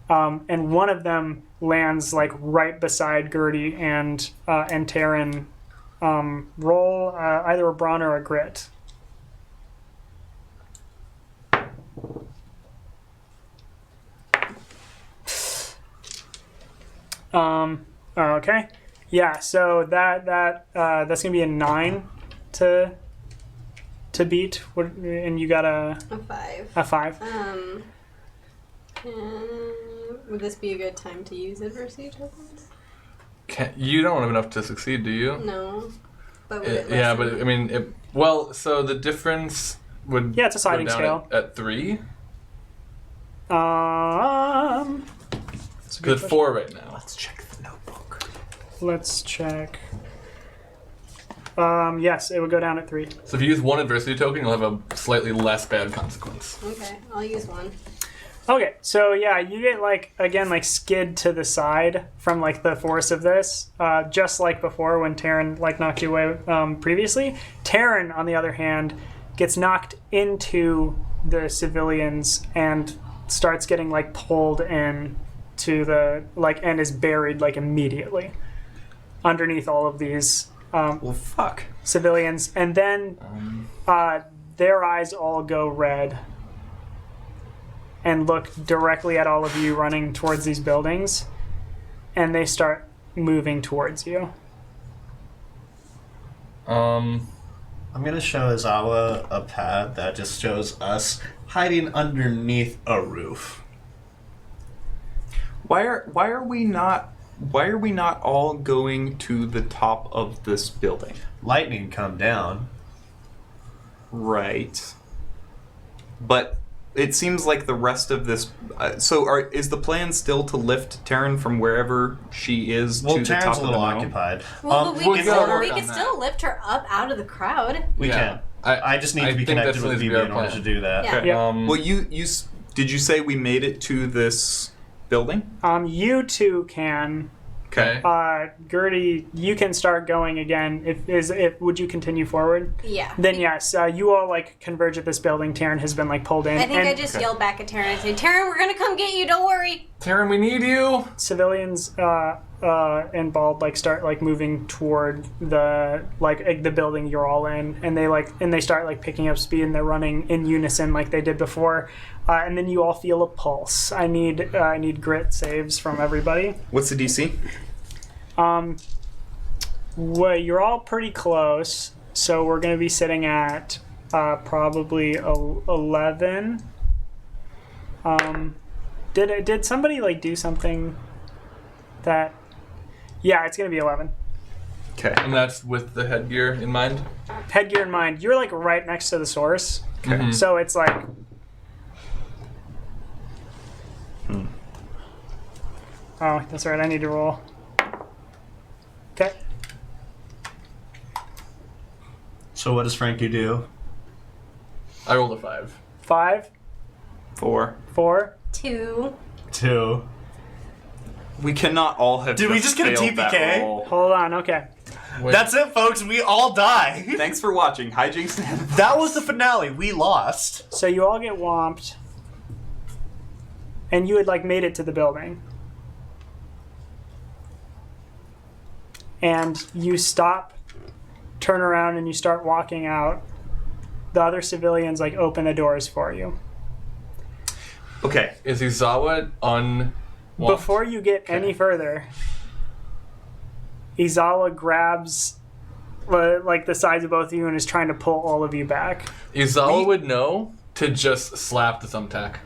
and one of them lands like right beside Gertie and Taryn. Roll either a brawn or a grit. Okay. Yeah, so that's gonna be a 9 to beat. What, and you got A 5. a 5. Would this be a good time to use adversity tokens? You don't have enough to succeed, do you? No. But would it Yeah, lessen- but I mean, well, so the difference would. Yeah, it's a sliding go down scale. At 3? It's a good Because it's question. 4 right now. Let's check the notebook. Let's check. Yes, it would go down at 3. So if you use 1 adversity token, you'll have a slightly less bad consequence. Okay, I'll use 1. Okay, so yeah, you get like again like skid to the side from like the force of this, just like before when Taryn like knocked you away previously. Taryn, on the other hand, gets knocked into the civilians and starts getting like pulled in to the like and is buried like immediately underneath all of these Well, fuck. civilians, and then their eyes all go red and look directly at all of you running towards these buildings, and they start moving towards you. I'm gonna show Izawa a pad that just shows us hiding underneath a roof. Why are we not all going to the top of this building? Lightning come down. Right. But it seems like the rest of this. Is the plan still to lift Taryn from wherever she is Well, to the top Taryn's of a the little mountain? occupied. Well, but in we order- can still lift her up out of the crowd. We Yeah. can. I just need I to be think connected that with needs to be BB our in order plan. to do that. Yeah. Yeah. Well, did you say we made it to this building? You two can. Okay. Gertie, you can start going again. If would you continue forward? Yeah. Then yes, you all like converge at this building. Taryn has been like pulled in. I think and I just yelled back at Taryn and said, Taryn, we're gonna come get you, don't worry. Taryn, we need you! civilians and Bald like start like moving toward the building you're all in, and they start like picking up speed and they're running in unison like they did before. And then you all feel a pulse. I need grit saves from everybody. What's the DC? Well, you're all pretty close, so we're going to be sitting at probably 11. Did somebody like do something that? Yeah, it's going to be 11. Okay. And that's with the headgear in mind? Headgear in mind. You're like right next to the source. Okay. So it's like... Oh, that's right. I need to roll. Okay. So what does Frankie do? I rolled a 5. 5, 4. 4. 2. 2. We cannot all have. Did we just get a failed that TPK? roll. Hold on. Okay. Wait. That's it, folks. We all die. Thanks for watching Hijinks Handlebars. That was the finale. We lost. So you all get whomped. And you had like made it to the building. And you stop, turn around, and you start walking out. The other civilians like open the doors for you. Okay. Is Izawa on... Before you get any further, Izawa grabs like the sides of both of you and is trying to pull all of you back. Izawa would know to just slap the thumbtack.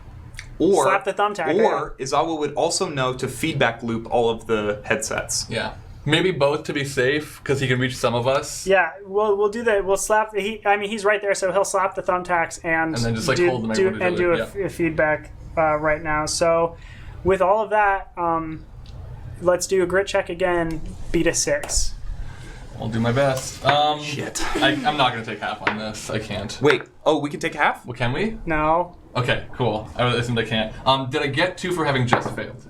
Or Slap the thumbtack. Or Izawa would also know to feedback loop all of the headsets. Yeah. Maybe both to be safe, because he can reach some of us. Yeah, we'll do that. We'll slap. He's right there, so he'll slap the thumbtacks and then just, like, do, hold the do, microphone and do together. a feedback right now. So, with all of that, let's do a grit check again. Beat a 6. I'll do my best. Shit. I'm not going to take half on this. I can't. Wait. Oh, we can take half? Well, can we? No. Okay, cool. I assumed I can't. Did I get 2 for having just failed?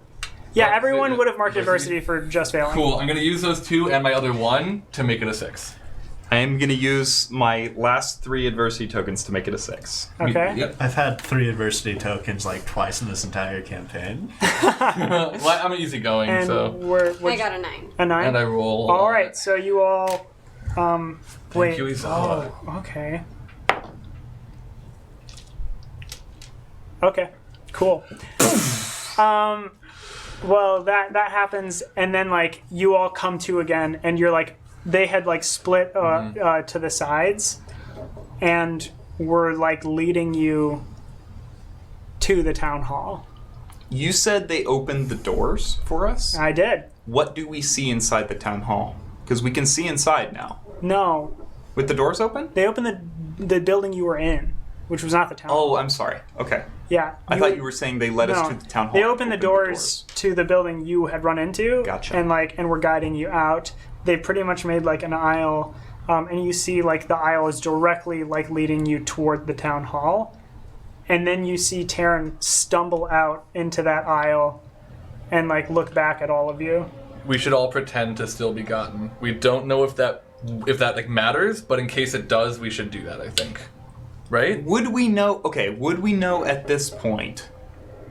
Yeah, everyone would have marked Adversity? adversity for just failing. Cool. I'm going to use those 2 and my other 1 to make it a 6. I am going to use my last 3 adversity tokens to make it a 6. Okay. Yep. I've had 3 adversity tokens like twice in this entire campaign. Well, I'm easygoing, And so. I got a 9. a 9. And I roll. All right, so you all. Wait. you, Izawa. Oh, okay. Okay. Cool. Well, that happens, and then like you all come to again, and you're like they had like split to the sides, and were like leading you to the town hall. You said they opened the doors for us? I did. What do we see inside the town hall? Because we can see inside now. No, With the doors open? they opened the building you were in, which was not the town hall. Oh, I'm sorry. Okay. Yeah. I thought you were saying they led us to the town hall. They opened the doors to the building you had run into. Gotcha. And were guiding you out. They pretty much made like an aisle, and you see like the aisle is directly like leading you toward the town hall. And then you see Taryn stumble out into that aisle and like look back at all of you. We should all pretend to still be gotten. We don't know if that like matters, but in case it does, we should do that, I think. Right? Would we know at this point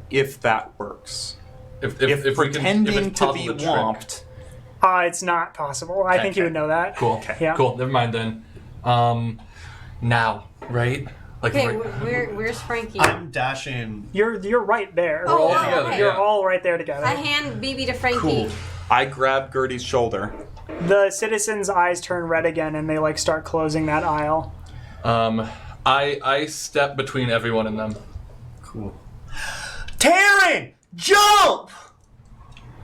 if that works? If If we can, pretending if it's to be possible trick. whomped. It's not possible. I think you would know that. Cool. Okay. Yeah. Cool. Never mind then. Now, right? Like Okay, right- where's Frankie? I'm dashing. You're right there. Oh, all wow, together, okay. You're yeah. all right there together. I hand BB to Frankie. Cool. I grab Gertie's shoulder. The citizens' eyes turn red again, and they like start closing that aisle. I step between everyone and them. Cool. Taryn, jump!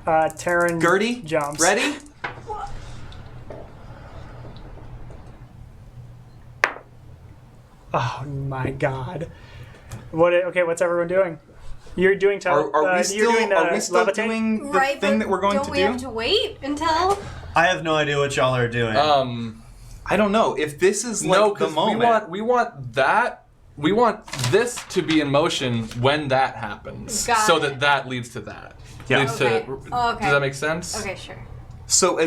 Taryn Gertie, jumps. ready? Oh my god. What's everyone doing? You're doing Are we still doing the Right, thing but that we're going don't to we do? have to wait until? I have no idea what y'all are doing. I don't know. If this is like No, the because moment. we want that. We want this to be in motion when that happens, Got so it. that leads to that. Yeah. Leads Okay. to. Oh, okay. Does that make sense? Okay, sure. So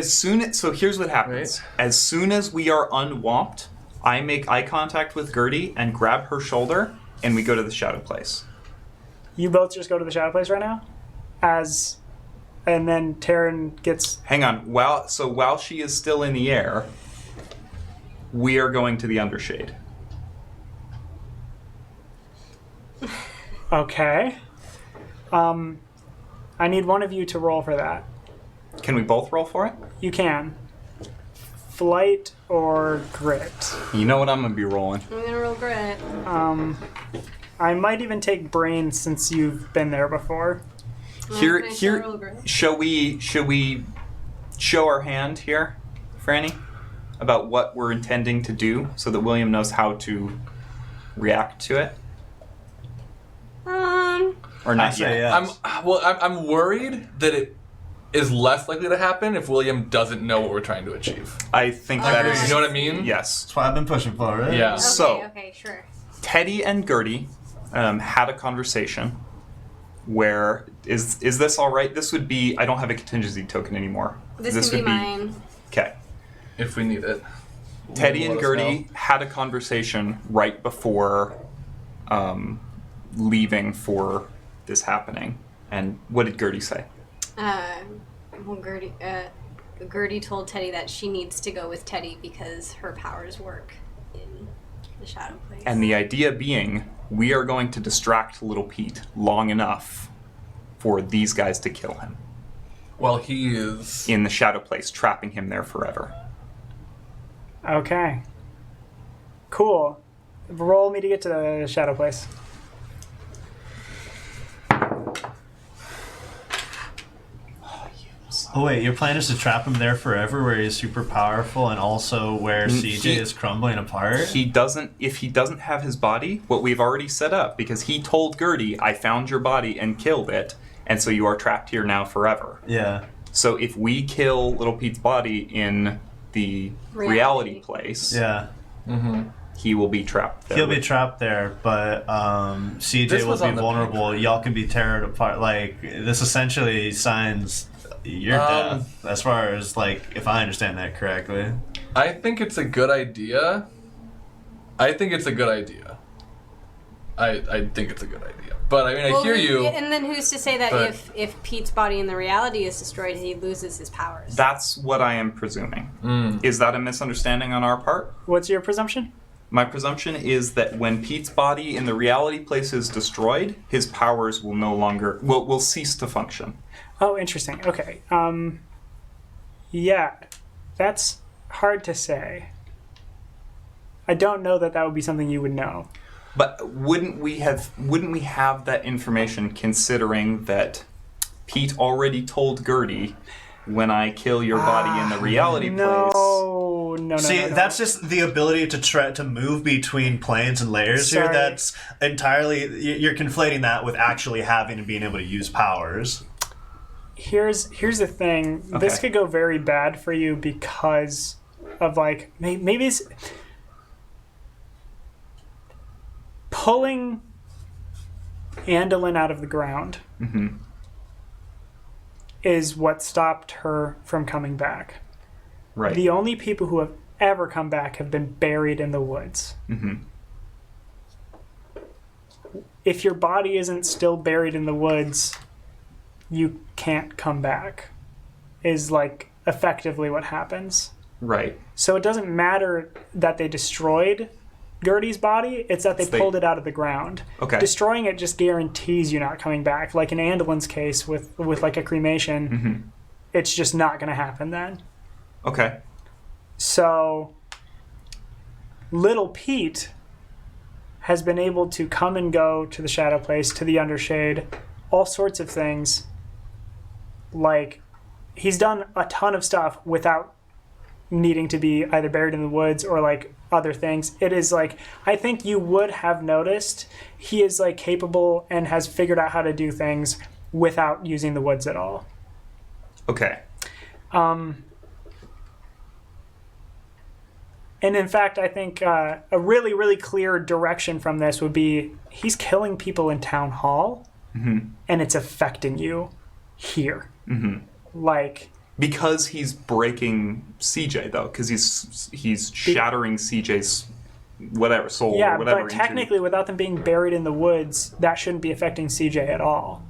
here's what happens. Right. As soon as we are unwhopped, I make eye contact with Gertie and grab her shoulder, and we go to the shadow place. You both just go to the shadow place right now? And then Taryn gets... Hang on. While she is still in the air, we are going to the undershade. Okay. I need one of you to roll for that. Can we both roll for it? You can. Flight or grit. You know what I'm going to be rolling. I'm gonna roll grit. I might even take brain since you've been there before. Can I still roll grit? Shall we show our hand here Franny, about what we're intending to do so that William knows how to react to it? Or not I say yet? yes. I'm worried that it is less likely to happen if William doesn't know what we're trying to achieve. I think that is... You know what I mean? Yes. That's what I've been pushing for, right? Yeah. Okay, So- okay, sure. Teddy and Gertie had a conversation where... Is this all right? This would be... I don't have a contingency token anymore. This can would be mine. Okay. If we need it. Teddy and Let us Gertie know. had a conversation right before leaving for this happening. And what did Gertie say? Well, Gertie told Teddy that she needs to go with Teddy because her powers work in the Shadow Place. And the idea being, we are going to distract little Pete long enough for these guys to kill him Well, he is. in the Shadow Place, trapping him there forever. Okay. Cool. Roll me to get to the Shadow Place. Oh wait, your plan is to trap him there forever, where he's super powerful, and also where CJ is crumbling apart. He doesn't, if he doesn't have his body, what we've already set up, because he told Gertie, I found your body and killed it, and so you are trapped here now forever. Yeah. So if we kill little Pete's body in the reality place, Yeah. he will be trapped there. He'll be trapped there, but CJ This will was be on the vulnerable. Y'all can be teared apart. Like, this essentially signs your death, as far as, like, if I understand that correctly. I think it's a good idea. I think it's a good idea. I think it's a good idea. But I mean, I hear you. And then who's to say that but- if Pete's body in the reality is destroyed, he loses his powers? That's what I am presuming. Is that a misunderstanding on our part? What's your presumption? My presumption is that when Pete's body in the reality place is destroyed, his powers will no longer will cease to function. Oh, interesting. Okay. Yeah, that's hard to say. I don't know that would be something you would know. But wouldn't we have that information, considering that Pete already told Gertie, when I kill your body in the reality place? No. See, that's just the ability to move between planes and layers here. Sorry. That's entirely... You're conflating that with actually having and being able to use powers. Here's the thing. This Okay. could go very bad for you because of, like, maybe it's pulling Andolin out of the ground is what stopped her from coming back. Right. The only people who have ever come back have been buried in the woods. If your body isn't still buried in the woods, you can't come back, is, like, effectively what happens. Right. So it doesn't matter that they destroyed Gertie's body, it's that they pulled it out of the ground. Okay. Destroying it just guarantees you not coming back. Like in Andolin's case with like a cremation, it's just not going to happen then. Okay. So little Pete has been able to come and go to the Shadow Place, to the Undershade, all sorts of things. Like, he's done a ton of stuff without needing to be either buried in the woods or, like, other things. It is, like, I think you would have noticed he is, like, capable and has figured out how to do things without using the woods at all. Okay. And in fact, I think a really, really clear direction from this would be he's killing people in town hall, and it's affecting you here. Like, Because he's breaking CJ, though, because he's shattering CJ's whatever soul yeah, or whatever. but technically, without them being buried in the woods, that shouldn't be affecting CJ at all.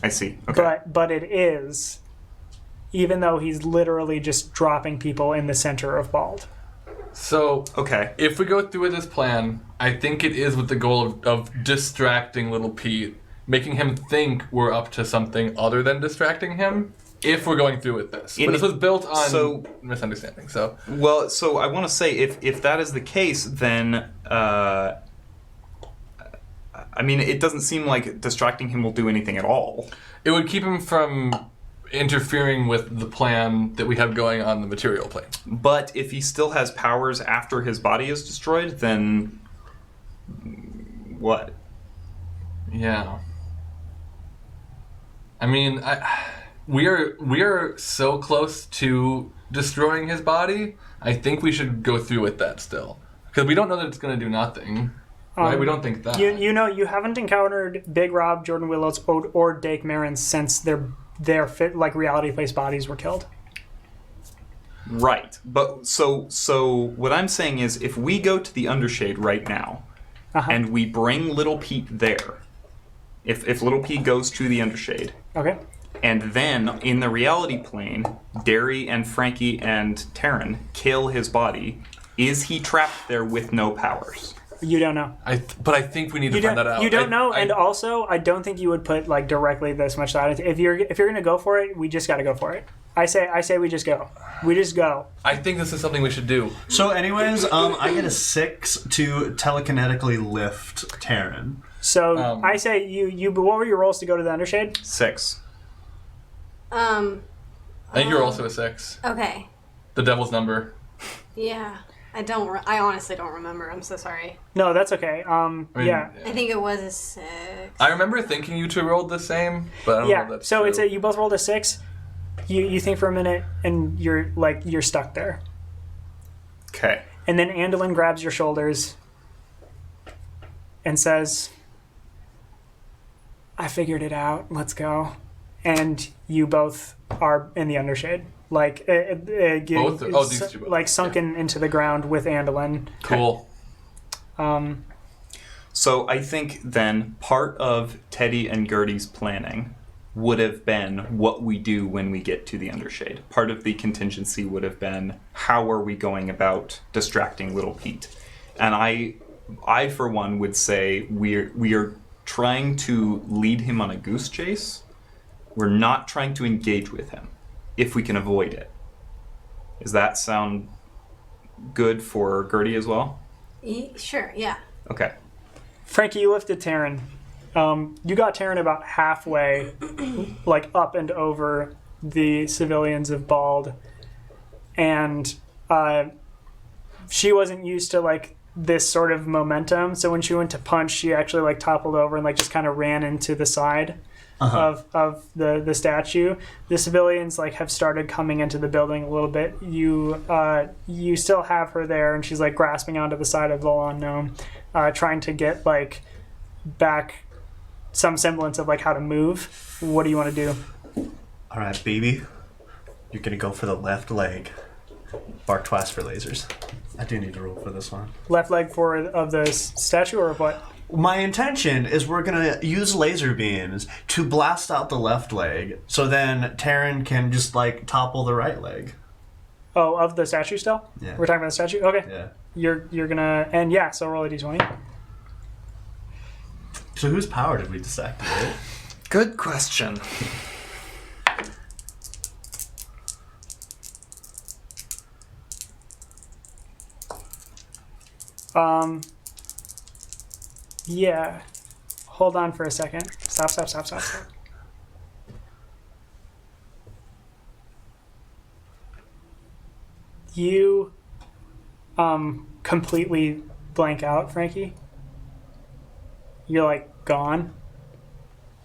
I see. Okay. But it is, even though he's literally just dropping people in the center of Bald. So, Okay. if we go through with this plan, I think it is with the goal of distracting little Pete, making him think we're up to something other than distracting him, if we're going through with this. But this was built on misunderstanding, so... Well, so I want to say, if that is the case, then... I mean, it doesn't seem like distracting him will do anything at all. It would keep him from interfering with the plan that we have going on the material plane. But if he still has powers after his body is destroyed, then what? Yeah. I mean, we are so close to destroying his body. I think we should go through with that still, because we don't know that it's going to do nothing. Right? We don't think that. You know, you haven't encountered Big Rob, Jordan Willows, or Dake Marin since their fit like reality-based bodies were killed. Right. But so what I'm saying is, if we go to the Undershade right now, and we bring Little Pete there, if Little Pete goes to the Undershade, okay, and then in the reality plane, Derry and Frankie and Taryn kill his body, is he trapped there with no powers? you don't know. But I think we need to find that out. You don't know, and also I don't think you would put like directly this much thought into. If you're gonna go for it, we just got to go for it. I say we just go. We just go. I think this is something we should do. So, anyways, I get a 6 to telekinetically lift Taryn. So I say you. What were your rolls to go to the Undershade? 6. I think you're also a 6. Okay. The devil's number. Yeah. I honestly don't remember. I'm so sorry. No, that's okay. Yeah. I think it was a 6. I remember thinking you two rolled the same, but I don't know if that's so true. it's you both rolled a 6. You think for a minute, and you're stuck there. Okay. And then Andolin grabs your shoulders and says, "I figured it out. Let's go." And you both are in the Undershade, like Both? Oh, these two both. like sunken into the ground with Andolin. Cool. So I think then part of Teddy and Gertie's planning would have been what we do when we get to the Undershade. Part of the contingency would have been, how are we going about distracting Little Pete? And I for one would say we are trying to lead him on a goose chase. We're not trying to engage with him, if we can avoid it. Does that sound good for Gertie as well? Sure, yeah. Okay. Frankie, you lifted Taryn. You got Taryn about halfway, like up and over the civilians of Bald, and she wasn't used to like this sort of momentum. So when she went to punch, she actually like toppled over and like just kind of ran into the side of the statue. The civilians like have started coming into the building a little bit. You still have her there, and she's like grasping onto the side of the Volon gnome, trying to get like back some semblance of like how to move. What do you want to do? All right, baby. You're gonna go for the left leg. Bark twice for lasers. I do need to roll for this one. Left leg of the statue, or what? My intention is we're gonna use laser beams to blast out the left leg, so then Taryn can just like topple the right leg. Oh, of the statue still? Yeah. We're talking about the statue? Okay. Yeah. You're gonna, and yeah, so roll a d20. So whose power did we deactivate? Good question. Yeah. Hold on for a second. Stop. You completely blank out, Frankie. You're like gone.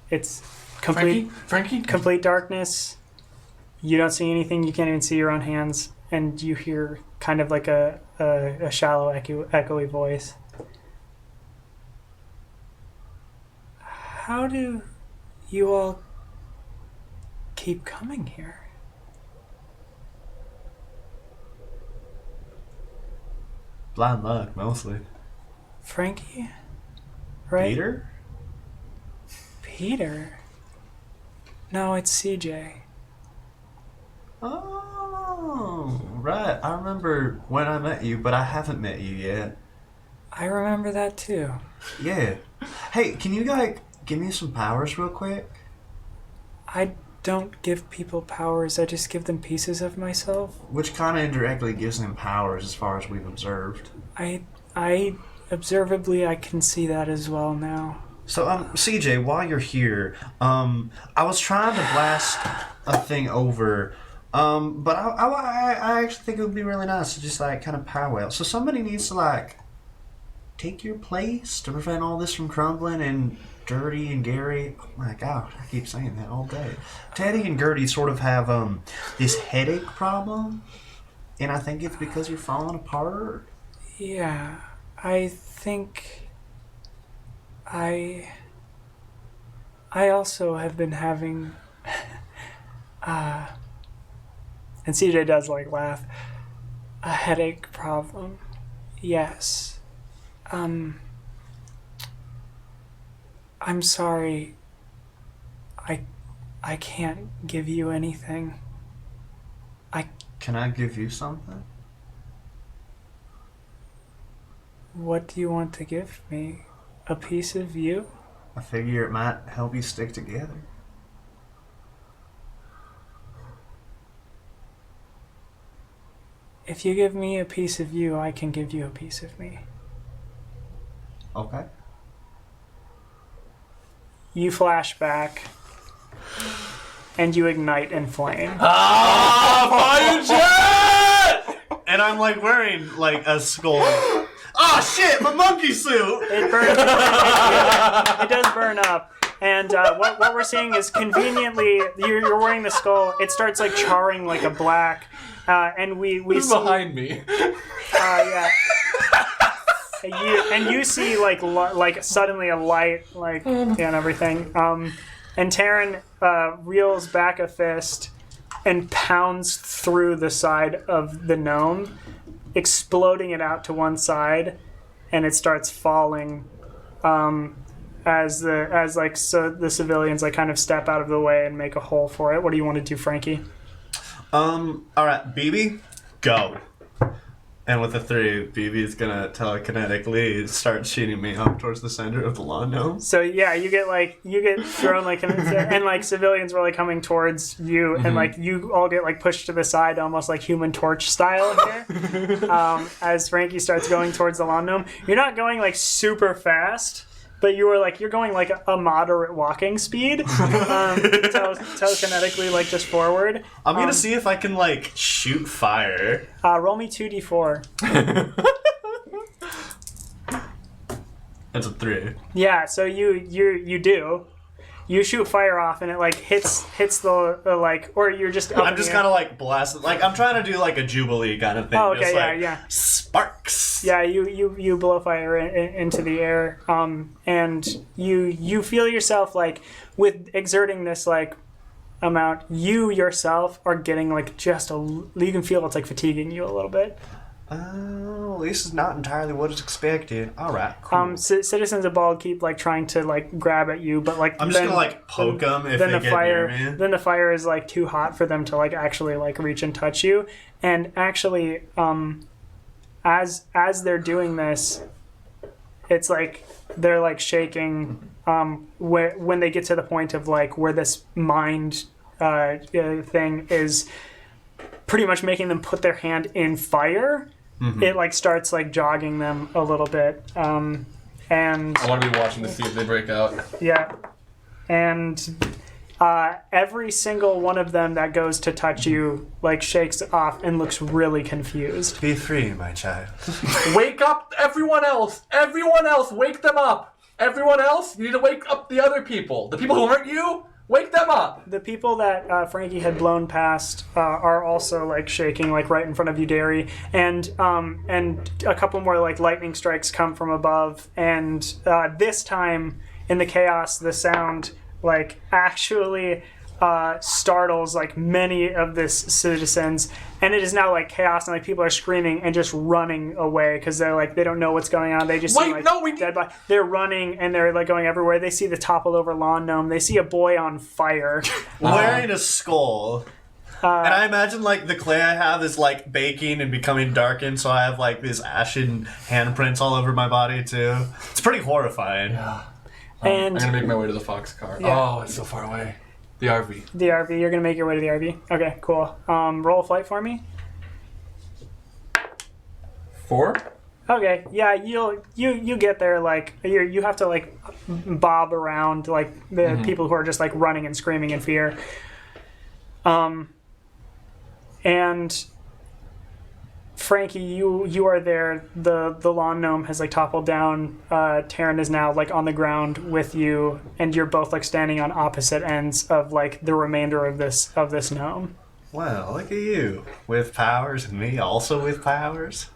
It's complete Frankie? complete darkness. You don't see anything. You can't even see your own hands, and you hear kind of like a shallow, echoey voice. How do you all keep coming here? Blind luck, mostly. Frankie? Right? Peter? Peter? No, it's CJ. Oh, right. I remember when I met you, but I haven't met you yet. I remember that too. Yeah. Hey, can you guys give me some powers real quick? I don't give people powers, I just give them pieces of myself. Which kind of indirectly gives them powers as far as we've observed. I observably, I can see that as well now. So, CJ, while you're here, I was trying to blast a thing over, but I actually think it would be really nice to just, like, kind of powwow. So somebody needs to, like, take your place to prevent all this from crumbling, and Gertie and Gary, oh my god, I keep saying that all day. Teddy and Gertie sort of have, this headache problem, and I think it's because you're falling apart. Yeah, I think... I also have been having, and CJ does like laugh, a headache problem. Yes. I'm sorry. I can't give you anything. Can I give you something? What do you want to give me? A piece of you? I figure it might help you stick together. If you give me a piece of you, I can give you a piece of me. Okay. You flash back, and you ignite in flame. Fire jet! And I'm like wearing like a skull. Oh shit, my monkey suit! It burns. It does burn up. And what we're seeing is conveniently, you're wearing the skull. It starts like charring like a black, and we Who's see, behind me? yeah. And you see like suddenly a light and everything. And Taryn reels back a fist and pounds through the side of the gnome, exploding it out to one side, and it starts falling as the civilians like kind of step out of the way and make a hole for it. What do you want to do, Frankie? All right, BB, go. And with the 3, BB's gonna telekinetically start shooting me up towards the center of the lawn gnome. So yeah, you get thrown and like civilians were like coming towards you, and like you all get like pushed to the side, almost like Human Torch style here. As Frankie starts going towards the lawn gnome, you're not going like super fast, but you're going like a moderate walking speed, telekinetically like just forward. I'm gonna see if I can like shoot fire. Roll me 2d4. That's a 3. Yeah, so you do. You shoot fire off, and it like hits the like, or you're just. I'm just kind of like blasting, like I'm trying to do like a Jubilee kind of thing. Oh, okay, just, yeah, like, yeah. Sparks. Yeah, you blow fire into the air, and you feel yourself like with exerting this like amount, you yourself are getting like you can feel it's like fatiguing you a little bit. At least it's not entirely what is expected. All right, cool. Citizens of Bald keep like trying to like grab at you, but like I'm just gonna like poke them if they get near me. Then the fire is like too hot for them to like actually like reach and touch you. And actually, as they're doing this, it's like they're like shaking. When they get to the point of like where this mind thing is pretty much making them put their hand in fire. It like starts like jogging them a little bit, and I want to be watching to see if they break out. Yeah, and every single one of them that goes to touch you like shakes off and looks really confused. Be free, my child. Wake up everyone else! Everyone else, wake them up! Everyone else, you need to wake up the other people. The people who aren't you, wake them up! The people that Frankie had blown past are also like shaking like right in front of you, Derry, and a couple more like lightning strikes come from above, and this time in the chaos, the sound like actually startles like many of the citizens, and it is now like chaos, and like people are screaming and just running away because they're like they don't know what's going on. They just see, like, dead body. They're running and they're like going everywhere. They see the toppled over lawn gnome. They see a boy on fire Wearing a skull. And I imagine like the clay I have is like baking and becoming darkened, so I have like these ashen handprints all over my body too. It's pretty horrifying. Yeah. and I'm gonna make my way to the Fox car. Yeah. Oh, it's so far away. The RV. the RV. You're gonna make your way to the RV. Okay, cool. Roll a flight for me. 4? Okay, yeah, you get there like you have to like bob around like the people who are just like running and screaming in fear. And Frankie, you are there. The lawn gnome has like toppled down. Taryn is now like on the ground with you, and you're both like standing on opposite ends of like the remainder of this gnome. Well, look at you with powers, and me also with powers.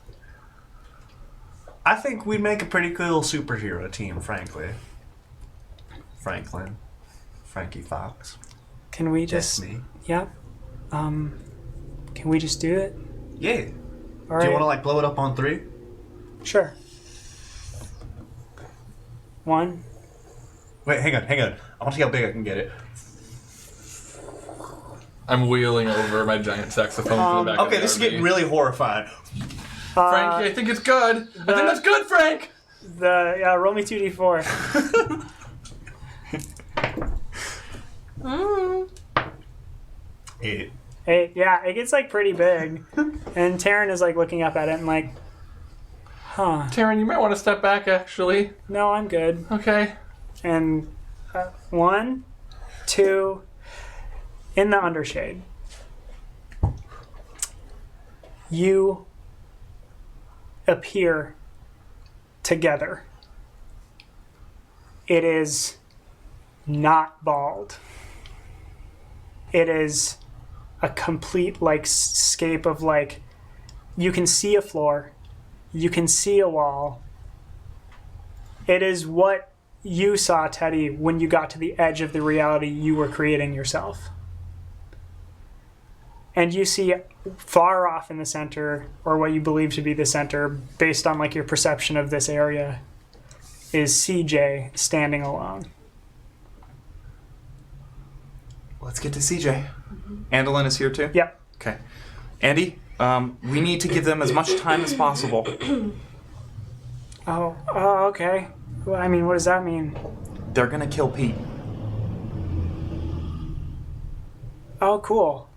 I think we'd make a pretty cool superhero team, frankly. Frankie Fox. Can we That's just? me. Yep. Can we just do it? Yeah. All right. Do you want to like blow it up on 3? Sure. 1. Wait, hang on. I want to see how big I can get it. I'm wheeling over my giant saxophone to the back of Okay, the this is RV. getting really horrifying. Frankie, I think it's good. I think that's good, Frank. Roll me 2d4. 8. 8. Yeah, it gets like pretty big, and Taryn is like looking up at it and like, huh? Taryn, you might want to step back. Actually, No, I'm good. okay. And 1, 2, in the undershade. You appear together. It is not bald. It is a complete like scape of like, you can see a floor, you can see a wall. It is what you saw, Teddy, when you got to the edge of the reality you were creating yourself. And you see far off in the center, or what you believe to be the center, based on like your perception of this area, is CJ standing alone. Let's get to CJ. Andelin is here too? Yep. Okay. Andy, we need to give them as much time as possible. Oh, okay. Well, I mean, what does that mean? They're gonna kill Pete. Oh, cool.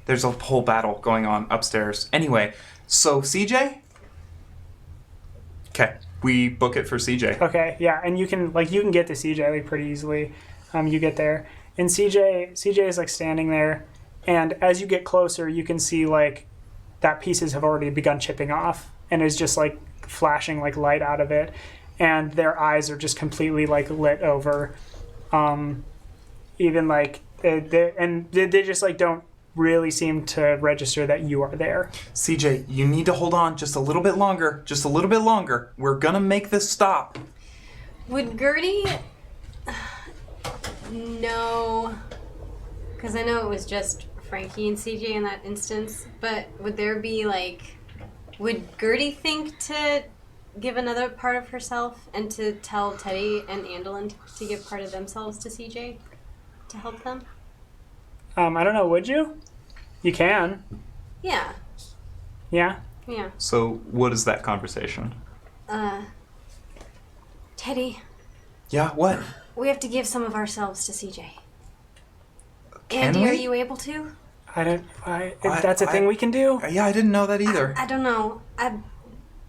There's a whole battle going on upstairs. Anyway, so CJ? Okay, we book it for CJ. Okay, yeah, and you can get to CJ like pretty easily. You get there, and CJ is like standing there, and as you get closer, you can see like that pieces have already begun chipping off, and is just like flashing like light out of it, and their eyes are just completely like lit over. Even like they just like don't really seem to register that you are there. CJ, you need to hold on just a little bit longer. Just a little bit longer. We're gonna make this stop. Would Gertie... No. Because I know it was just Frankie and CJ in that instance, but would there be like... Would Gertie think to give another part of herself and to tell Teddy and Andelin to give part of themselves to CJ to help them? I don't know, would you? You can. Yeah. Yeah? Yeah. So, what is that conversation? Teddy, Yeah, what? we have to give some of ourselves to CJ. Can Andy, we? are you able to? That's a thing we can do. Yeah, I didn't know that either. I don't know.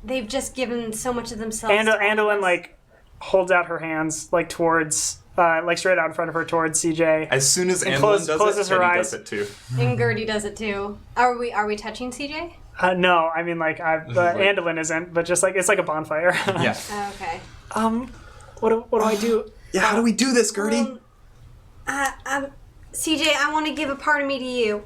They've just given so much of themselves. Andelin like holds out her hands like towards like straight out in front of her towards CJ. As soon as And Andelin does closes it, her Teddy eyes. does it too. And Gertie does it too. Are we touching CJ? No, I mean like Andelin isn't, but just like it's like a bonfire. Yeah. Oh, okay. What do I do? Yeah, how do we do this, Gertie? CJ, I want to give a part of me to you.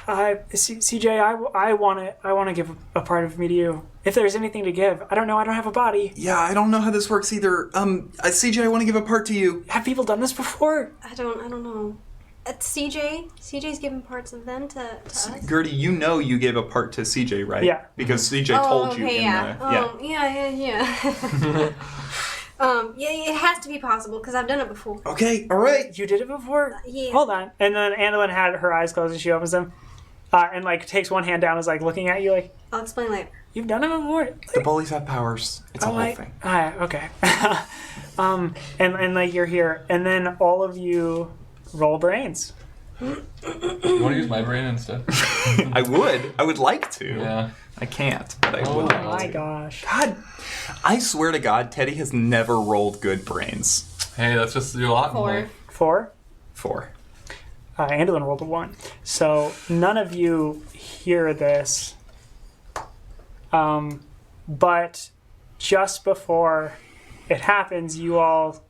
CJ, I want to give a part of me to you. If there's anything to give, I don't know. I don't have a body. Yeah, I don't know how this works either. CJ, I want to give a part to you. Have people done this before? I don't know. CJ's given parts of them to us. Gertie, you know you gave a part to CJ, right? Yeah. Because CJ told you okay, in yeah. the... Yeah. Yeah, it has to be possible because I've done it before. Okay, all right. You did it before? Yeah. Hold on. And then Andelin had her eyes closed and she opens them. And like takes one hand down and is like looking at you like, I'll explain later. you've done it before? The bullies have powers. It's a whole like, thing. okay. And like you're here. And then all of you roll brains. You want to use my brain instead? I would. I would like to. Yeah. I can't, but I Oh would. Oh my gosh. God, I swear to God, Teddy has never rolled good brains. Hey, that's just your lot. in 4. life. 4. 4. Andolin rolled a 1. So none of you hear this. But just before it happens, you all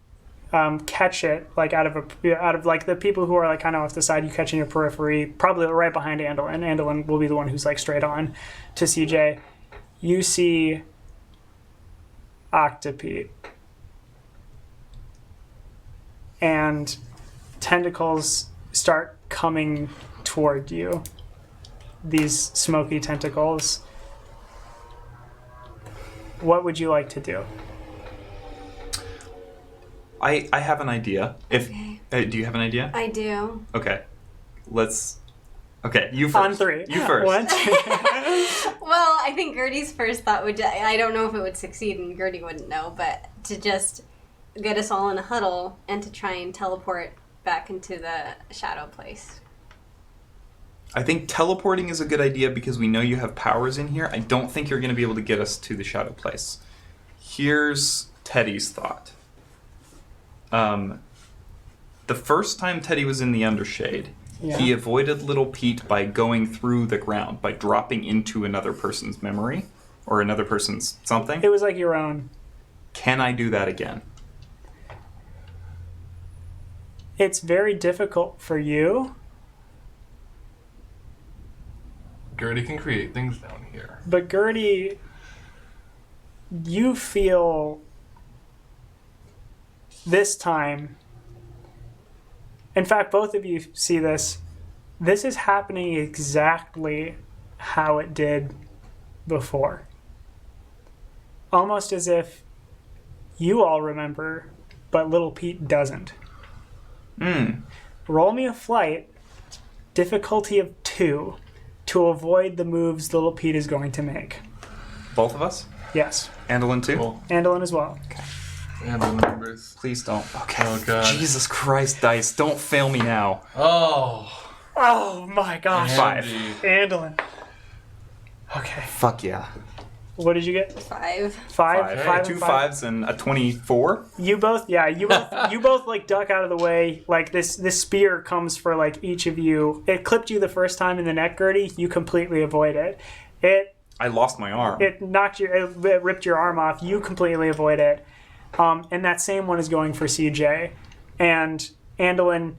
catch it, like out of like the people who are like kind of off the side. You catch in your periphery, probably right behind Andolin. Andolin will be the one who's like straight on to CJ. You see Octopete and tentacles start coming toward you. These smoky tentacles. What would you like to do? I have an idea. If do you have an idea? I do. Okay. Let's. Okay, you first. On 3. You first. 1, 2. Well, I think Gertie's first thought would... I don't know if it would succeed, and Gertie wouldn't know, but to just get us all in a huddle and to try and teleport back into the shadow place. I think teleporting is a good idea because we know you have powers in here. I don't think you're going to be able to get us to the shadow place. Here's Teddy's thought. The first time Teddy was in the Undershade, he avoided Little Pete by going through the ground, by dropping into another person's memory or another person's something. It was like your own. Can I do that again? It's very difficult for you, Gertie can create things down here. but Gertie, you feel this time. In fact, both of you see this. This is happening exactly how it did before. Almost as if you all remember, but Little Pete doesn't. Roll me a flight, difficulty of 2, to avoid the moves Little Pete is going to make. Both of us? Yes. Andolin too? Cool. Andolin as well. And the numbers. Please don't. Okay. Oh, God. Jesus Christ, Dice. Don't fail me now. Oh. Oh my gosh. 5. Andy. Andolin. Okay. Fuck yeah. What did you get? 5. 5? 5. 2 5s and a 24. You both, you both like duck out of the way. Like this spear comes for like each of you. It clipped you the first time in the neck, Gertie. You completely avoid it. I lost my arm. It knocked you. It ripped your arm off. You completely avoid it. And that same one is going for CJ. And Andolin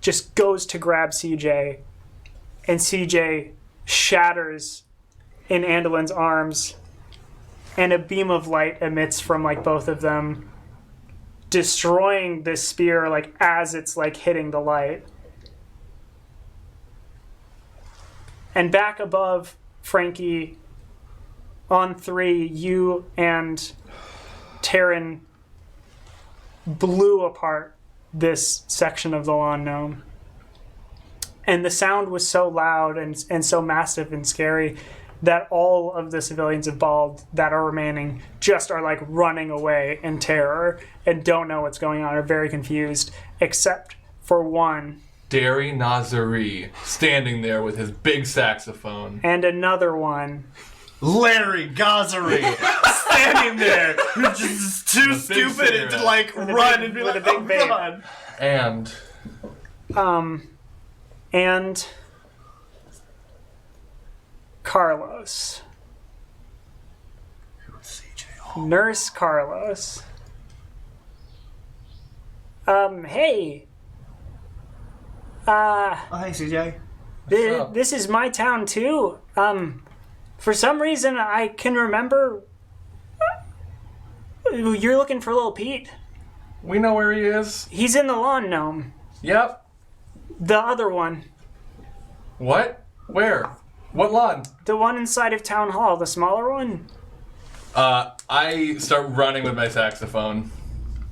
just goes to grab CJ, and CJ shatters in Andolin's arms, and a beam of light emits from like both of them, destroying this spear like as it's like hitting the light. And back above Frankie, on 3, you and Taryn blew apart this section of the lawn gnome. And the sound was so loud and so massive and scary that all of the civilians of Bald that are remaining just are like running away in terror and don't know what's going on, are very confused, except for one. Derry Nazari standing there with his big saxophone. And another one. Larry Gozzery standing there, who's just too stupid to like run and be like, big oh vape. God. And Carlos. Nurse Carlos. Hey. Hi, CJ. up? This is my town too. For some reason I can remember you're looking for Little Pete. We know where he is. He's in the lawn gnome. Yep. The other one. What? Where? What lawn? The one inside of town hall, the smaller one. I start running with my saxophone.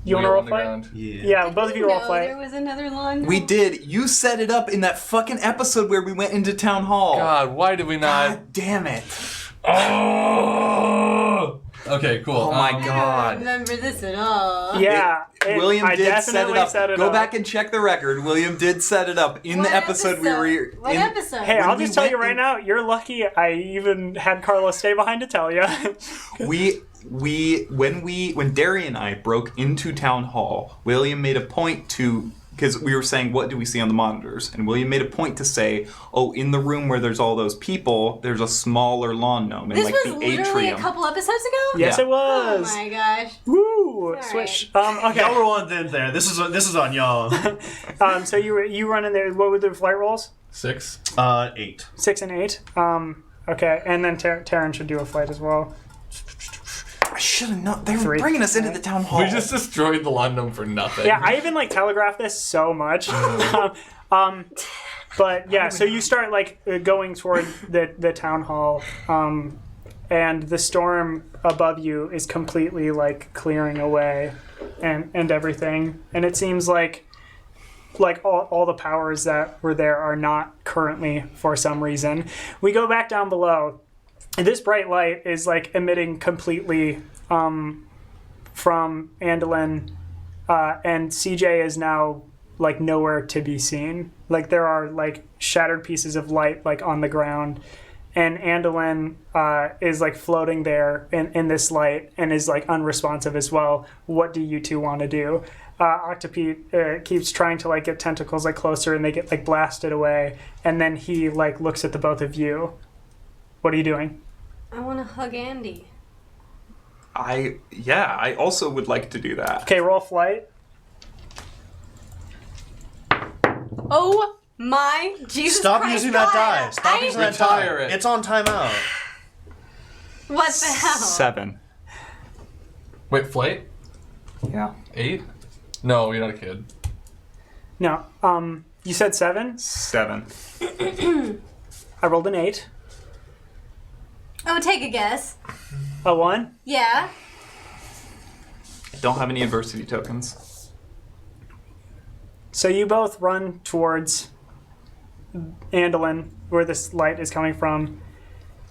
You want to Wheel roll on the fight? ground. Yeah, both of you roll No, fight. there was another lawn. We did. You set it up in that fucking episode where we went into town hall. God, why did we not? God damn it. Oh! Okay, cool. Oh my I God. don't remember this at all. Yeah, William I did set definitely it up. set it Go up. back and check the record. William did set it up in What the episode we were. What episode? Hey, when I'll we just tell you went right in- now, you're lucky I even had Carlos stay behind to tell you. When Derry and I broke into town hall, William made a point to, because we were saying, what do we see on the monitors? And William made a point to say, oh, in the room where there's all those people, there's a smaller lawn gnome in This like was the literally atrium. a couple episodes ago? Yes, Yeah. it was. Oh my gosh. Woo! right. Switch. Okay. Y'all were on there. This is on y'all. So you run in there. What were the flight rolls? 6. 8. 6 and 8. Okay, and then Taryn should do a flight as well. I should have known. They were 3. bringing us into the town hall. We just destroyed the lawn gnome for nothing. Yeah, I even like telegraphed this so much. But yeah, so you start like going toward the town hall, and the storm above you is completely like clearing away, and everything, and it seems like all the powers that were there are not currently for some reason. We go back down below. This bright light is like emitting completely from Andolin, and CJ is now like nowhere to be seen. Like there are like shattered pieces of light like on the ground, and Andolin is like floating there in this light and is like unresponsive as well. What do you two want to do? Octopete keeps trying to like get tentacles like closer, and they get like blasted away, and then he like looks at the both of you. What are you doing? I want to hug Andy. I also would like to do that. Okay, roll flight. Oh my Jesus Stop Christ, using God. that die. Stop using that die. Retire it. It's on timeout. What the hell? 7. Wait, flight? Yeah. 8? No, you're not a kid. No. You said 7? 7. I rolled an 8. Oh, take a guess. A 1? Yeah. I don't have any adversity tokens. So you both run towards Andolin, where this light is coming from,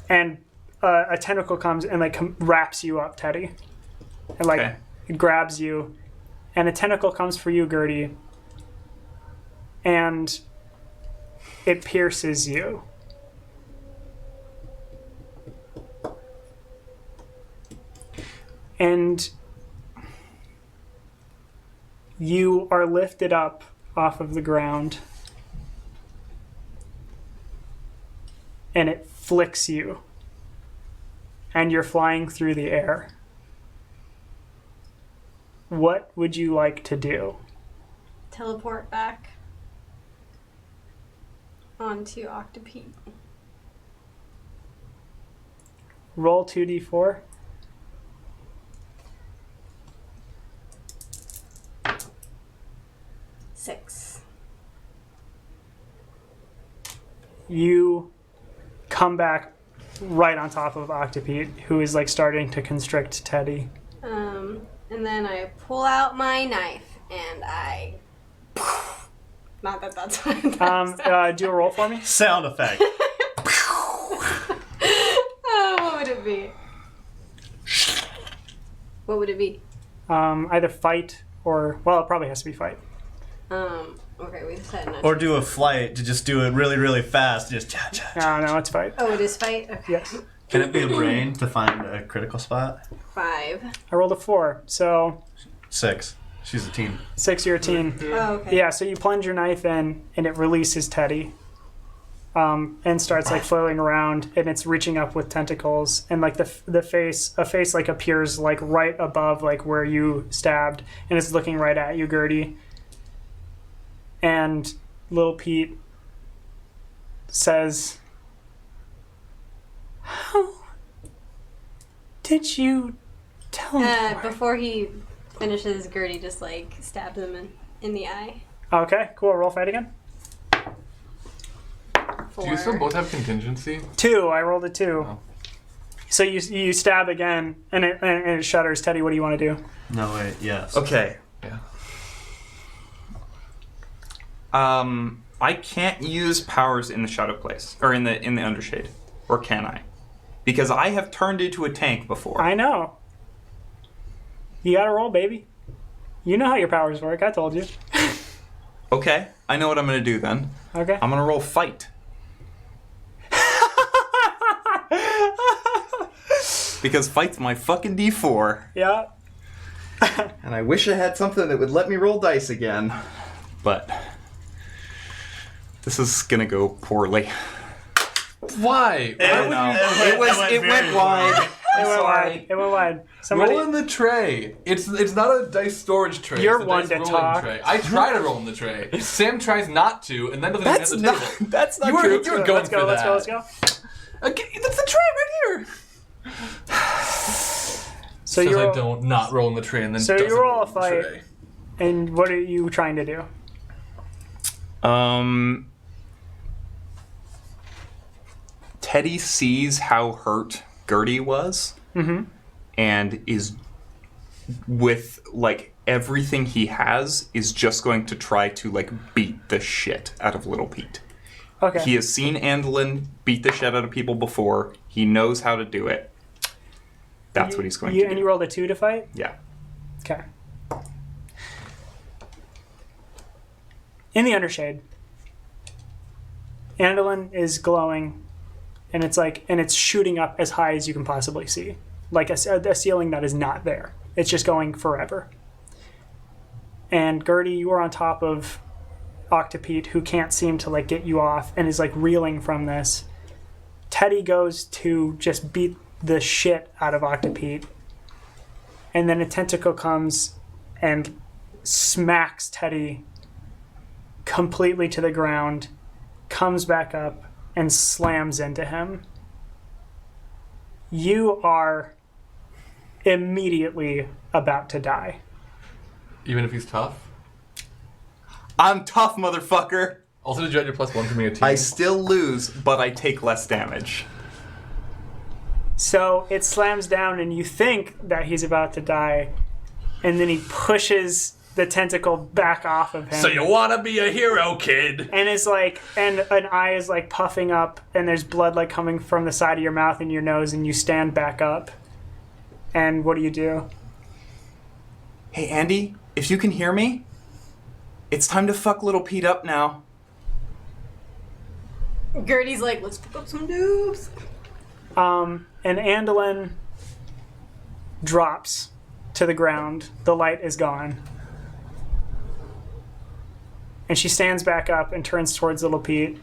and a tentacle comes and like wraps you up, Teddy, and like Okay. it grabs you, and a tentacle comes for you, Gertie, and it pierces you. And you are lifted up off of the ground, and it flicks you, and you're flying through the air. What would you like to do? Teleport back onto Octopete. Roll 2d4. Six. You come back right on top of Octopete, who is like starting to constrict Teddy. And then I pull out my knife and I. Not that that's what Do a roll for me. Sound effect. Oh, what would it be? What would it be? Either fight or, well, it probably has to be fight. Okay, we said no. Or do a flight to just do it really, really fast. Just cha cha. No, it's fight. Oh, it is fight? Okay. Yes. Can it be a brain to find a critical spot? 5. I rolled a 4, so 6. She's a teen. 6, you're a teen. Oh, okay. Yeah, so you plunge your knife in, and it releases Teddy, and starts like flailing around, and it's reaching up with tentacles, and like a face like appears like right above like where you stabbed, and it's looking right at you, Gertie. And Little Pete says, "How did you tell me?" Before he finishes, Gertie just like stabs him in the eye. Okay, cool. Roll fight again. 4. Do you still both have contingency? 2. I rolled a 2. Oh. So you stab again, and it shudders. Teddy, what do you want to do? No, wait, yes. Okay. Yeah. I can't use powers in the shadow place or in the undershade, or can I? Because I have turned into a tank before. I know. You gotta roll, baby. You know how your powers work. I told you. Okay, I know what I'm gonna do then. Okay. I'm gonna roll fight. Because fight's my fucking D4. Yeah. And I wish I had something that would let me roll dice again. But this is gonna go poorly. Why? I know. It went wide. It went wide. Somebody. Roll in the tray. It's not a dice storage tray. You're it's a one dice to rolling talk. Tray. I try to roll in the tray. Sam tries not to, and then doesn't even hit the table. That's not You were true. going Let's go. for Let's that. go. Let's go. Okay, that's the tray right here. So Says you're I don't not roll in the tray, and then So you doesn't roll roll a in the fight. tray. And what are you trying to do? Teddy sees how hurt Gertie was, and is with like everything he has is just going to try to like beat the shit out of Little Pete. Okay. He has seen Andolin beat the shit out of people before. He knows how to do it. That's what he's going to do. And you rolled a 2 to fight? Yeah. Okay. In the undershade, Andolin is glowing, and it's shooting up as high as you can possibly see, like a ceiling that is not there. It's just going forever. And Gertie, you are on top of Octopete, who can't seem to like get you off and is like reeling from this. Teddy goes to just beat the shit out of Octopete, and then a tentacle comes and smacks Teddy completely to the ground, comes back up, and slams into him. You are immediately about to die. Even if he's tough. I'm tough, motherfucker. Also, did you add your +1 for me a team? I still lose, but I take less damage. So it slams down, and you think that he's about to die, and then he pushes the tentacle back off of him. So you want to be a hero, kid? And it's like, and an eye is like puffing up, and there's blood like coming from the side of your mouth and your nose, and you stand back up. And what do you do? Hey, Andy, if you can hear me, it's time to fuck Little Pete up now. Gertie's like, let's pick up some noobs. And Andolin drops to the ground. The light is gone. And she stands back up and turns towards Little Pete.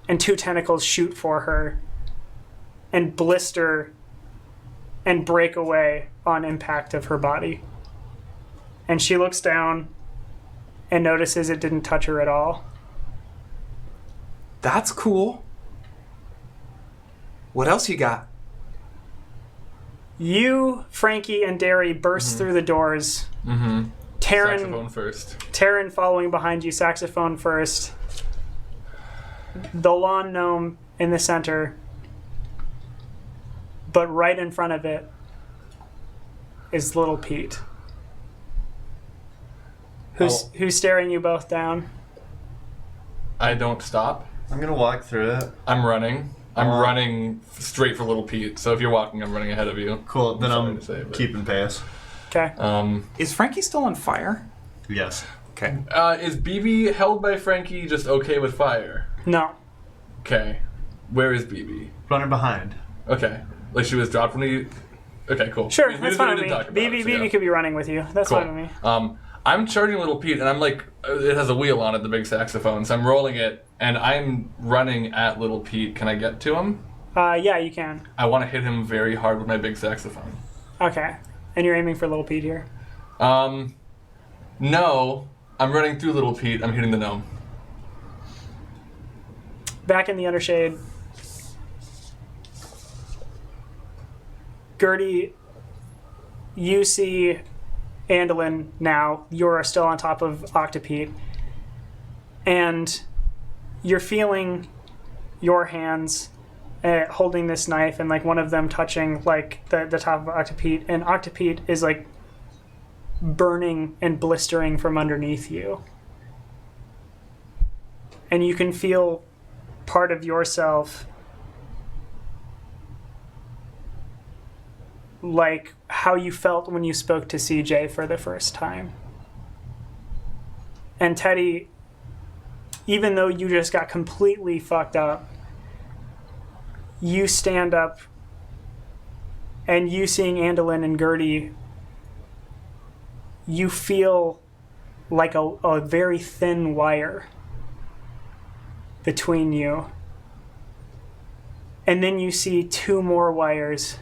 And 2 tentacles shoot for her and blister and break away on impact of her body. And she looks down and notices it didn't touch her at all. That's cool. What else you got? You, Frankie, and Derry burst through the doors. Saxophone first. Taryn following behind you, saxophone first. The lawn gnome in the center. But right in front of it is Little Pete. Who's staring you both down. I don't stop. I'm gonna walk through it. I'm running. I'm running straight for Little Pete. So if you're walking, I'm running ahead of you. Cool. Then sorry I'm to say, but- keeping pace. Okay. Is Frankie still on fire? Yes. Okay. Is BB held by Frankie just okay with fire? No. Okay. Where is BB? Running behind. Okay. Like she was dropped when he... Okay, cool. Sure, We that's didn't fine with me. talk about it, BB so yeah. could be running with you. That's Cool. fine with me. I'm charging Little Pete, and I'm like, it has a wheel on it, the big saxophone, so I'm rolling it, and I'm running at Little Pete. Can I get to him? Yeah, you can. I want to hit him very hard with my big saxophone. Okay. And you're aiming for Little Pete here. No, I'm running through Little Pete. I'm hitting the gnome. Back in the undershade, Gertie, you see Andolin now. You're still on top of Octopete. And you're feeling your hands holding this knife, and like one of them touching like the top of Octopete. And Octopete is like burning and blistering from underneath you. And you can feel part of yourself like how you felt when you spoke to CJ for the first time. And Teddy, even though you just got completely fucked up, you stand up and you seeing Andolin and Gertie, you feel like a very thin wire between you. And then you see two more wires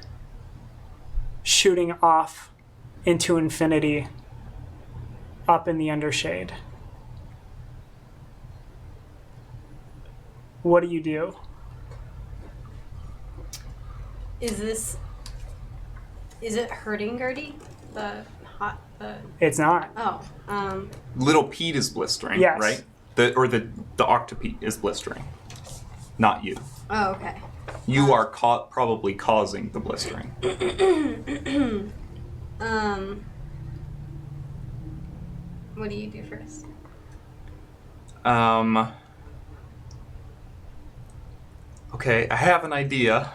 shooting off into infinity up in the undershade. What do you do? Is it hurting Gertie? It's not. Oh. Little Pete is blistering, Yes. right? The Octopete is blistering, not you. Oh, okay. You are probably causing the blistering. What do you do first? Okay, I have an idea.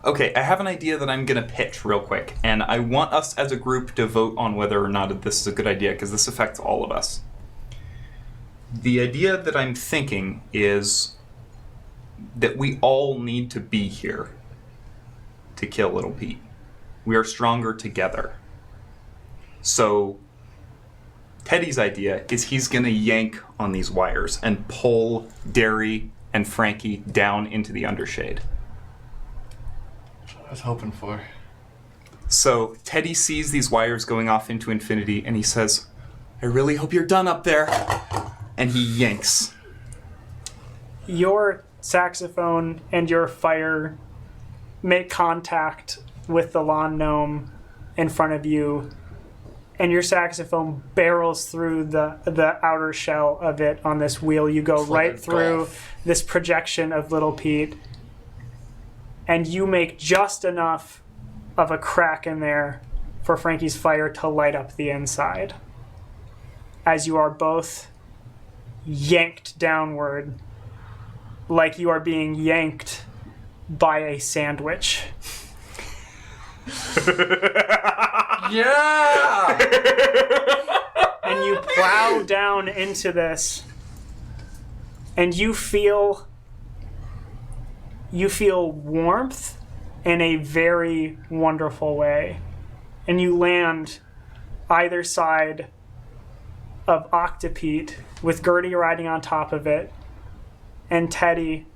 Okay, I have an idea that I'm going to pitch real quick, and I want us as a group to vote on whether or not this is a good idea, because this affects all of us. The idea that I'm thinking is that we all need to be here to kill Little Pete. We are stronger together. So, Teddy's idea is he's going to yank on these wires and pull Derry and Frankie down into the undershade. I was hoping for. So Teddy sees these wires going off into infinity and he says, I really hope you're done up there. And he yanks. Your saxophone and your fire make contact with the lawn gnome in front of you, and your saxophone barrels through the outer shell of it on this wheel. You go It's like right a through golf. this projection of Little Pete, and you make just enough of a crack in there for Frankie's fire to light up the inside. As you are both yanked downward, like you are being yanked by a sandwich. Yeah! And you plow down into this, and you feel warmth in a very wonderful way. And you land either side of Octopete with Gertie riding on top of it, and Teddy,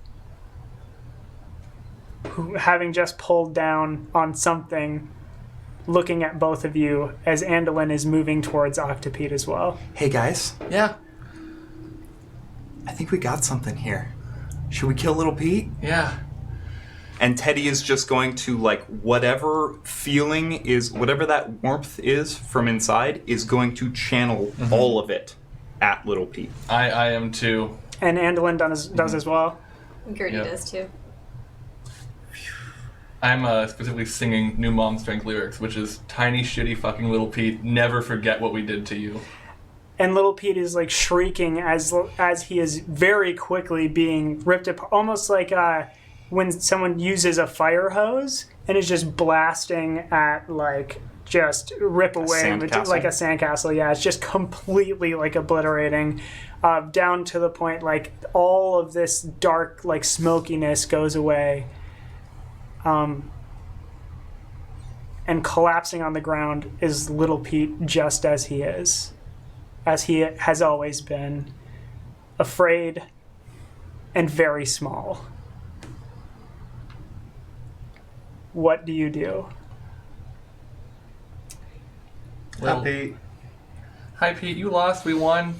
who, having just pulled down on something, looking at both of you as Andolin is moving towards Octopete as well. Hey guys, Yeah. I think we got something here. Should we kill Little Pete? Yeah. And Teddy is just going to, like, whatever feeling is, whatever that warmth is from inside, is going to channel all of it at Little Pete. I am too. And Andolin does as well. Gertie Yep. does too. I'm specifically singing New Mom Strength lyrics, which is tiny, shitty, fucking Little Pete. Never forget what we did to you. And Little Pete is like shrieking as he is very quickly being ripped up, almost like when someone uses a fire hose and is just blasting at, like, just rip away sandcastle? like a sandcastle. Yeah, it's just completely like obliterating, down to the point like all of this dark like smokiness goes away. And collapsing on the ground is Little Pete, just as he is, as he has always been, afraid and very small. What do you do? Well, Pete. hi, Pete. You lost. We won.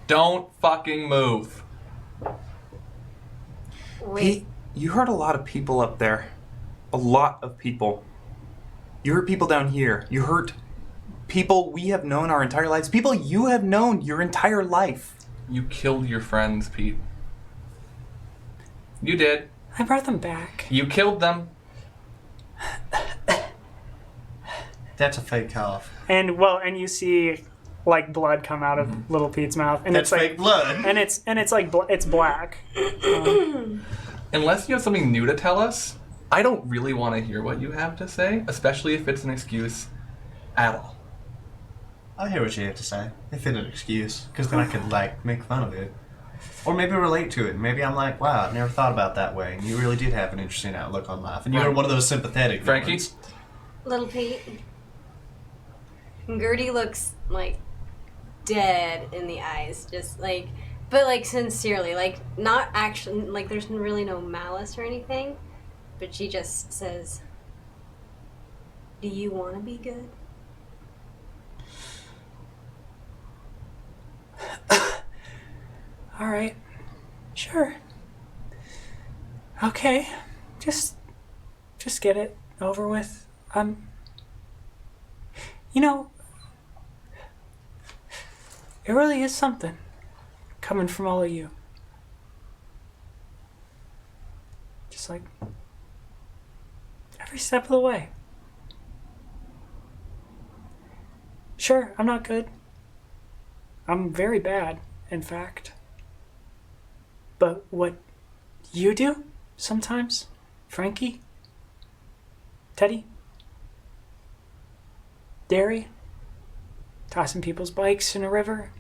Don't fucking move. Wait. Pete, you heard a lot of people up there. A lot of people. You heard people down here. You heard people we have known our entire lives. People you have known your entire life. You killed your friends, Pete. You did. I brought them back. You killed them. That's a fake cough. And you see like blood come out of Little Pete's mouth, and That's it's like fake blood. and it's like it's black. Unless you have something new to tell us, I don't really want to hear what you have to say, especially if it's an excuse at all. I'll hear what you have to say, if it's an excuse, because then I could, like, make fun of it. Or maybe relate to it. Maybe I'm like, wow, I've never thought about that way, and you really did have an interesting outlook on life. And you were one of those sympathetic Frankie? ones. Little Pete. Gertie looks like dead in the eyes, just like, but like sincerely, like not actually, like there's really no malice or anything, but she just says, "Do you want to be good?" All right, sure. Okay, just get it over with. You know, it really is something coming from all of you. Just like every step of the way. Sure, I'm not good. I'm very bad, in fact. But what you do sometimes, Frankie, Teddy, Derry, tossing people's bikes in a river,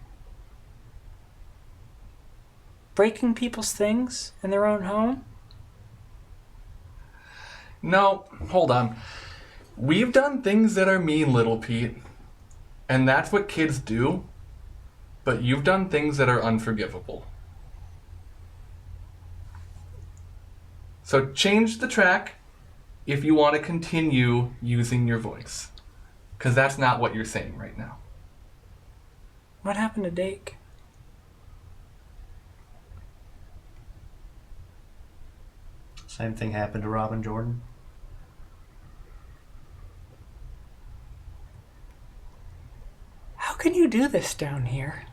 breaking people's things in their own home. No, hold on. We've done things that are mean, Little Pete. And that's what kids do. But you've done things that are unforgivable. So change the track if you want to continue using your voice. Because that's not what you're saying right now. What happened to Dake? Same thing happened to Robin Jordan. How can you do this down here?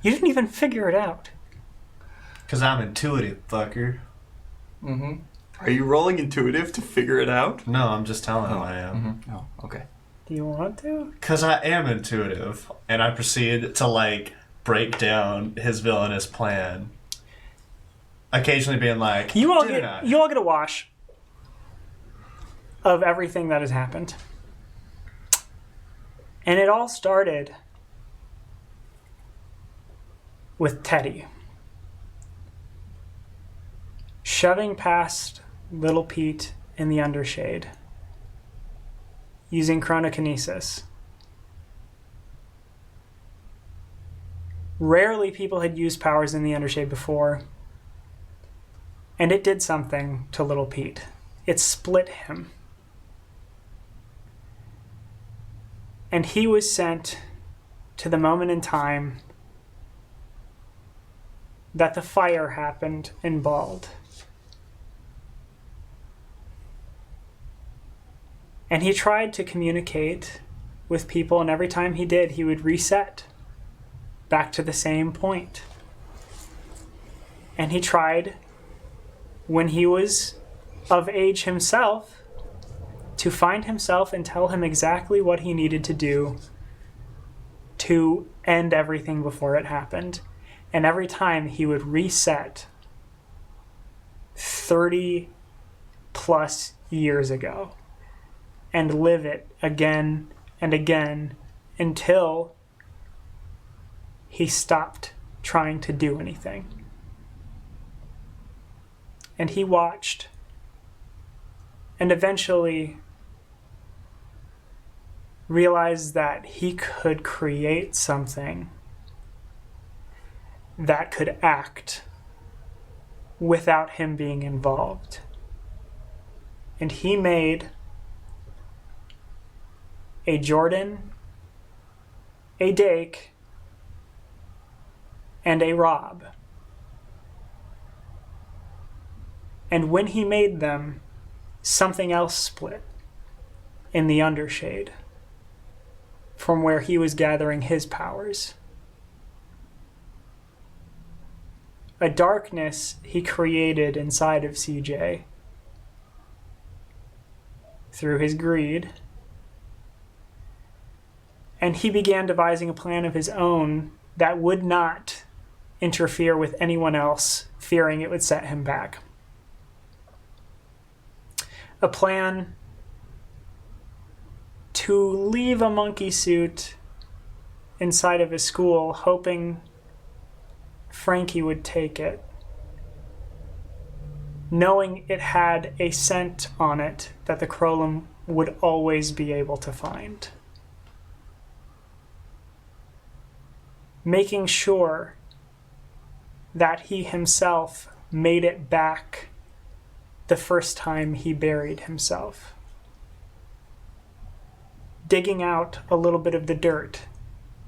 You didn't even figure it out. Because I'm intuitive, fucker. Mm-hmm. Are you rolling intuitive to figure it out? No, I'm just telling him I am. Oh, okay. Do you want to? Because I am intuitive, and I proceed to, like, break down his villainous plan. Occasionally being like, You all "Didn't I?" get a wash of everything that has happened. And it all started with Teddy shoving past Little Pete in the undershade using chronokinesis. Rarely people had used powers in the undershade before, and it did something to Little Pete. It split him. And he was sent to the moment in time that the fire happened in Bald. And he tried to communicate with people, and every time he did, he would reset back to the same point. And he tried, when he was of age himself, to find himself and tell him exactly what he needed to do to end everything before it happened. And every time he would reset 30 plus years ago and live it again and again until he stopped trying to do anything. And he watched, and eventually realized that he could create something that could act without him being involved. And he made a Jordan, a Dake, and a Rob. And when he made them, something else split in the undershade from where he was gathering his powers. A darkness he created inside of CJ through his greed And he began devising a plan of his own that would not interfere with anyone else, fearing it would set him back. A plan to leave a monkey suit inside of his school, hoping Frankie would take it, knowing it had a scent on it that the Crowlum would always be able to find. Making sure that he himself made it back the first time he buried himself. Digging out a little bit of the dirt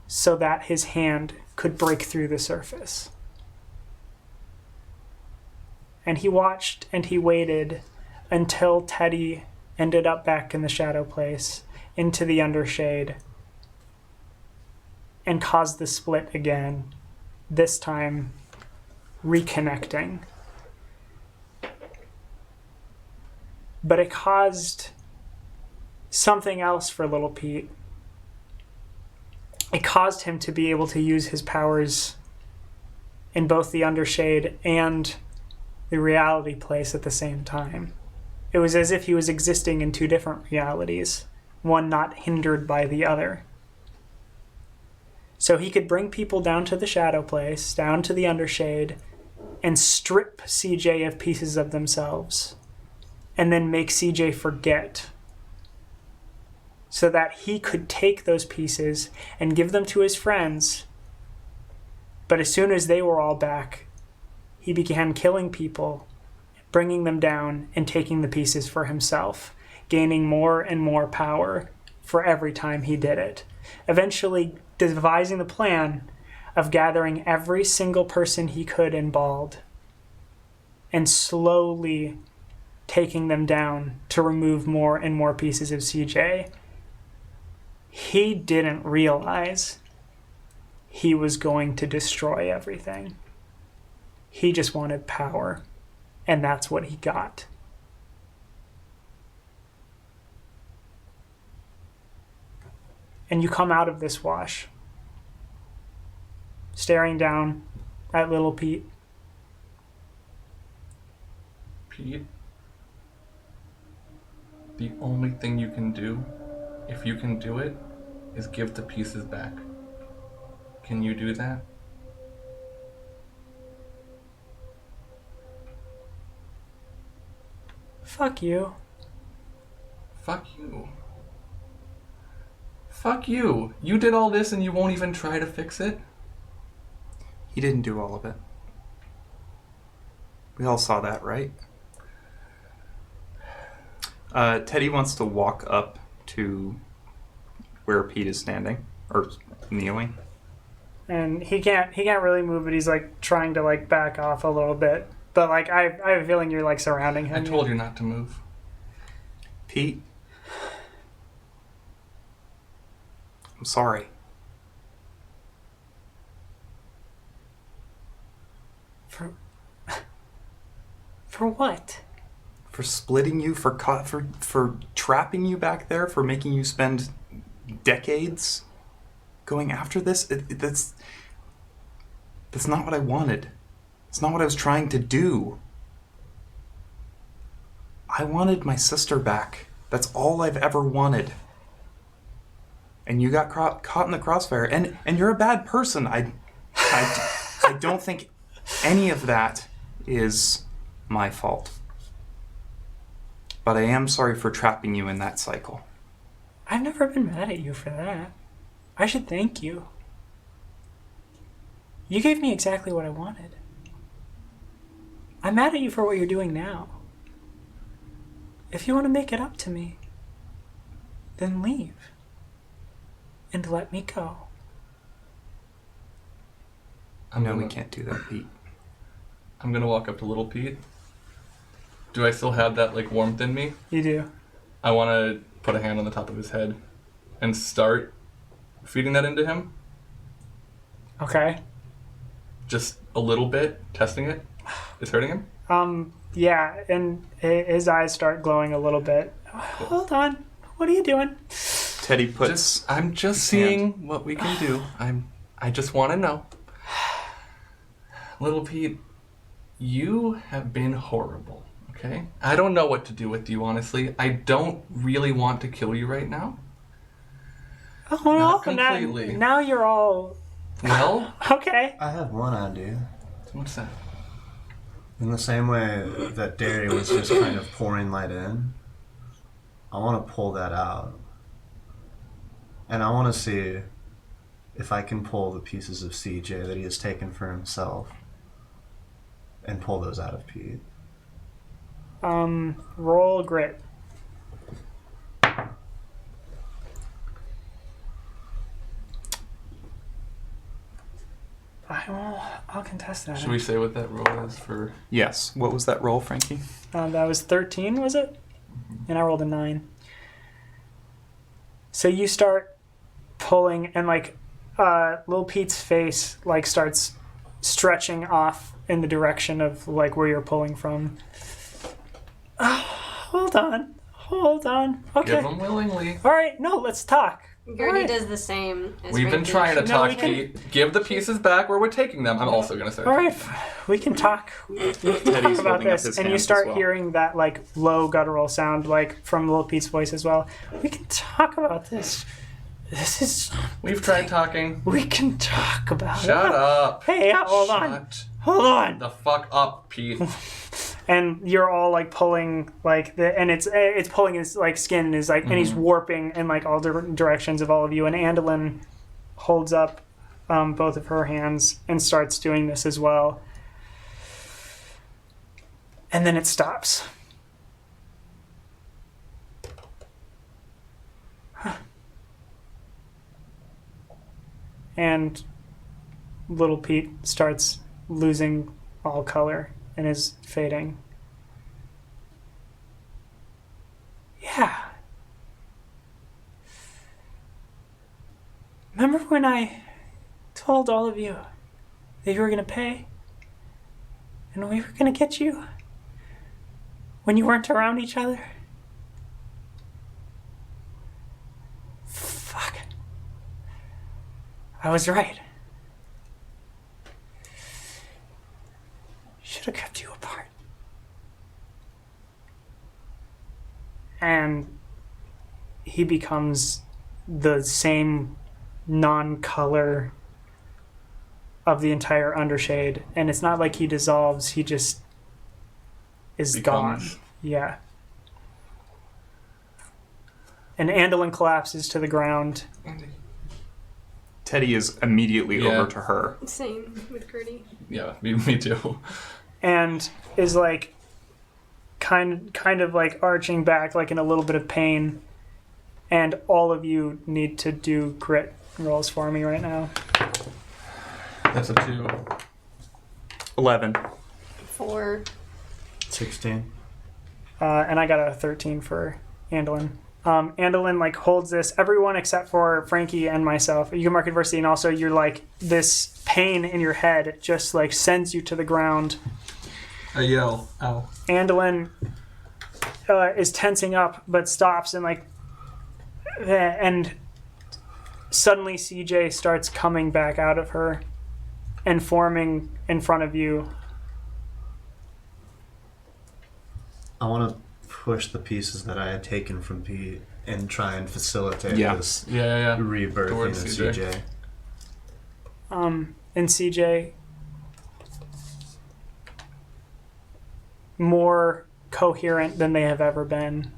so that his hand could break through the surface. And he watched and he waited until Teddy ended up back in the shadow place, into the undershade, and caused the split again, this time reconnecting. But it caused something else for Little Pete. It caused him to be able to use his powers in both the undershade and the reality place at the same time. It was as if he was existing in two different realities, one not hindered by the other. So he could bring people down to the shadow place, down to the undershade, and strip CJ of pieces of themselves, and then make CJ forget, so that he could take those pieces and give them to his friends. But as soon as they were all back, he began killing people, bringing them down, and taking the pieces for himself, gaining more and more power for every time he did it. Eventually devising the plan of gathering every single person he could in Bald and slowly taking them down to remove more and more pieces of CJ. He didn't realize he was going to destroy everything. He just wanted power, and that's what he got. And you come out of this wash, staring down at Little Pete. Pete, the only thing you can do, if you can do it, is give the pieces back. Can you do that? Fuck you. Fuck you. Fuck you. You did all this and you won't even try to fix it? He didn't do all of it. We all saw that, right? Teddy wants to walk up to where Pete is standing, or kneeling. And he can't really move, but he's like trying to like back off a little bit. But like I have a feeling you're like surrounding him. I told you not to move. Pete, I'm sorry. For what? For splitting you, for trapping you back there, for making you spend decades going after this. That's not what I wanted. It's not what I was trying to do. I wanted my sister back. That's all I've ever wanted. And you got caught in the crossfire. And you're a bad person. I don't think any of that is my fault. But I am sorry for trapping you in that cycle. I've never been mad at you for that. I should thank you. You gave me exactly what I wanted. I'm mad at you for what you're doing now. If you want to make it up to me, then leave. And let me go. No, we can't do that, Pete. I'm gonna walk up to Little Pete. Do I still have that like warmth in me? You do. I want to put a hand on the top of his head and start feeding that into him. Okay. Just a little bit, testing it. It's hurting him? Yeah, and his eyes start glowing a little bit. Hold on. What are you doing? Teddy puts. I'm just his seeing hand. what we can do. I just want to know. Little Pete, you have been horrible, okay? I don't know what to do with you, honestly. I don't really want to kill you right now. Oh, Not no, completely. now you're all Well, okay. I have one idea. what's that? In the same way that Derry was just kind of pouring light in, I want to pull that out. And I want to see if I can pull the pieces of CJ that he has taken for himself and pull those out of Pete. Roll grit. I'll contest that. Should we say what that roll is for? Yes. What was that roll, Frankie? That was 13, was it? And I rolled a 9. So you start pulling, and like Lil Pete's face like starts stretching off in the direction of like where you're pulling from. Hold on. Okay. Give them willingly. All right. No, let's talk. Gertie Alright. does the same. As We've been Frankie. trying to No, talk, we can- Pete. Give the pieces back where we're taking them. I'm also going to start. All right, we can talk. Teddy's About holding up this, his and you hands start as well. hearing that like low guttural sound, like from Lil Pete's voice as well. We can talk about this. This is. We've tried talking. We can talk about Shut it. up. Hey, hold on. Shut Hold on. the fuck up, Pete. And you're all like pulling like and it's pulling his like skin is like and he's warping in like all different directions of all of you. And Andolyn holds up both of her hands and starts doing this as well. And then it stops. And little Pete starts losing all color and is fading. Yeah. Remember when I told all of you that you were going to pay? And we were going to get you? When you weren't around each other? Fuck. I was right. Should have kept you apart. And he becomes the same non-color of the entire undershade. And it's not like he dissolves, he just is Becomes. gone. Yeah. And Andolyn collapses to the ground. Teddy is immediately Yeah. over to her. Same with Gertie. Yeah, me too. And is like kind of like arching back like in a little bit of pain. And all of you need to do grit rolls for me right now. That's a 2. 11. 4. 16. And I got a 13 for Andolyn. Andolyn like holds this, everyone except for Frankie and myself. You can mark adversity, and also you're like this pain in your head just like sends you to the ground. I yell, ow. Andolyn is tensing up but stops and like and suddenly CJ starts coming back out of her and forming in front of you. I want to push the pieces that I had taken from Pete and try and facilitate Yeah. this Yeah. rebirthing Towards of CJ. CJ. And CJ, more coherent than they have ever been,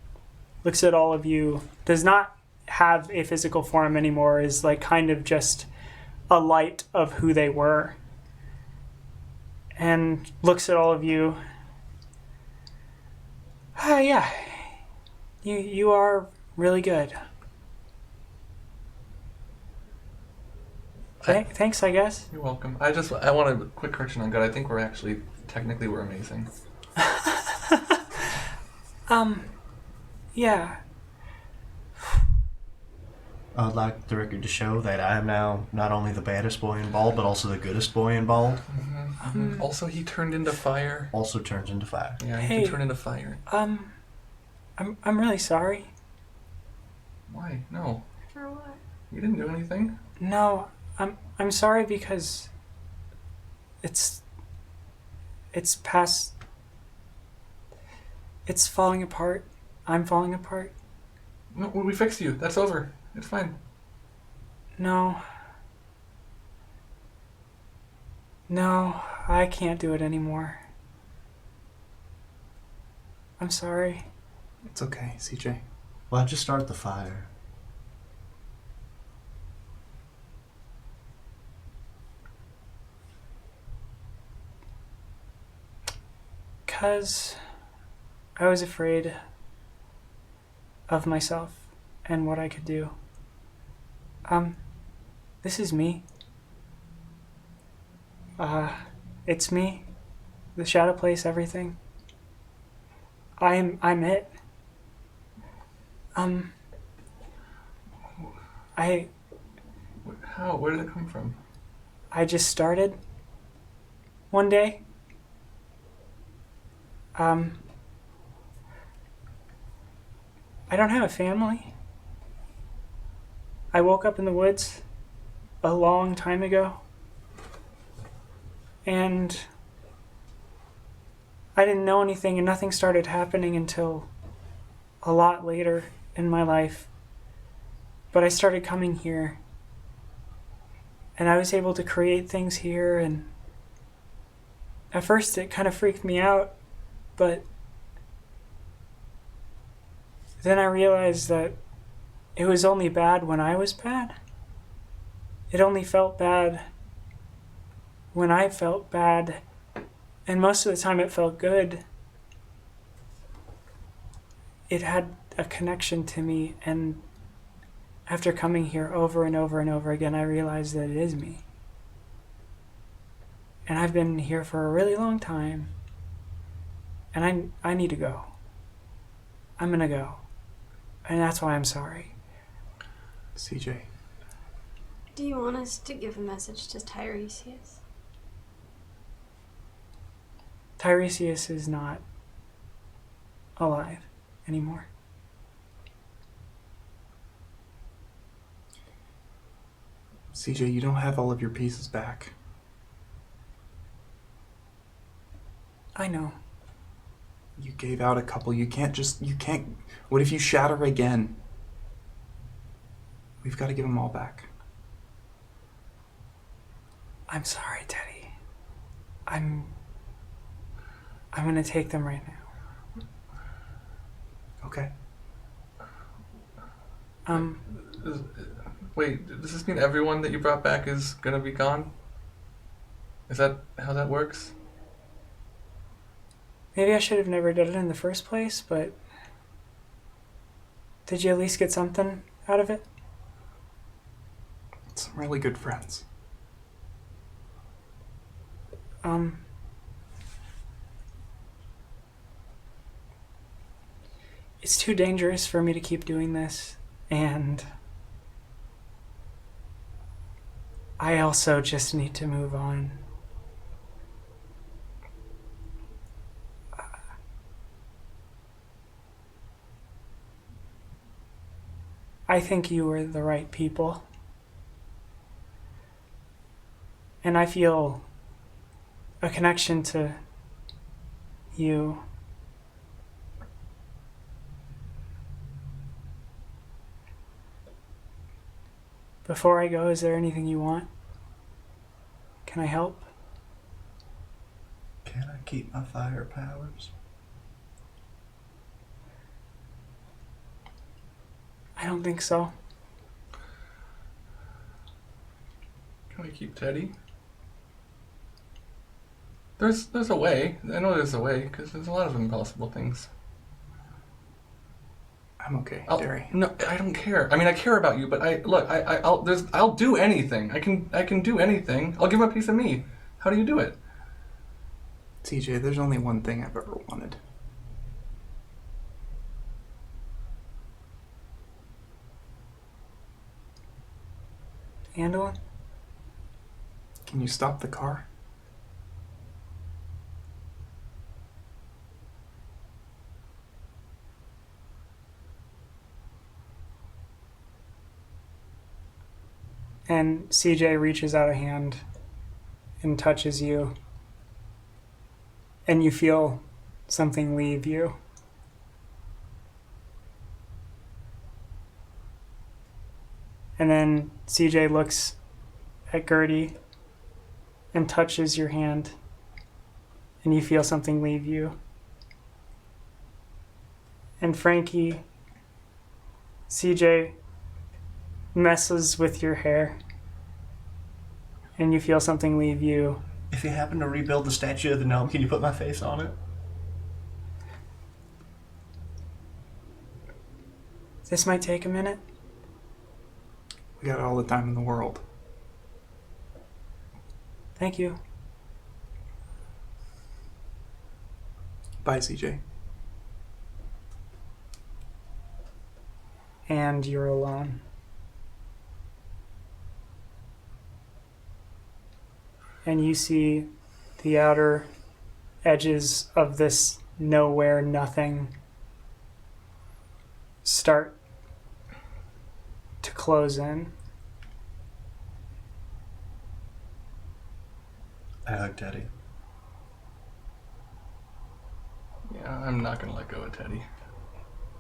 looks at all of you, does not have a physical form anymore, is like kind of just a light of who they were, and looks at all of you. Yeah, you are really good. Thanks, I guess. You're welcome. I want a quick correction on God. I think technically we're amazing. Yeah. I would like the record to show that I am now not only the baddest boy in Bald, but also the goodest boy in Bald. Also, he turned into fire. Also turns into fire. Yeah, he Hey. can turn into fire. I'm really sorry. Why? No. For what? You didn't do anything. No, I'm sorry because it's past. It's falling apart. I'm falling apart. No, we fixed you. That's over. It's fine. No. No, I can't do it anymore. I'm sorry. It's okay, CJ. Why'd you start the fire? Because I was afraid of myself and what I could do. This is me. It's me. The shadow place, everything. I'm it. How? Where did it come from? I just started one day. I don't have a family. I woke up in the woods a long time ago. And I didn't know anything, and nothing started happening until a lot later in my life. But I started coming here, and I was able to create things here, and at first it kind of freaked me out, but then I realized that it was only bad when I was bad. It only felt bad when I felt bad, and most of the time it felt good. It had a connection to me, and after coming here over and over and over again, I realized that it is me. And I've been here for a really long time, and I need to go. I'm gonna go. And that's why I'm sorry. CJ. Do you want us to give a message to Tiresias? Tiresias is not alive anymore. CJ, you don't have all of your pieces back. I know. You gave out a couple. You can't. What if you shatter again? We've got to give them all back. I'm sorry, Teddy. I'm gonna take them right now. Okay. Wait, does this mean everyone that you brought back is gonna be gone? Is that how that works? Maybe I should have never done it in the first place, but did you at least get something out of it? Some really good friends. It's too dangerous for me to keep doing this, and I also just need to move on. I think you were the right people. And I feel a connection to you. Before I go, is there anything you want? Can I help? Can I keep my fire powers? I don't think so. Can we keep Teddy? There's a way. I know there's a way, because there's a lot of impossible things. I'm okay, Derry. No, I don't care. I mean, I care about you, but I'll do anything. I can do anything. I'll give him a piece of me. How do you do it? CJ, there's only one thing I've ever wanted. Handle it? Can you stop the car? And CJ reaches out a hand and touches you. And you feel something leave you. And then CJ looks at Gertie and touches your hand. And you feel something leave you. And Frankie, CJ messes with your hair. And you feel something leave you. If you happen to rebuild the statue of the gnome, can you put my face on it? This might take a minute. We got all the time in the world. Thank you. Bye, CJ. And you're alone. And you see the outer edges of this nowhere nothing start to close in. I hug Teddy. Yeah, I'm not gonna let go of Teddy.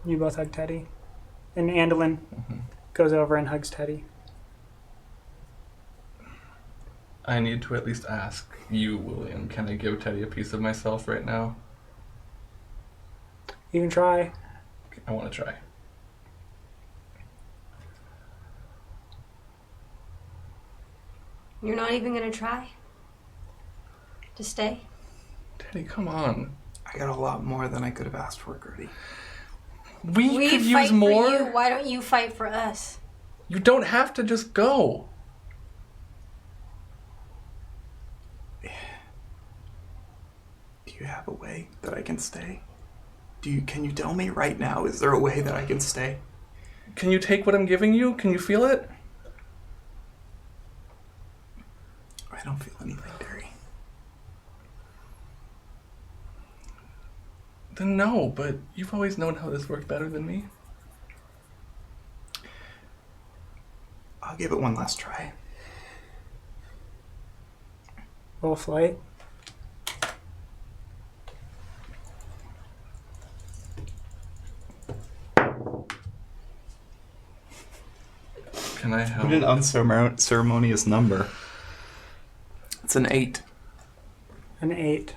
You both hug Teddy. And Andolin goes over and hugs Teddy. I need to at least ask you, William, can I give Teddy a piece of myself right now? You can try. I want to try. You're not even gonna try to stay? Teddy, come on. I got a lot more than I could have asked for, Gertie. We could fight use more. for you. Why don't you fight for us? You don't have to just go. Do you have a way that I can stay? Can you tell me right now, is there a way that I can stay? Can you take what I'm giving you? Can you feel it? I don't feel anything, Terry. Then no, but you've always known how this worked better than me. I'll give it one last try. Roll flight. Can I help? What an unceremonious number. It's an 8. An 8.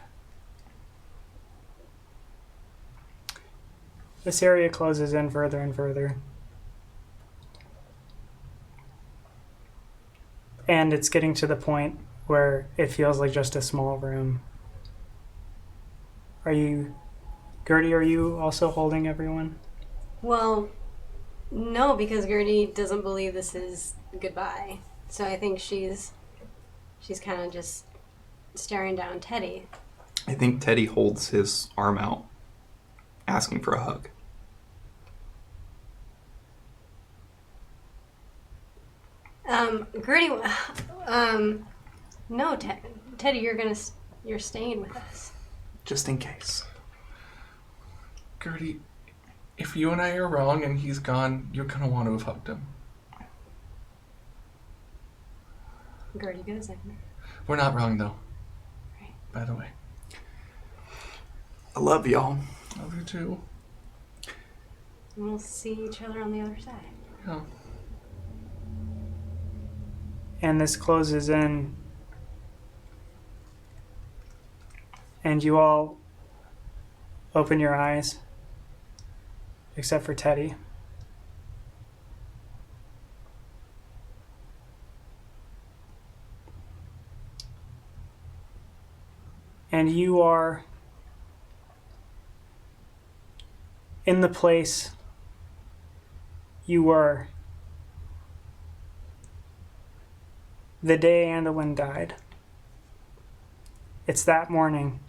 This area closes in further and further. And it's getting to the point where it feels like just a small room. Gertie, are you also holding everyone? Well, no, because Gertie doesn't believe this is goodbye. So I think she's kind of just staring down Teddy. I think Teddy holds his arm out, asking for a hug. Gertie, no, Teddy, you're staying with us. Just in case. Gertie, if you and I are wrong and he's gone, you're gonna want to have hugged him. Gertie goes in. We're not wrong though. Right. By the way. I love y'all. Love you too. And we'll see each other on the other side. Yeah. And this closes in. And you all open your eyes. Except for Teddy. And you are in the place you were the day Andolin died. It's that morning.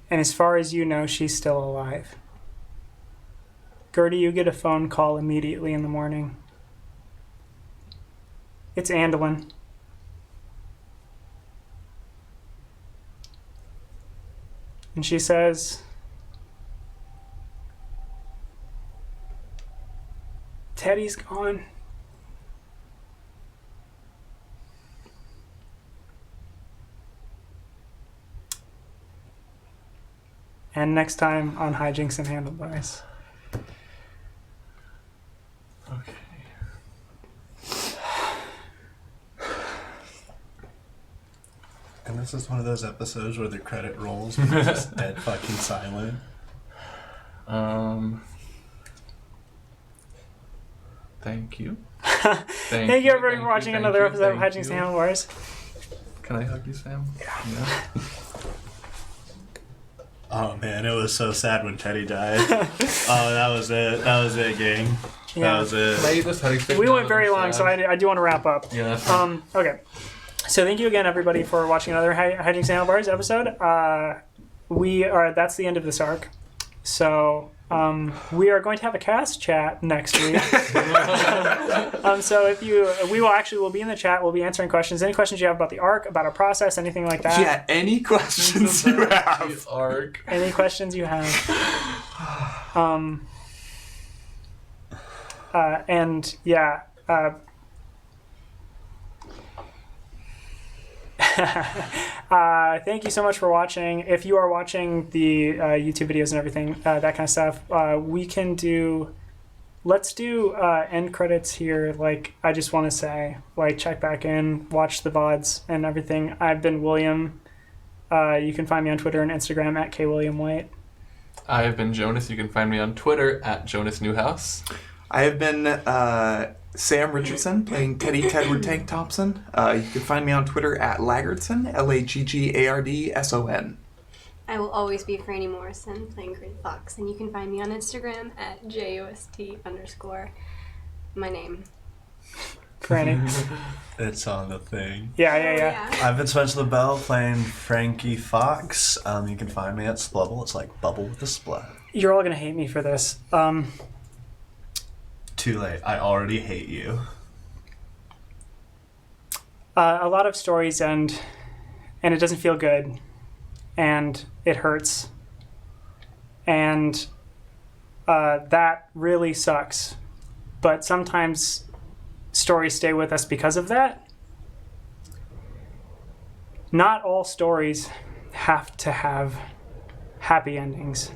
And as far as you know, she's still alive. Gertie, you get a phone call immediately in the morning. It's Andolin. And she says, Teddy's gone. And next time on Hijinks and Handlebars. Okay. And this is one of those episodes where the credit rolls and it's just dead fucking silent. Thank you. Thank you everybody for watching another episode of Hijinks and Handlebars. Can I hug you, Sam? Yeah. Oh man, it was so sad when Teddy died. Oh, that was it. That was it, gang. Yeah. That was it. We went very long, so I do want to wrap up. Yeah, that's fine. Okay. So thank you again, everybody, for watching another Hijinks and Handlebars episode. That's the end of this arc. So we are going to have a cast chat next week. So we'll be in the chat. We'll be answering questions. Any questions you have about the arc, about our process, anything like that. Yeah, any questions you have. Arc. Any questions you have. And yeah. Thank you so much for watching. If you are watching the YouTube videos and everything, that kind of stuff, let's do end credits here. Like, I just want to say, like, check back in, watch the VODs and everything. I've been William. You can find me on Twitter and Instagram at kwilliamwhite. I have been Jonas. You can find me on Twitter at Jonas Newhouse. I have been Sam Richardson, playing Teddy Tedward Tank Thompson. You can find me on Twitter at Laggardson, Laggardson. I will always be Franny Morrison, playing Green Fox, and you can find me on Instagram at JOST_ my name. Franny. It's on the thing. Yeah. I've been Spencer LaBelle playing Frankie Fox. You can find me at Splubble. It's like bubble with a splat. You're all gonna hate me for this. Too late. I already hate you. A lot of stories end, and it doesn't feel good, and it hurts, and that really sucks. But sometimes stories stay with us because of that. Not all stories have to have happy endings,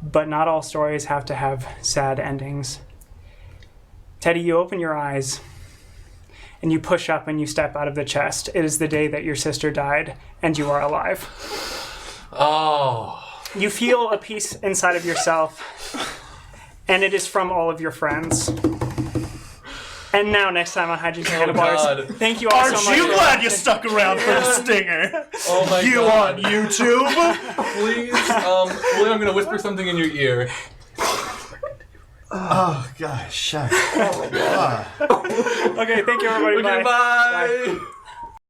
but not all stories have to have sad endings. Teddy, you open your eyes and you push up and you step out of the chest. It is the day that your sister died and you are alive. Oh. You feel a peace inside of yourself, and it is from all of your friends. And now, next time on Hijinks Handlebars, thank you all so much. Aren't you glad you stuck around for the stinger? Oh my you God. on YouTube? Please, William, I'm going to whisper something in your ear. Oh, gosh, shut up. Okay, thank you, everybody. Okay, bye. Bye.